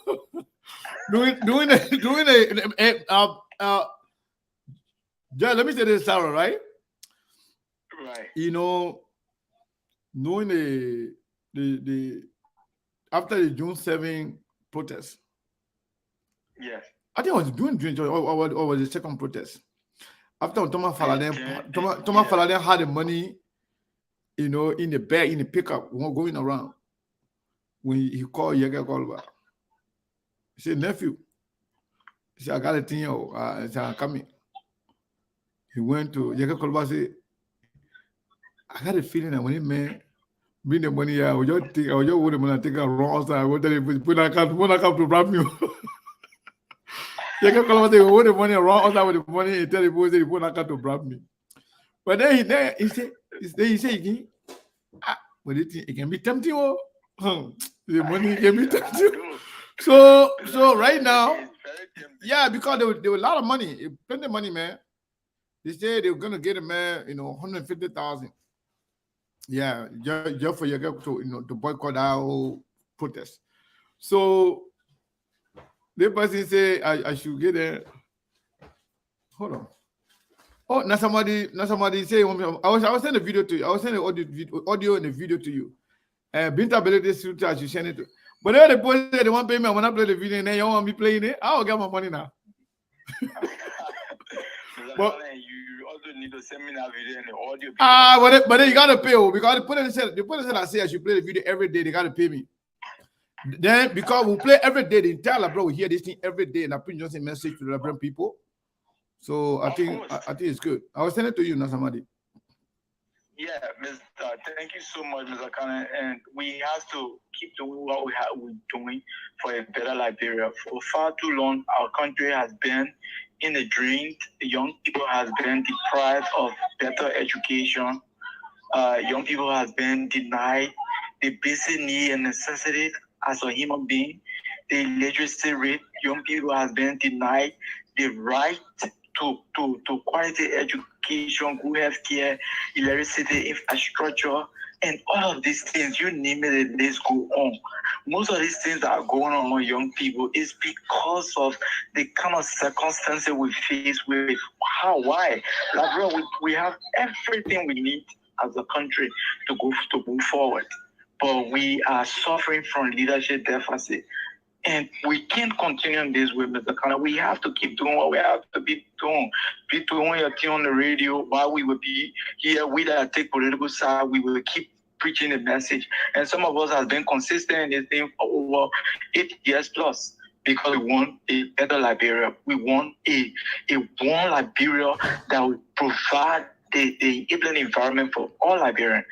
Just let me say this, Sarah, right? Right. Knowing the after the June 7 protest. Yes. I think I was doing or was the second protest. After Thomas Faladen had the money, in the bag, in the pickup, going around. When he called Yega Golba. He said, nephew, he said, I got a thing, I said, I'm coming. He went to Jacob Kolba said, I got a feeling that when he man bring the money, I will just take a wrong side. I will tell you, when I come to rob you. Jacob Kolba said, when the money wrong side with the money, he tell the boy, when I come to rob me. But then he said again, but it can be tempting. The money can be tempting. So right now, yeah, because there was a lot of money, plenty of money, man. They said they were gonna get a man, 150,000. Yeah, just for you to to boycott our whole protest. So the person say I should get a. Hold on. Oh, now somebody say I was sending a video to you. I was sending audio and a video to you. Binta Bility suit I should send it to. But then the boys say they want to pay me. I want to play the video and then you want me playing it. I'll get my money now. But you also need to send me that video and the audio. But then you gotta pay. Because the person I say I should play the video every day, they gotta pay me. Then because we play every day, the entire bro, we hear this thing every day, and I print just a message to the different people. So I think it's good. I will send it to you now, somebody. Yeah, Mr. Thank you so much, Mr. Kane. And we have to keep doing what we're doing for a better Liberia. For far too long, our country has been in the drain. Young people has been deprived of better education. Young people has been denied the basic need and necessity as a human being. The literacy rate, young people has been denied the right to quality education, good health care, electricity, infrastructure, and all of these things, you name it, the list go on. Most of these things that are going on among young people is because of the kind of circumstances we face with. Why? Like, bro, we have everything we need as a country to move forward, but we are suffering from leadership deficit. And we can't continue in this way, Mr. Connor. We have to keep doing what we have to be doing. Be doing your thing on the radio while we will be here. We that take political side, we will keep preaching the message. And some of us have been consistent in this thing for over 8 years plus because we want a better Liberia. We want a one Liberia that will provide the enabling environment for all Liberians.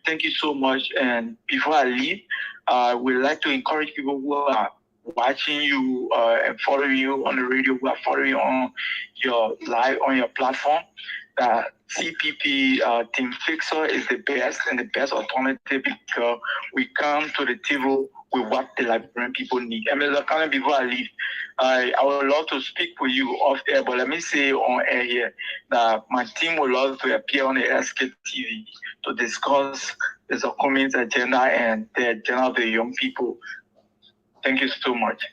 Thank you so much. And before I leave, I would like to encourage people who are watching you and following you on the radio, who are following you on your live on your platform. That CPP Team Fixer is the best and the best alternative because we come to the table with what the Liberian people need. And Mr. Kane, before I leave, I would love to speak with you off air, but let me say on air here that my team would love to appear on the SK TV to discuss the community agenda and the agenda of the young people. Thank you so much.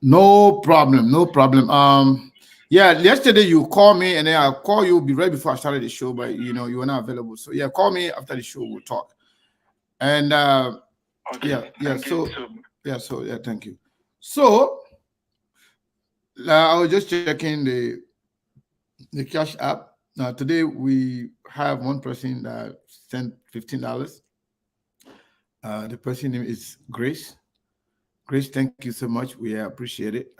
No problem. Yeah, yesterday you called me and then I'll call you be right before I started the show, but you were not available. So yeah, call me after the show, we'll talk. And okay. Thank you. So I was just checking the Cash App. Now today we have one person that sent $15. The person name is Grace. Grace, thank you so much. We appreciate it.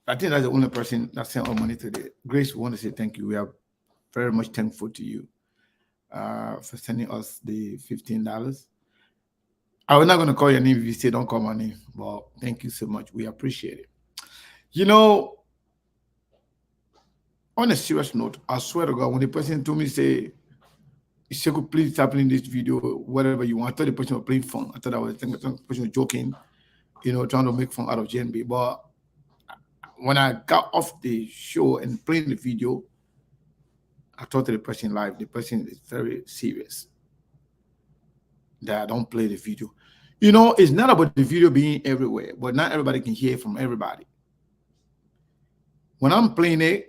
I think that's the only person that sent our money today. Grace, we want to say thank you. We are very much thankful to you for sending us the $15. I was not going to call your name if you say don't call my name, but thank you so much. We appreciate it. On a serious note, I swear to God, when the person told me, say, Sheku, please stop playing this video, whatever you want. I thought the person was playing fun. I thought the person was joking, trying to make fun out of JNB. But when I got off the show and playing the video, I talked to the person live. The person is very serious that I don't play the video. It's not about the video being everywhere, but not everybody can hear from everybody. When I'm playing it,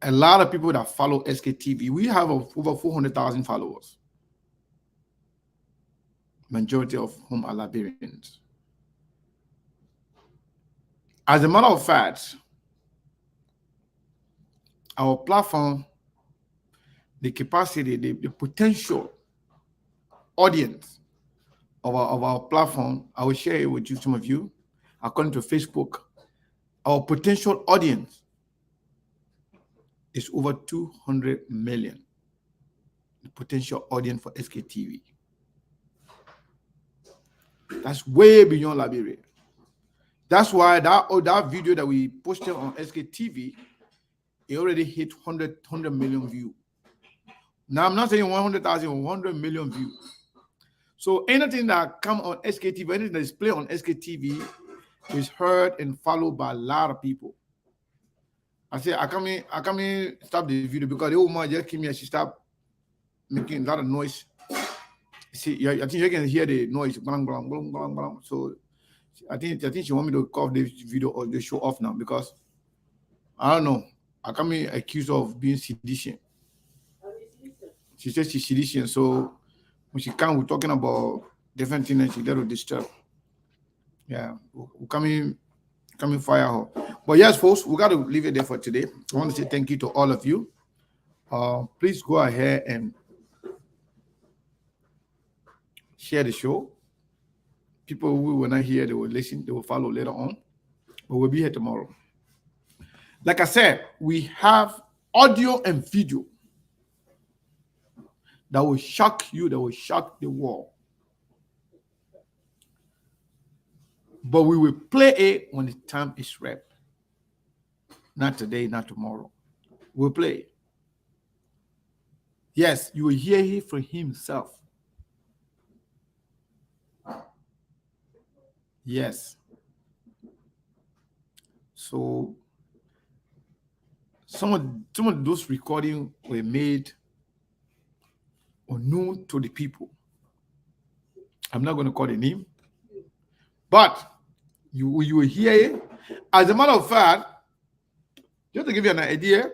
a lot of people that follow SKTV, we have over 400,000 followers. Majority of whom are Liberians. As a matter of fact, our platform, the capacity, the potential audience of our platform, I will share it with you, some of you. according to Facebook, our potential audience is over 200 million. The potential audience for SKTV. That's way beyond Liberia. That's why that video that we posted on SKTV, it already hit 100 million views. Now, I'm not saying 100,000, 100 million views. So anything that come on SKTV, anything that is played on SKTV is heard and followed by a lot of people. I say, I come in, stop the video because the old man just came here, she stopped making a lot of noise. See, I think you can hear the noise. Blang, blang, blang, blang, blang. So I think she want me to cut the video or the show off now because I don't know. I come in accused of being sedition. She says she's sedition, so when she come, we're talking about different things and she let her disturb. Yeah, we're coming fire her. But yes, folks, we got to leave it there for today. I want to say thank you to all of you. Please go ahead and share the show. People who were not here, they will listen, they will follow later on. But we'll be here tomorrow. Like I said, we have audio and video that will shock you, that will shock the world. But we will play it when the time is right. Not today, not tomorrow. We'll play it. Yes, you will hear it from himself. Yes. So some of those recordings were made unknown to the people. I'm not going to call the name, but you will hear it. As a matter of fact, just to give you an idea,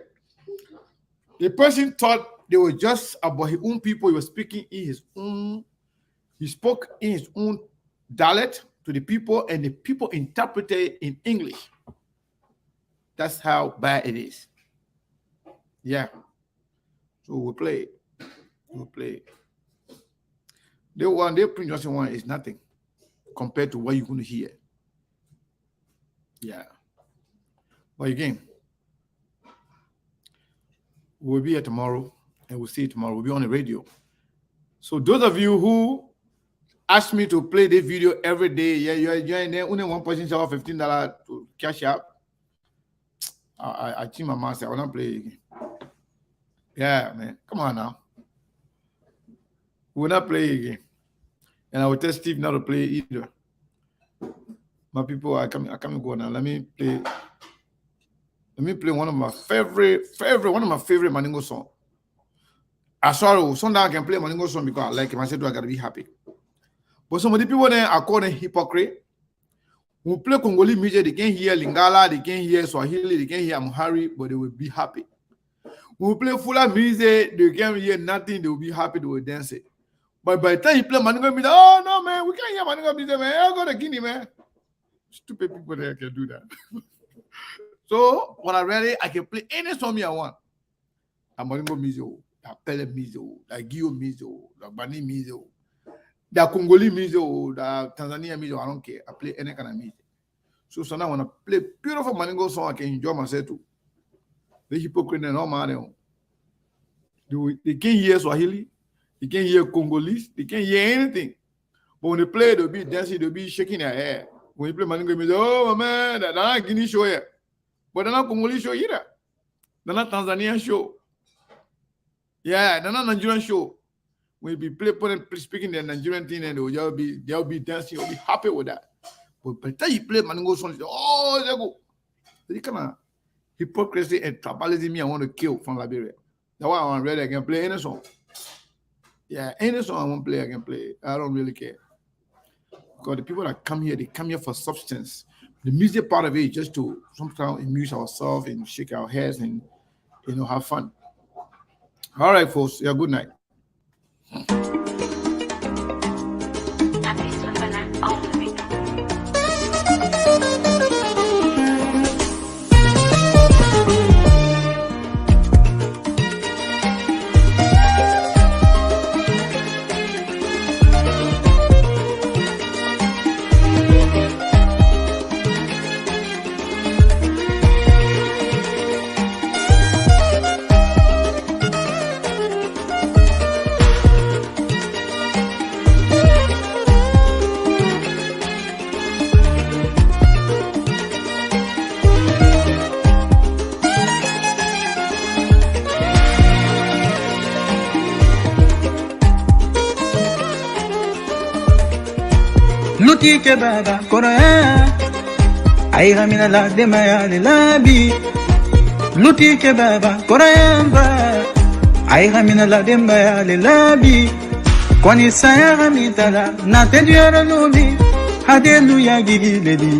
the person thought they were just about his own people. He was speaking in his own, he spoke in his own dialect to the people, and the people interpreted in English. That's how bad it is. Yeah. So we'll play it. We'll play it. The Prince one is nothing compared to what you're going to hear. Yeah. But again, we'll be here tomorrow, and we'll see you tomorrow. We'll be on the radio. So those of you who ask me to play this video every day, yeah, you're in there, only one person shall have $15 to cash out. I cheat my master. I will not play again. Yeah, man. Come on now. We will not play again. And I will tell Steve not to play either. My people, I come go now. Let me play one of my favorite Maningo song. I sorry, sometimes I can play Maningo song because I like him. I said, I gotta be happy. But some of the people there are called hypocrite. Who play Congolese music, they can't hear Lingala, they can't hear Swahili, they can't hear Amharic, but they will be happy. When we play Fula music, they can't hear nothing, they will be happy, they will dance it. But by the time you play Maningo music, oh no, man, we can't hear Maningo music, man. I go to Guinea, man. Stupid people there can do that. So when I'm ready, I can play any song I want. I'm Maningo music, the Pele music, the Gio music, the Bani music, the Congolese music, the Tanzania music, I don't care. I play any kind of music. So now when I play beautiful Maningo song, I can enjoy myself too. The hypocrite and all man, they can't hear Swahili, they can't hear Congolese, they can't hear anything. But when they play, they'll be dancing, they'll be shaking their hair. When you play Maningo music, oh man, they're not Guinea show here. But they're not Congolese show either. They're not Tanzanian show. Yeah, they're not Nigerian show. When you play speaking the Nigerian thing, and they'll be dancing, they'll be happy with that. But by the time you play Maningo song, oh, there go. They kind of hypocrisy and tribalism me I want to kill from Liberia. That's why I'm ready. I can play any song. Yeah, any song I want to play, I can play. I don't really care. Because the people that come here, they come here for substance. The music part of it is just to sometimes amuse ourselves and shake our heads and have fun. All right, folks. Yeah, good night. luti ke baba koraya ay ramina la demaya le labi luti ke baba koraya ba ay ramina la demaya le labi kwani saya ramita la na te diara lubi hallelujah gigi ledi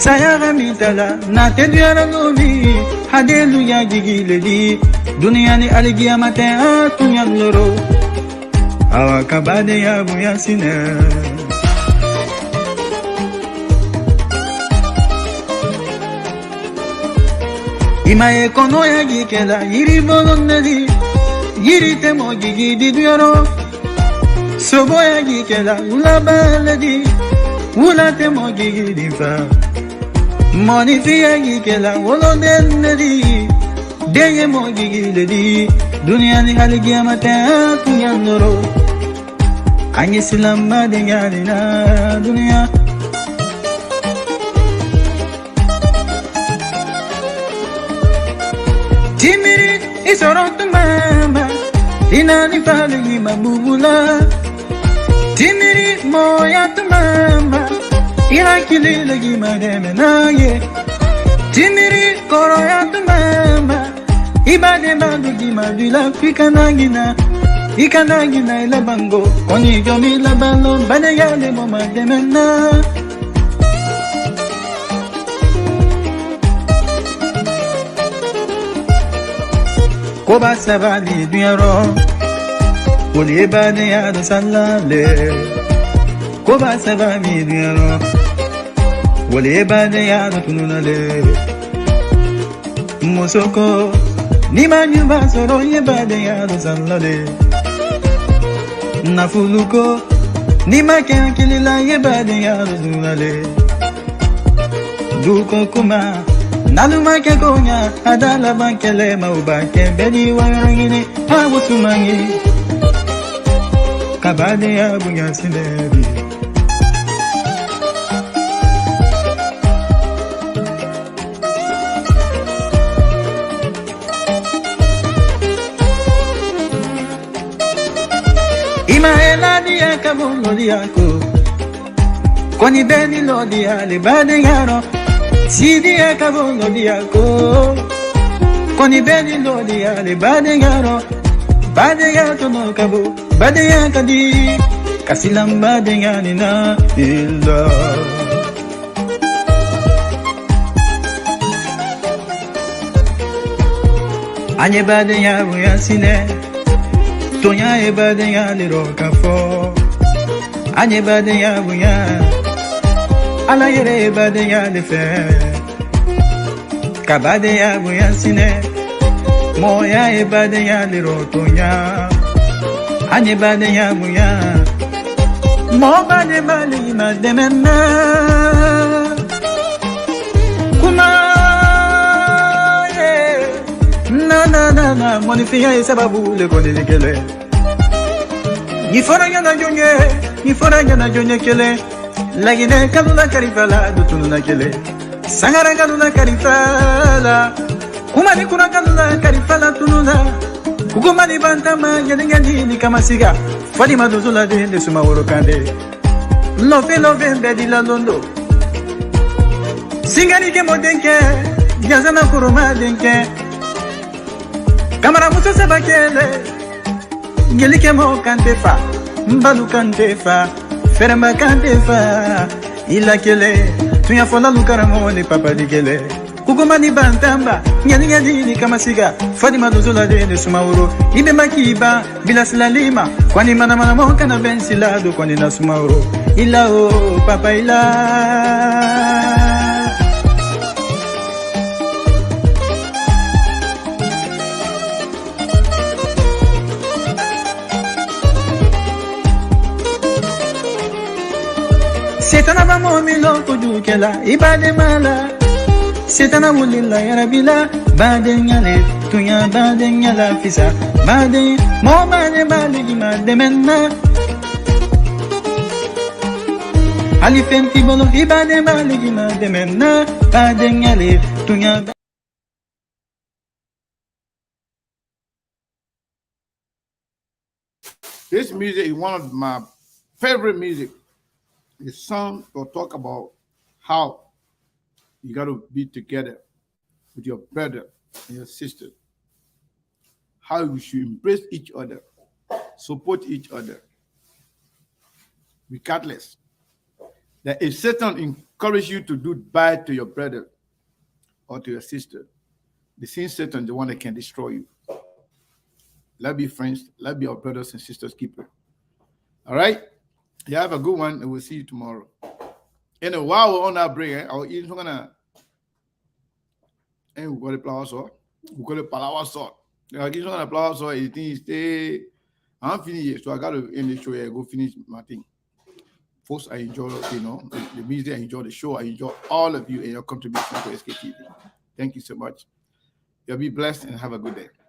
saya ramita la na te diara lubi hallelujah gigi ledi dunia ni aligia mate atunyam loro awakabade ya buyasine imaye kono ya gikela yiri bolonnedi yiri temo gigi didioro sobo ya gikela ulabaledi ula temo gigi difa moni fiya gikela wolonennedi deye mo gigi ledi dunia ni haligia mata tunyandoro anyi silama dengani na dunia timiri isorotu mama inani faligi mabubula timiri moya tu mama irakili lagi mademe naye timiri koroya tu mama ibade bandu gimadula fikanagina ikanagina ila bango koni jomi la balon bane yale mama demena koba sabali dunyaro woli bade ya do sallale koba sabali dunyaro woli bade ya do tununale musoko ni manyumba soro ye bade ya do sallale nafuluko ni maken kilila ye bade ya do tununale duko kuma naluma ke konya adala bankele maubanke bedi warangini awusumangi kabade ya bunya sinebi imaela dia kabulo diako koni beni lo dia le bade yaro sidi kabulo diako koni beni lo dia le bade yaro bade yato no kabu bade yakadi kasilam bade yanina illa anye bade yabu yasine tonya e bade ya le rokafo anye bade yabu ya ala yere bade ya le fe kabade yabu yasine moya e bade ya le rotonya anye bade yabu ya mo bade bali ma demena kuma na monifia e sababu le kone kele ni foranya na jonye kele lagine kalula karifala dutuna kele sangara kalula karifala kuma ni kuna kalula karifala tununa kukuma ni bantama yelingi ni kama siga fadi maduzula de suma worokande love mbedi la londo singani ke modenke yazana kuruma denke kamara muso sabakele gelike mo kantefa mbalu kantefa ferma kantefa ila kele tunya fola lukara mo ni papa digele kugumani bantamba nyani kama siga fadima duzula de sumauro ibe makiba bila silalima kwani mana mo kana bensila do kwani na sumauro ila o papa ila setana ba momilo kujukela ibade mala setana mulilla ya rabila bade nyale tunya bade nyala fisa bade mo bade baligi made menna ali fenti bolo ibade baligi made menna bade nyale tunya. This music is one of my favorite music The song will talk about how you got to be together with your brother and your sister. How you should embrace each other, support each other, regardless. That if Satan encourages you to do bad to your brother or to your sister, the same Satan, the one that can destroy you. Let's be friends. Let's be our brothers and sisters keeper. All right? You have a good one, and we'll see you tomorrow. And while we're on that break, I'll eat some gonna and we got the flower salt. We got the palawa salt. I give some of the flower salt, it things stay. I'm finished, so I gotta end the show here, go finish my thing. Folks, I enjoy, the music, I enjoy the show, I enjoy all of you and your contribution to SKTV. Thank you so much. You'll be blessed and have a good day.